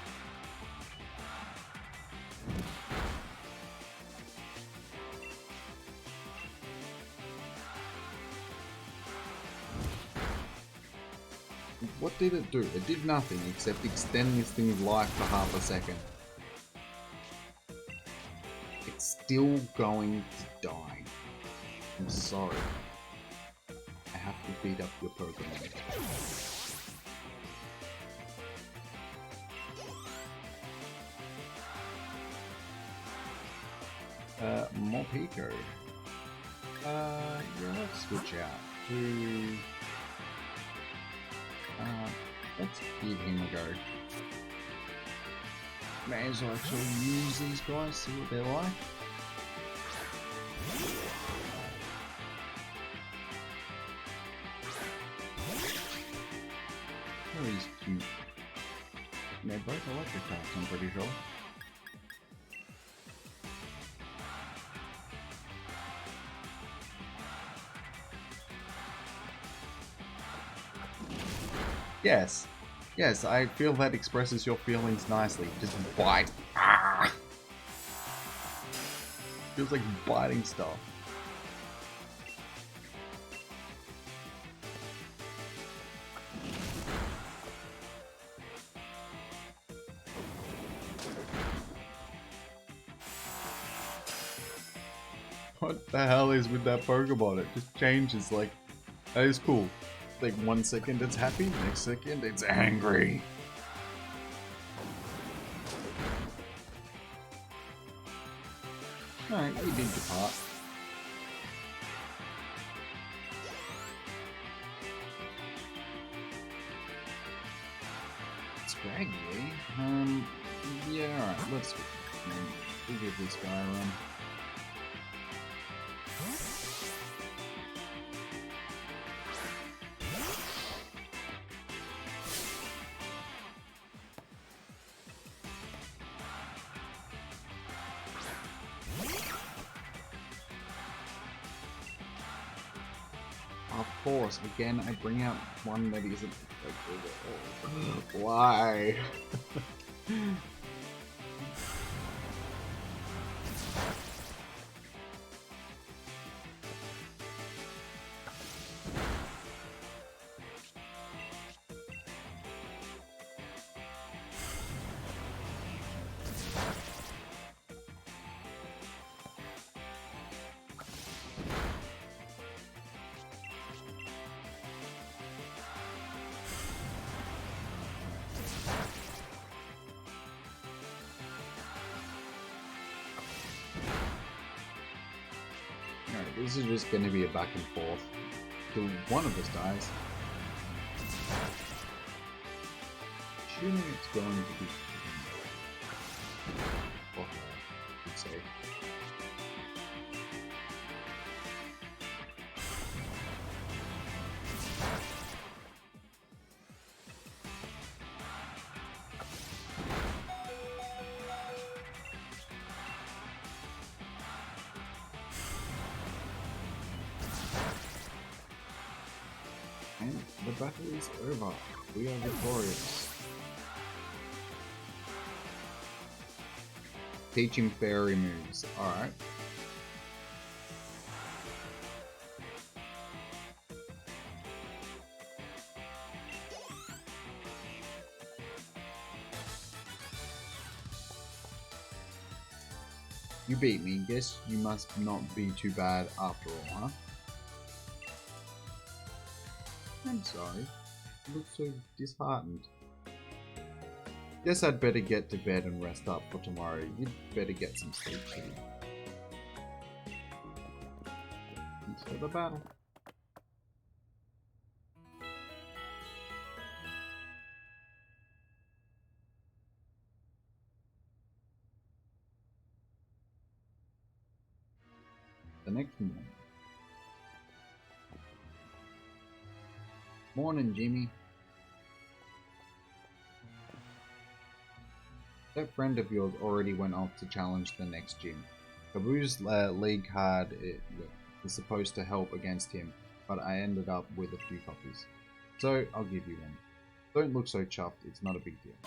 What did it do? It did nothing except extend this thing's life for half a second. It's still going to die. I'm sorry. I have to beat up your Pokemon. More Pico. Yeah, let's switch out to... let's give him a go. May as well actually use these guys, see what they're like. Oh, he's cute. They're both electric types, I'm pretty sure. Yes. Yes, I feel that expresses your feelings nicely. Just bite. Ah! Feels like biting stuff. What the hell is with that Pokemon? It just changes, like, that is cool. Like, 1 second it's happy, next second it's angry. Alright, you did your part. Scraggly? Yeah, alright, let's we'll give this guy a run. Of course, again, I bring out one that isn't. Why? This is just going to be a back and forth till one of us dies. Assuming it's going to be... I would say. And the battle is over. We are victorious. Teaching fairy moves. Alright. You beat me. Guess you must not be too bad after all, huh? I'm sorry. You look so disheartened. Guess I'd better get to bed and rest up for tomorrow. You'd better get some sleep too. Until the battle. The next morning. Morning, Jimmy. That friend of yours already went off to challenge the next gym. Kaboo's league card is supposed to help against him, but I ended up with a few copies. So, I'll give you one. Don't look so chuffed, it's not a big deal.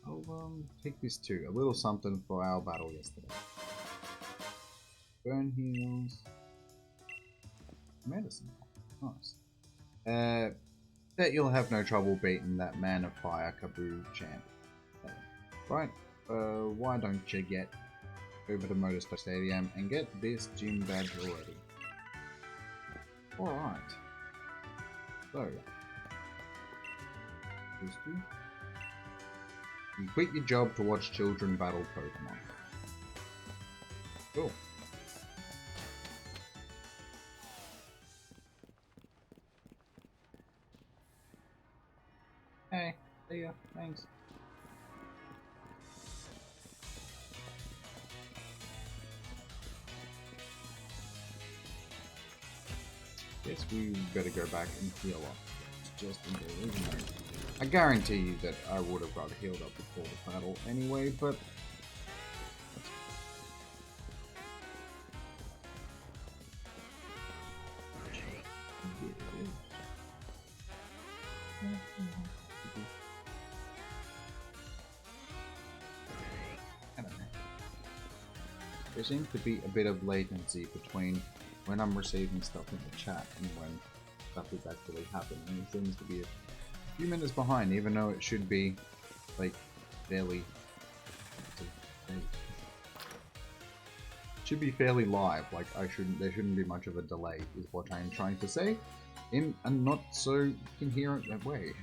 I'll take this too. A little something for our battle yesterday. Burn heals. Medicine. Nice. Bet you'll have no trouble beating that Man of Fire Kaboo champ. Right, why don't you get over to Motor Stadium and get this gym badge already? Alright. So, these two. You quit your job to watch children battle Pokemon. Cool. Hey, see ya. Thanks. Guess we better go back and heal up. Just in case, isn't it? I guarantee you that I would have got healed up before the battle anyway, but... I don't know. There seems to be a bit of latency between when I'm receiving stuff in the chat and when stuff is actually happening. It seems to be a few minutes behind, even though it should be like fairly should be fairly live. Like there shouldn't be much of a delay, is what I'm trying to say, and not so you can hear it that way.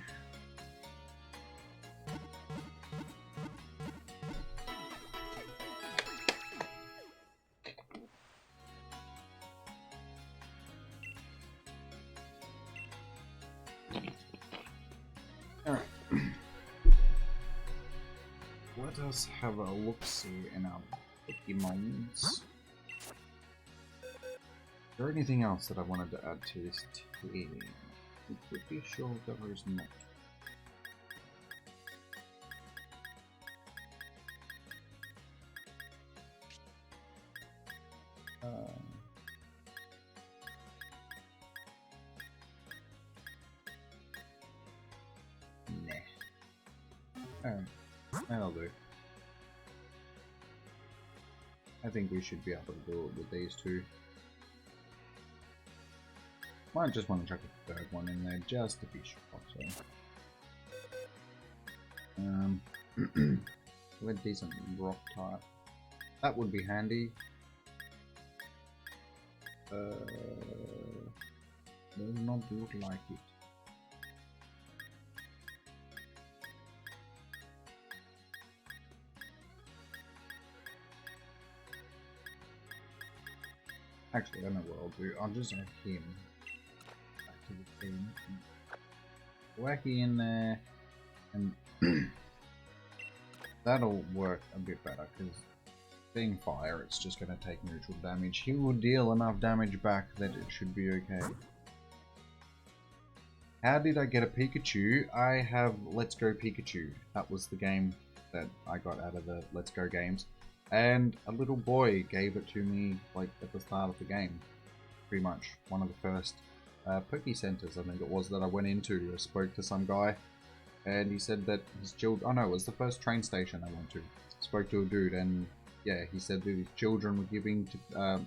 Alright. Let us have a look-see in our Pokemons. Is there anything else that I wanted to add to this team? I'm pretty sure there is not. Alright, that'll do. I think we should be able to do it with these two. Might just want to chuck a third one in there just to be sure. So. We're decent rock type. That would be handy. Does not look like it. Actually, I don't know what I'll do. I'll just add him back to the team. Wacky in there, and that'll work a bit better because being fire, it's just going to take neutral damage. He will deal enough damage back that it should be okay. How did I get a Pikachu? I have Let's Go Pikachu. That was the game that I got out of the Let's Go games. And a little boy gave it to me like at the start of the game. Pretty much. One of the first Poke Centers, I think it was, that I went into. I spoke to some guy and he said that his children... Oh no, it was the first train station I went to. Spoke to a dude and yeah, he said that his children were giving to,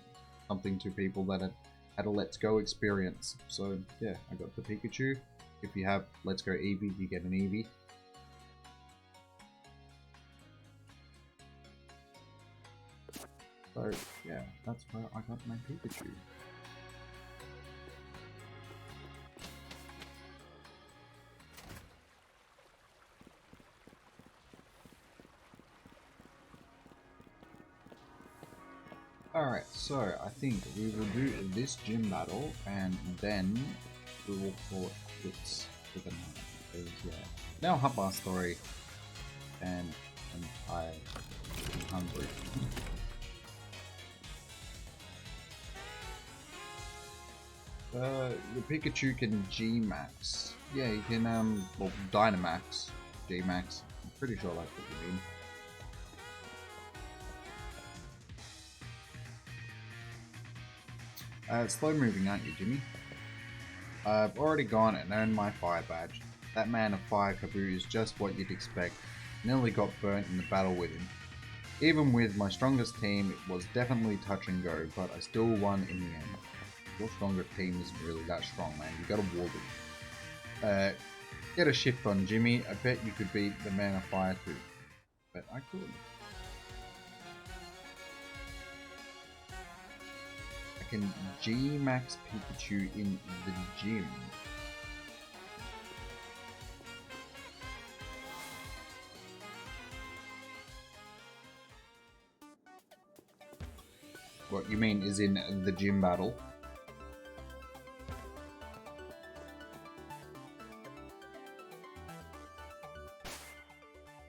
something to people that had a Let's Go experience. So yeah, I got the Pikachu. If you have Let's Go Eevee, you get an Eevee. So yeah, that's where I got my Pikachu. Alright, so I think we will do this gym battle and then we will call it quits for the night. Because yeah, now hot bar story and I'm tired and hungry. The Pikachu can G-Max. Yeah, you can, well, Dynamax, G-Max. I'm pretty sure that's what you mean. Slow moving, aren't you, Jimmy? I've already gone and earned my fire badge. That man of fire Kaboo is just what you'd expect. Nearly got burnt in the battle with him. Even with my strongest team, it was definitely touch and go, but I still won in the end. Your stronger team isn't really that strong, man. You got a Warby. Get a shift on, Jimmy. I bet you could beat the man of fire too. But I could. I can G-Max Pikachu in the gym. What you mean is in the gym battle?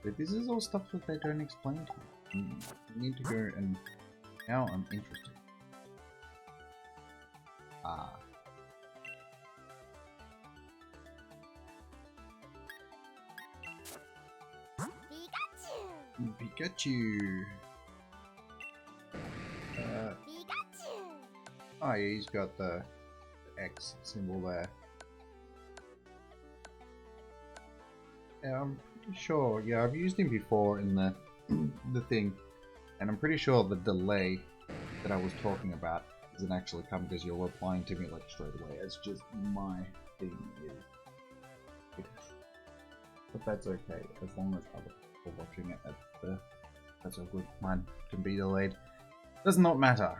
But this is all stuff that they don't explain to you. You need to go and... Now I'm interested. Ah. Pikachu! Oh yeah, he's got the X symbol there. Yeah, I'm pretty sure. Yeah, I've used him before in the the thing, and I'm pretty sure the delay that I was talking about doesn't actually come because you're replying to me like straight away. It's just my thing is, but that's okay as long as other people watching it. That's all good. Mine can be delayed. Does not matter.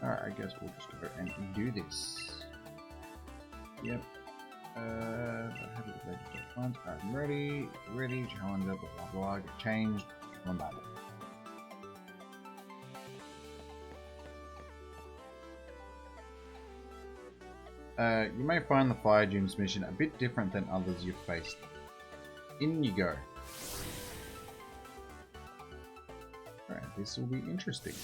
Alright, I guess we'll just go and do this. Yep. I'm ready. Challenger, blah blah blah. Get changed. One battle. You may find the Fire Gym's mission a bit different than others you've faced. In you go. Alright, this will be interesting.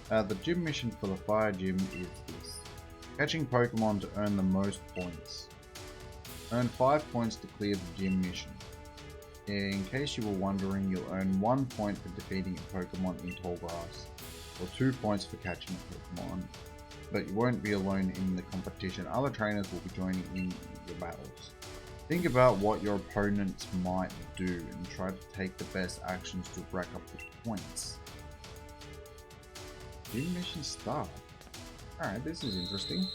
The gym mission for the Fire Gym is this. Catching Pokemon to earn the most points. Earn 5 points to clear the gym mission. In case you were wondering, you'll earn 1 point for defeating a Pokemon in tall grass, or 2 points for catching a Pokemon. But you won't be alone in the competition. Other trainers will be joining in your battles. Think about what your opponents might do and try to take the best actions to rack up the points. Gym mission start. Alright, this is interesting.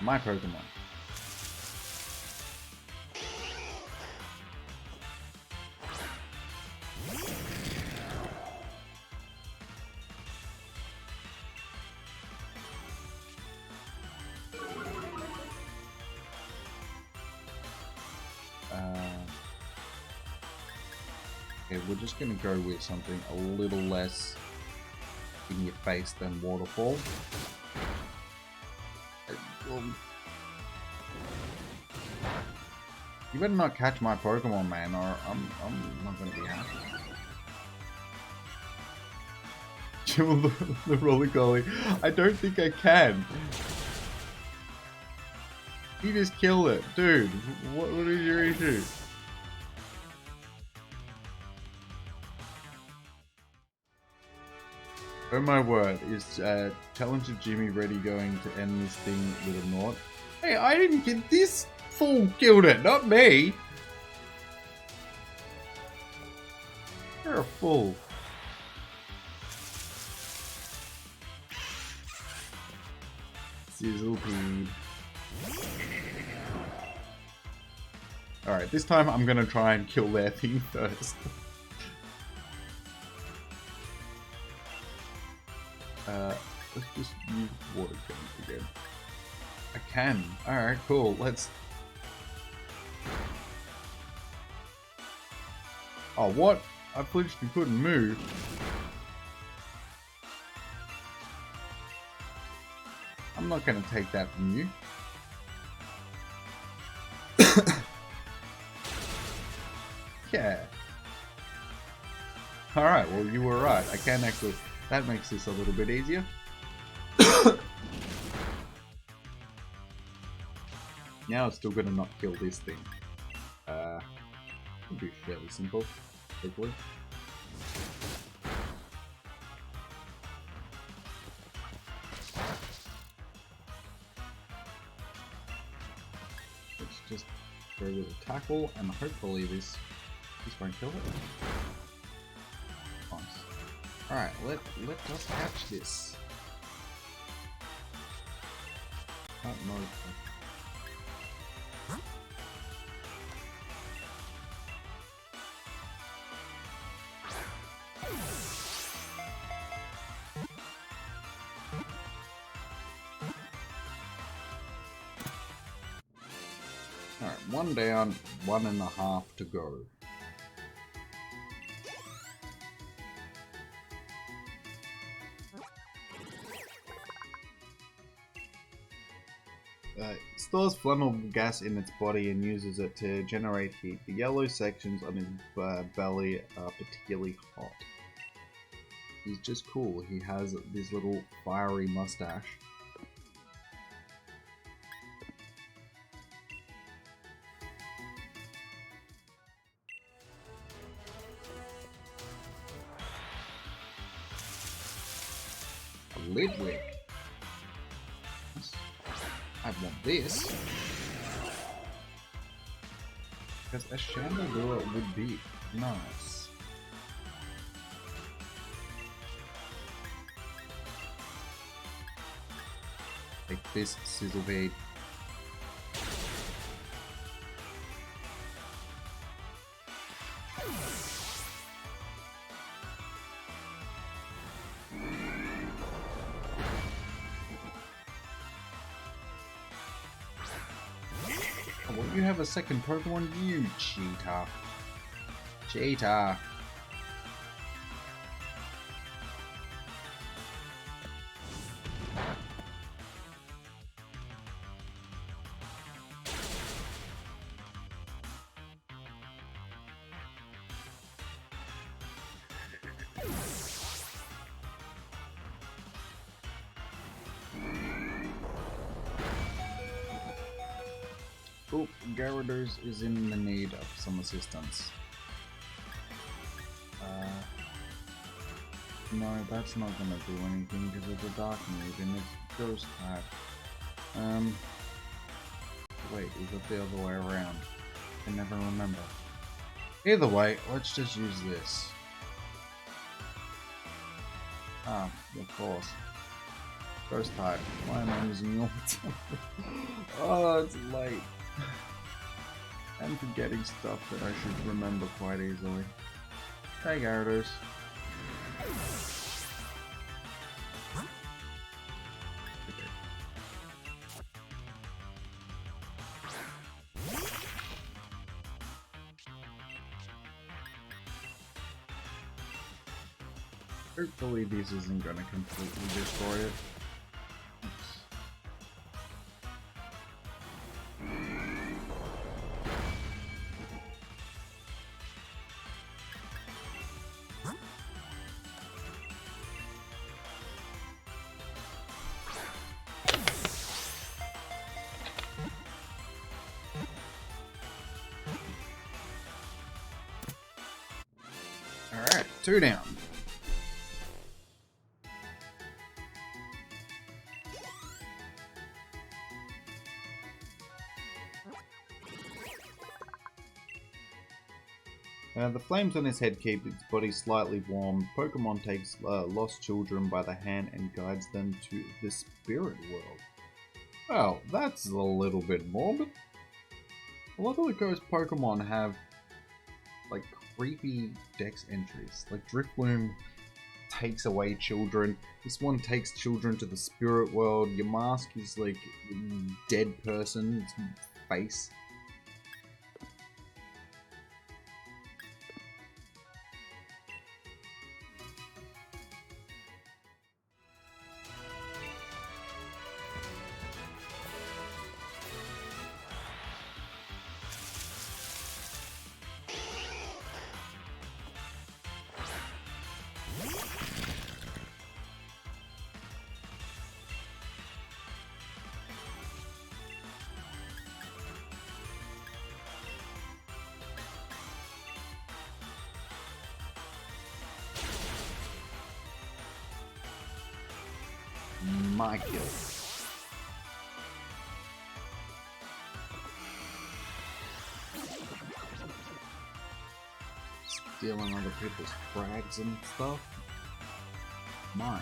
My Pokemon. Okay, we're just gonna go with something a little less in your face than Waterfall. You better not catch my Pokemon, man, or I'm not gonna be happy. Kill the roller collie. I don't think I can. You just kill it, dude. What is your issue? Oh my word, is Talented Jimmy ready going to end this thing with a naught? Hey, I didn't get this fool killed it, not me! You're a fool. Sizzlepeed. Alright, this time I'm gonna try and kill their thing first. Let's just use water guns again. I can. Alright, cool. Let's... Oh, what? I flinched and couldn't move. I'm not gonna take that from you. Yeah. Alright, well you were right. I can actually... That makes this a little bit easier. Now it's still gonna not kill this thing. It'll be fairly simple, hopefully. Let's just go with a tackle and hopefully this won't kill it. Nice. Alright, let us catch this. No. one down, 1.5 to go. Stores flammable gas in its body and uses it to generate heat. The yellow sections on his belly are particularly hot. He's just cool. He has this little fiery mustache. A Lidwick. I want this. Because a Chandelure would be nice. Like this Sizzleblade. Well, you have a second Pokemon, you cheater. Cheater. Oh, Gyarados is in the need of some assistance. No, that's not gonna do anything because it's a dark move and it goes type. Wait, is it the other way around? I never remember. Either way, let's just use this. Ah, of course. Ghost type. Why am I using your Oh, it's late. I'm forgetting stuff that I should remember quite easily. Hey, Gyarados. Hopefully this isn't gonna completely destroy it. Alright, 2 down. The flames on his head keep its body slightly warm. Pokemon takes lost children by the hand and guides them to the spirit world. Well, that's a little bit morbid. A lot of the ghost Pokemon have like creepy dex entries. Like Drifloon takes away children. This one takes children to the spirit world. Your mask is like dead person's face. My kill. Stealing other people's frags and stuff. Mine.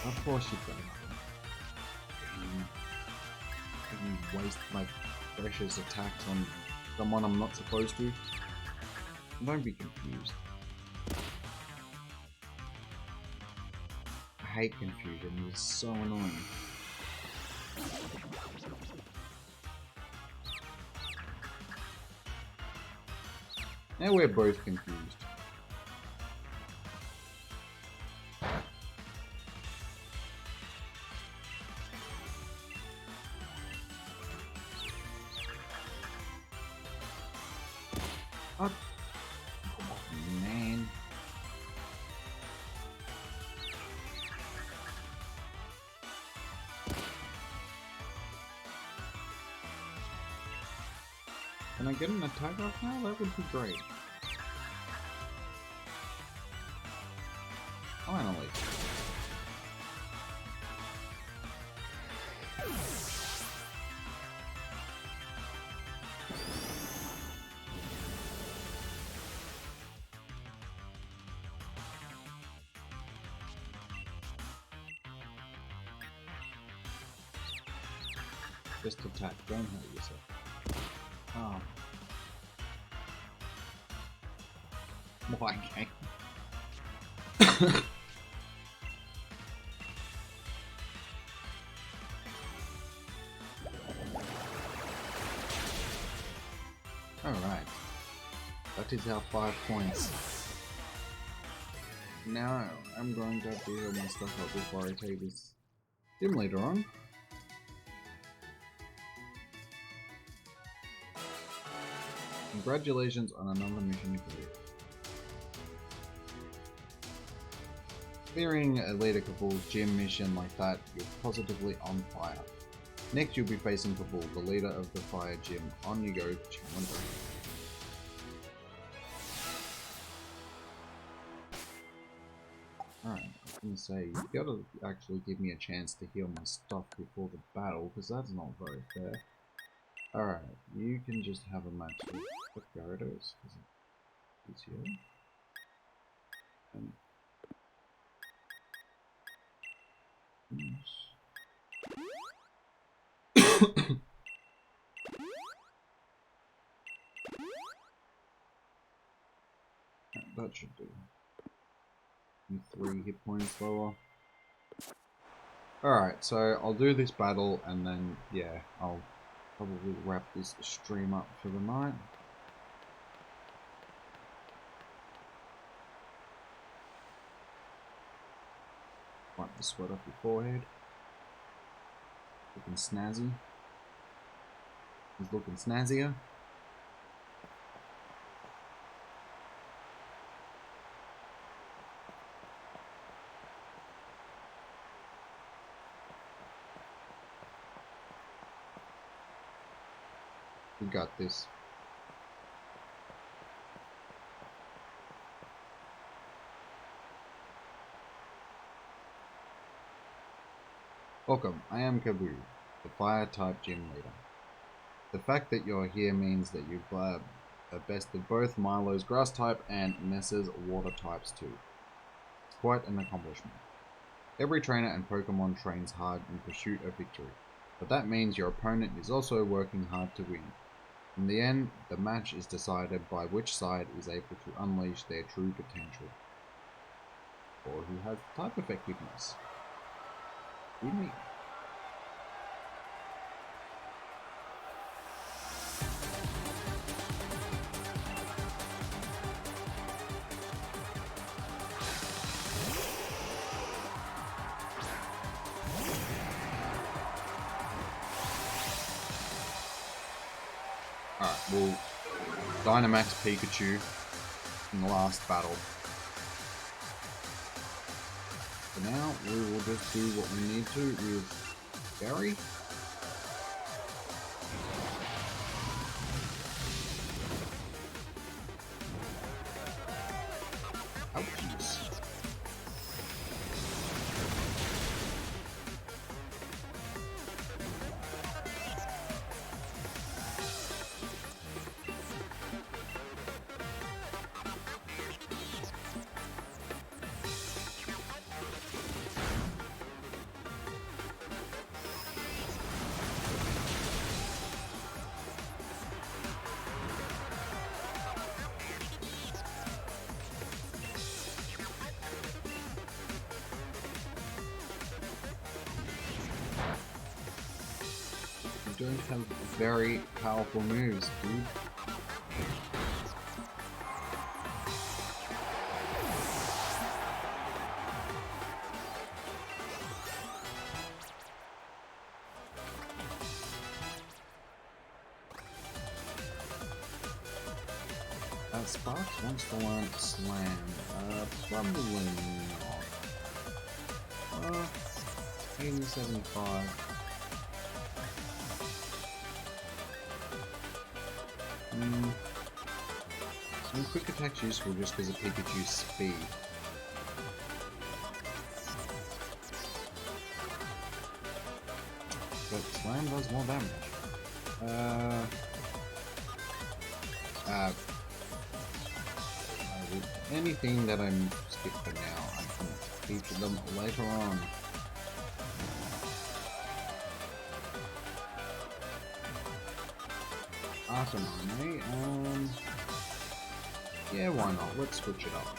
Of course you've got nothing. Can you waste my precious attacks on someone I'm not supposed to? Don't be confused. I hate confusion, it's so annoying. Now we're both confused. What? Oh, man. Can I get an attack off now? That would be great. Finally. Just attack, don't hurt yourself. Oh. Why, game? Alright. That is our 5 points. Now, I'm going to have to heal my stuff up before I take this gym later on. Congratulations on another mission cleared. Clearing a Leader Kabul's gym mission like that, you're positively on fire. Next you'll be facing Kabul, the leader of the fire gym. On you go, challenger. Alright, I was gonna say, you gotta actually give me a chance to heal my stuff before the battle, because that's not very fair. Alright, you can just have a match with Gyarados, because it's here. And that should do. 3 hit points lower. Alright, so I'll do this battle and then, yeah, I'll probably wrap this stream up for the night. Wipe the sweat off your forehead. Looking snazzy. He's looking snazzier. We got this. Welcome, I am Kabu, the fire-type gym leader. The fact that you're here means that you've bested both Milo's grass-type and Nessa's water-types too. It's quite an accomplishment. Every trainer and Pokemon trains hard in pursuit of victory, but that means your opponent is also working hard to win. In the end, the match is decided by which side is able to unleash their true potential, or who has type effectiveness. You me. Alright, we'll Dynamax Pikachu in the last battle. For now, we will just do what we need to with Gary. Ouchies. Doing some very powerful moves, dude. Sparks wants to learn Slam. Probably not. 80-75. Some quick attack's useful just because of Pikachu's speed. But Slam does more damage. Anything that I'm skip for now, I can feature them later on. Arcanine, yeah, why not? Let's switch it up.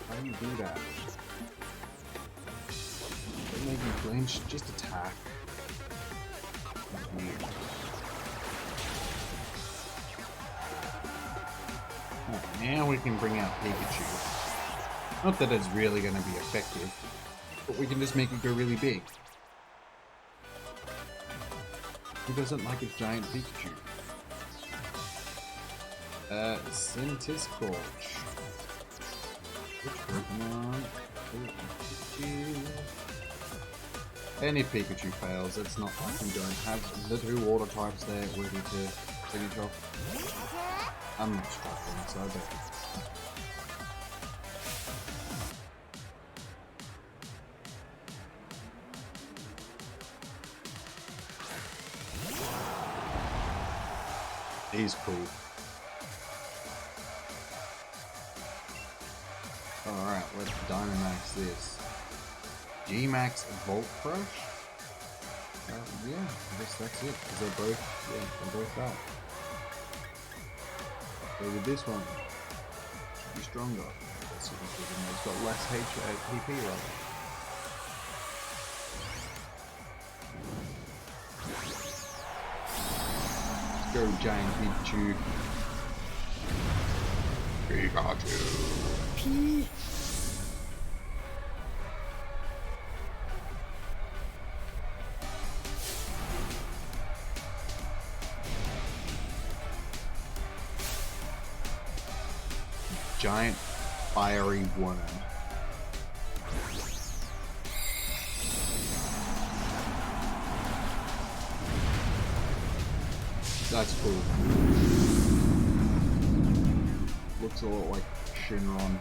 How do you do that? Don't make me flinch, just attack. Right, now we can bring out Pikachu. Not that it's really going to be effective, but we can just make it go really big. Who doesn't like a giant Pikachu? Scorch. Which Pokemon? Any Pikachu fails. It's not like we don't have the 2 water types there ready to finish off. I'm not struggling, so I bet. He's cool. Alright, let's Dynamax this. G-Max Volt Crush? Yeah, I guess that's it, because they're both out. So with this one, should be stronger. That's what it's got less HP rather. Let's go giant Pikachu. Pikachu. Giant fiery worm. That's cool. Looks a lot like Shinron,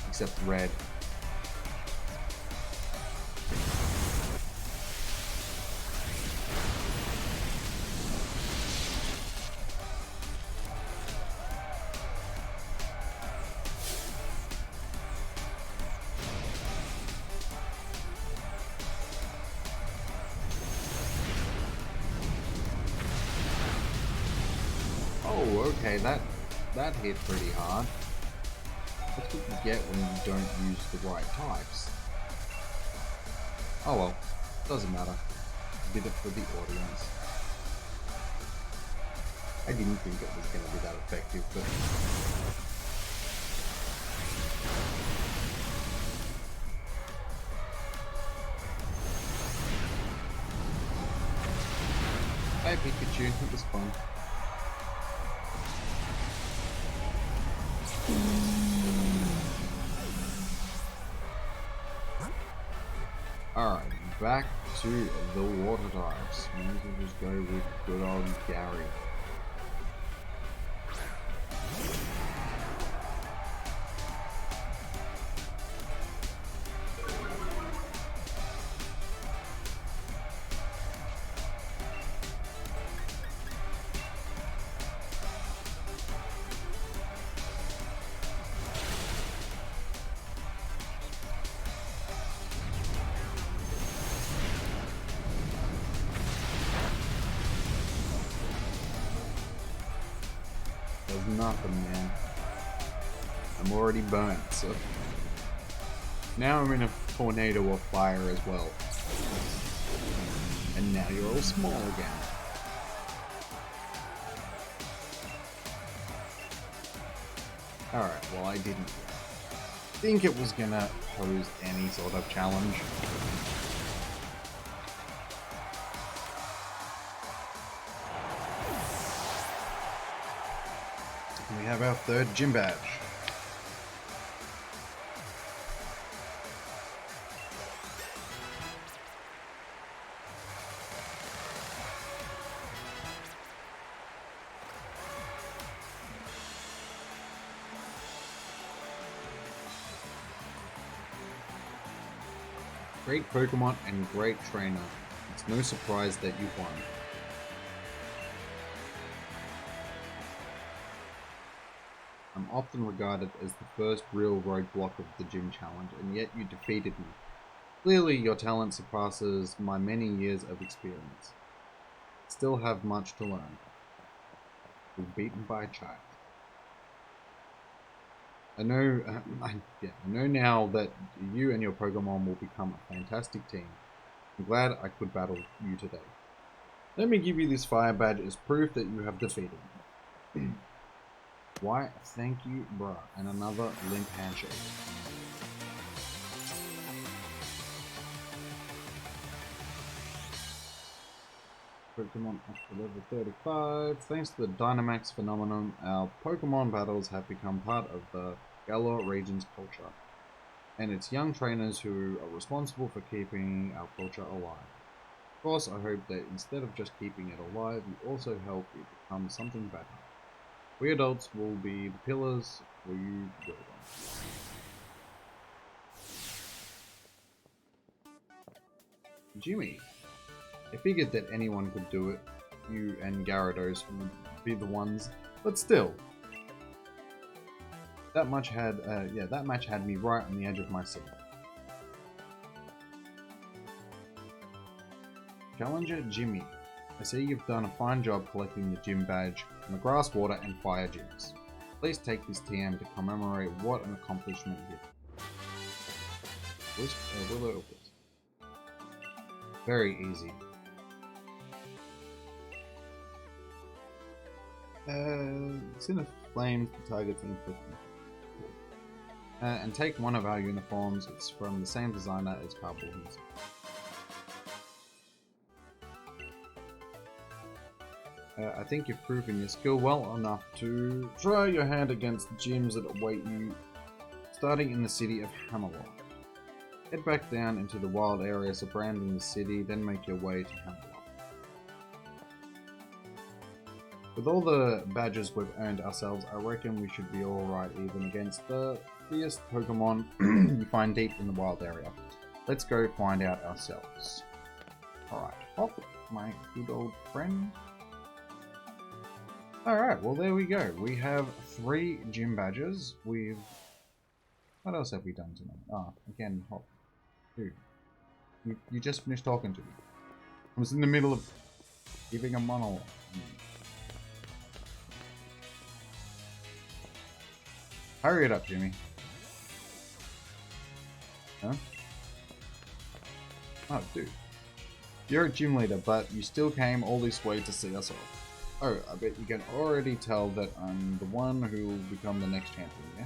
except red. Oh, okay, that hit pretty hard. That's what you get when you don't use the right types. Oh well, doesn't matter. Did it for the audience. I didn't think it was going to be that effective, but... Hey Pikachu, it was fun. Alright, back to the water types. We need to just go with good old Gary. nothing, man. I'm already burnt, so... Now I'm in a tornado of fire as well. And now you're all small again. Alright, well I didn't think it was gonna pose any sort of challenge. We have our third gym badge. Great Pokemon and great trainer. It's no surprise that you won. I'm often regarded as the first real roadblock of the gym challenge, and yet you defeated me. Clearly your talent surpasses my many years of experience. Still have much to learn. We're beaten by a child. I know now that you and your Pokemon will become a fantastic team. I'm glad I could battle you today. Let me give you this fire badge as proof that you have defeated me. Why, thank you, bruh. And another limp handshake. Pokemon up to level 35. Thanks to the Dynamax phenomenon, our Pokemon battles have become part of the Galar region's culture, and it's young trainers who are responsible for keeping our culture alive. Of course, I hope that instead of just keeping it alive, you also help it become something better. We adults will be the pillars for you build on. Jimmy. I figured that anyone could do it. You and Gyarados would be the ones, but still. That match had me right on the edge of my seat. Challenger Jimmy. I see you've done a fine job collecting the gym badge from the grass, water, and fire gyms. Please take this TM to commemorate what an accomplishment you did. Willow Opus. Very easy. Sin of Flames, the target's inflicted. And take one of our uniforms. It's from the same designer as Pablo himself. I think you've proven your skill well enough to try your hand against the gyms that await you, starting in the city of Hammerlock. Head back down into the wild area surrounding the city, then make your way to Hammerlock. With all the badges we've earned ourselves, I reckon we should be alright even against the fierce Pokemon you find deep in the wild area. Let's go find out ourselves. Alright, Hop, my good old friend. Alright, well there we go. We have 3 gym badges. What else have we done tonight? Ah, again, Hop. Dude, you just finished talking to me. I was in the middle of giving a monologue. Hurry it up, Jimmy. Huh? Oh, dude. You're a gym leader, but you still came all this way to see us off. Oh, I bet you can already tell that I'm the one who will become the next champion, yeah?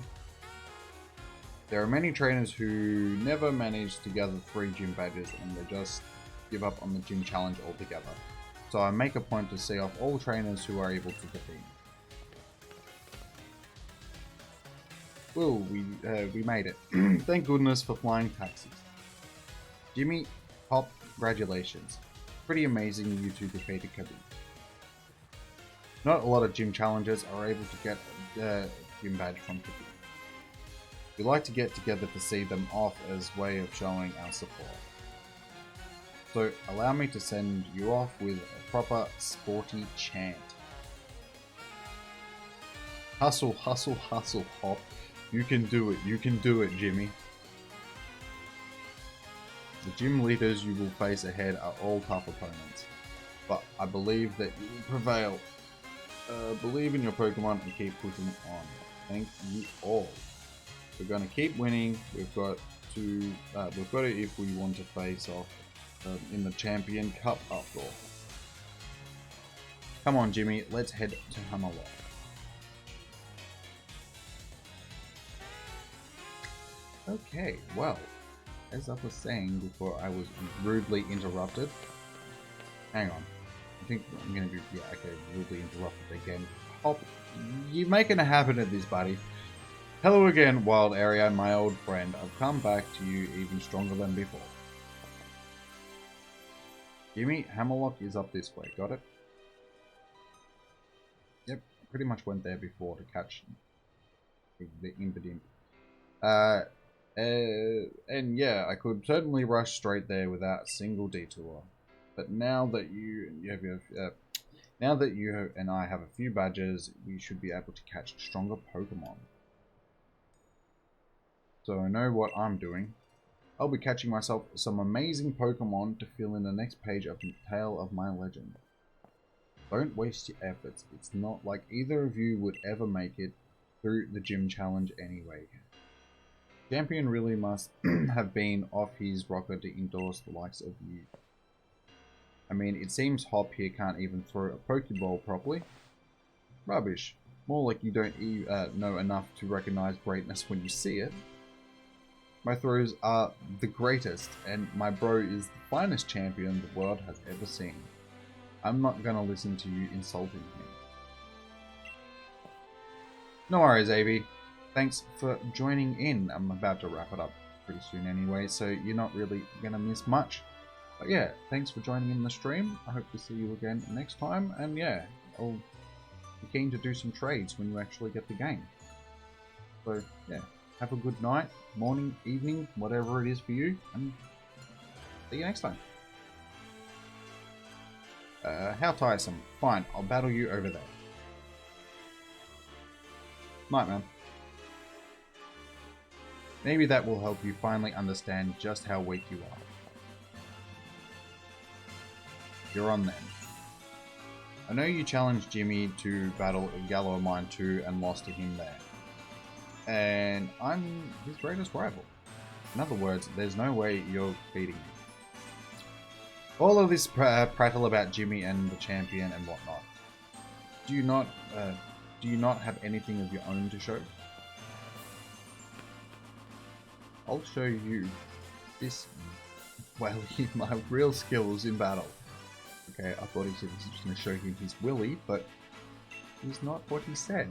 There are many trainers who never manage to gather 3 gym badges and they just give up on the gym challenge altogether. So I make a point to see off all trainers who are able to defeat me. Well, we made it. Thank goodness for flying taxis. Jimmy, Hop, congratulations. Pretty amazing you two defeated Kabi. Not a lot of gym challengers are able to get a gym badge from Kabi. We like to get together to see them off as way of showing our support. So allow me to send you off with a proper sporty chant. Hustle, hustle, hustle, Hop. You can do it, Jimmy. The gym leaders you will face ahead are all tough opponents, but I believe that you will prevail. Believe in your Pokemon and keep pushing on. Thank you all. We're going to keep winning. We've got to if we want to face off in the Champion Cup after all. Come on, Jimmy. Let's head to Hammerlock. Okay, well, as I was saying before I was rudely interrupted. Hang on. I think I'm going to be, yeah, okay, rudely interrupted again. Oh, you're making a habit of this, buddy. Hello again, Wild Area, my old friend. I've come back to you even stronger than before. Jimmy, Hammerlock is up this way. Got it? Yep, pretty much went there before to catch the Impidimp. And yeah, I could certainly rush straight there without a single detour. But now that you and I have a few badges, we should be able to catch stronger Pokemon. So I know what I'm doing. I'll be catching myself some amazing Pokemon to fill in the next page of the tale of my legend. Don't waste your efforts. It's not like either of you would ever make it through the gym challenge anyway. Champion really must have been off his rocker to endorse the likes of you. I mean, it seems Hop here can't even throw a Pokeball properly. Rubbish. More like you don't know enough to recognize greatness when you see it. My throws are the greatest, and my bro is the finest champion the world has ever seen. I'm not gonna listen to you insulting him. No worries, AB. Thanks for joining in. I'm about to wrap it up pretty soon anyway, so you're not really gonna miss much. But yeah, thanks for joining in the stream. I hope to see you again next time, and yeah, I'll be keen to do some trades when you actually get the game. So yeah, have a good night, morning, evening, whatever it is for you, and see you next time. How tiresome. Fine, I'll battle you over there. Night, man. Maybe that will help you finally understand just how weak you are. You're on then. I know you challenged Jimmy to battle Gallo-Mine 2 and lost to him there. And I'm his greatest rival. In other words, there's no way you're beating me. All of this prattle about Jimmy and the champion and whatnot. Do you not have anything of your own to show? I'll show you this, well, my real skills in battle. Okay, I thought he said he was just going to show him his willy, but he's not what he said.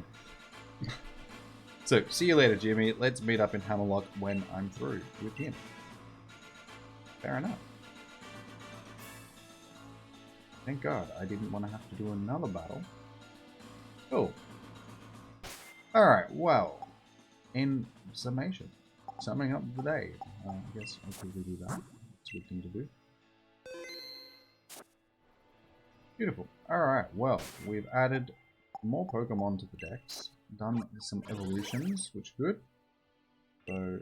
So, see you later, Jimmy. Let's meet up in Hammerlock when I'm through with him. Fair enough. Thank God, I didn't want to have to do another battle. Cool. Alright, well, in summation, summing up the day, I guess I'll quickly do that. It's a good thing to do. Beautiful. Alright, well, we've added more Pokemon to the decks, done some evolutions, which is good. So,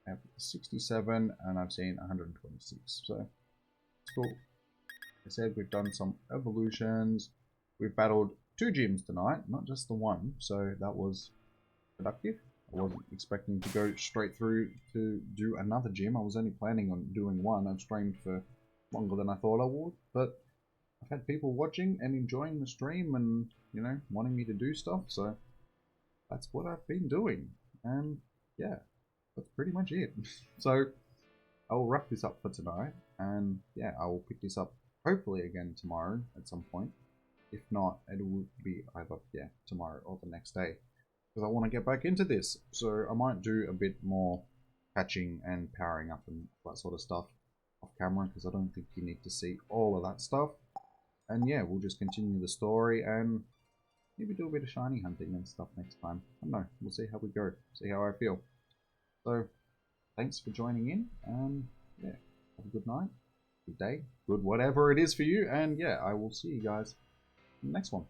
I have 67, and I've seen 126, so it's cool. Like I said, we've done some evolutions. We've battled 2 gyms tonight, not just the one, so that was productive. I wasn't expecting to go straight through to do another gym. I was only planning on doing one. I've streamed for longer than I thought I would, but I've had people watching and enjoying the stream and, you know, wanting me to do stuff, so that's what I've been doing. And yeah, that's pretty much it. So I'll wrap this up for tonight, and yeah, I will pick this up hopefully again tomorrow at some point. If not, it will be either, yeah, tomorrow or the next day, because I want to get back into this. So I might do a bit more patching and powering up and that sort of stuff off camera, because I don't think you need to see all of that stuff. And yeah, we'll just continue the story and maybe do a bit of shiny hunting and stuff next time. I don't know, we'll see how we go, see how I feel. So thanks for joining in, and yeah, have a good night, good day, good whatever it is for you, and yeah, I will see you guys in the next one.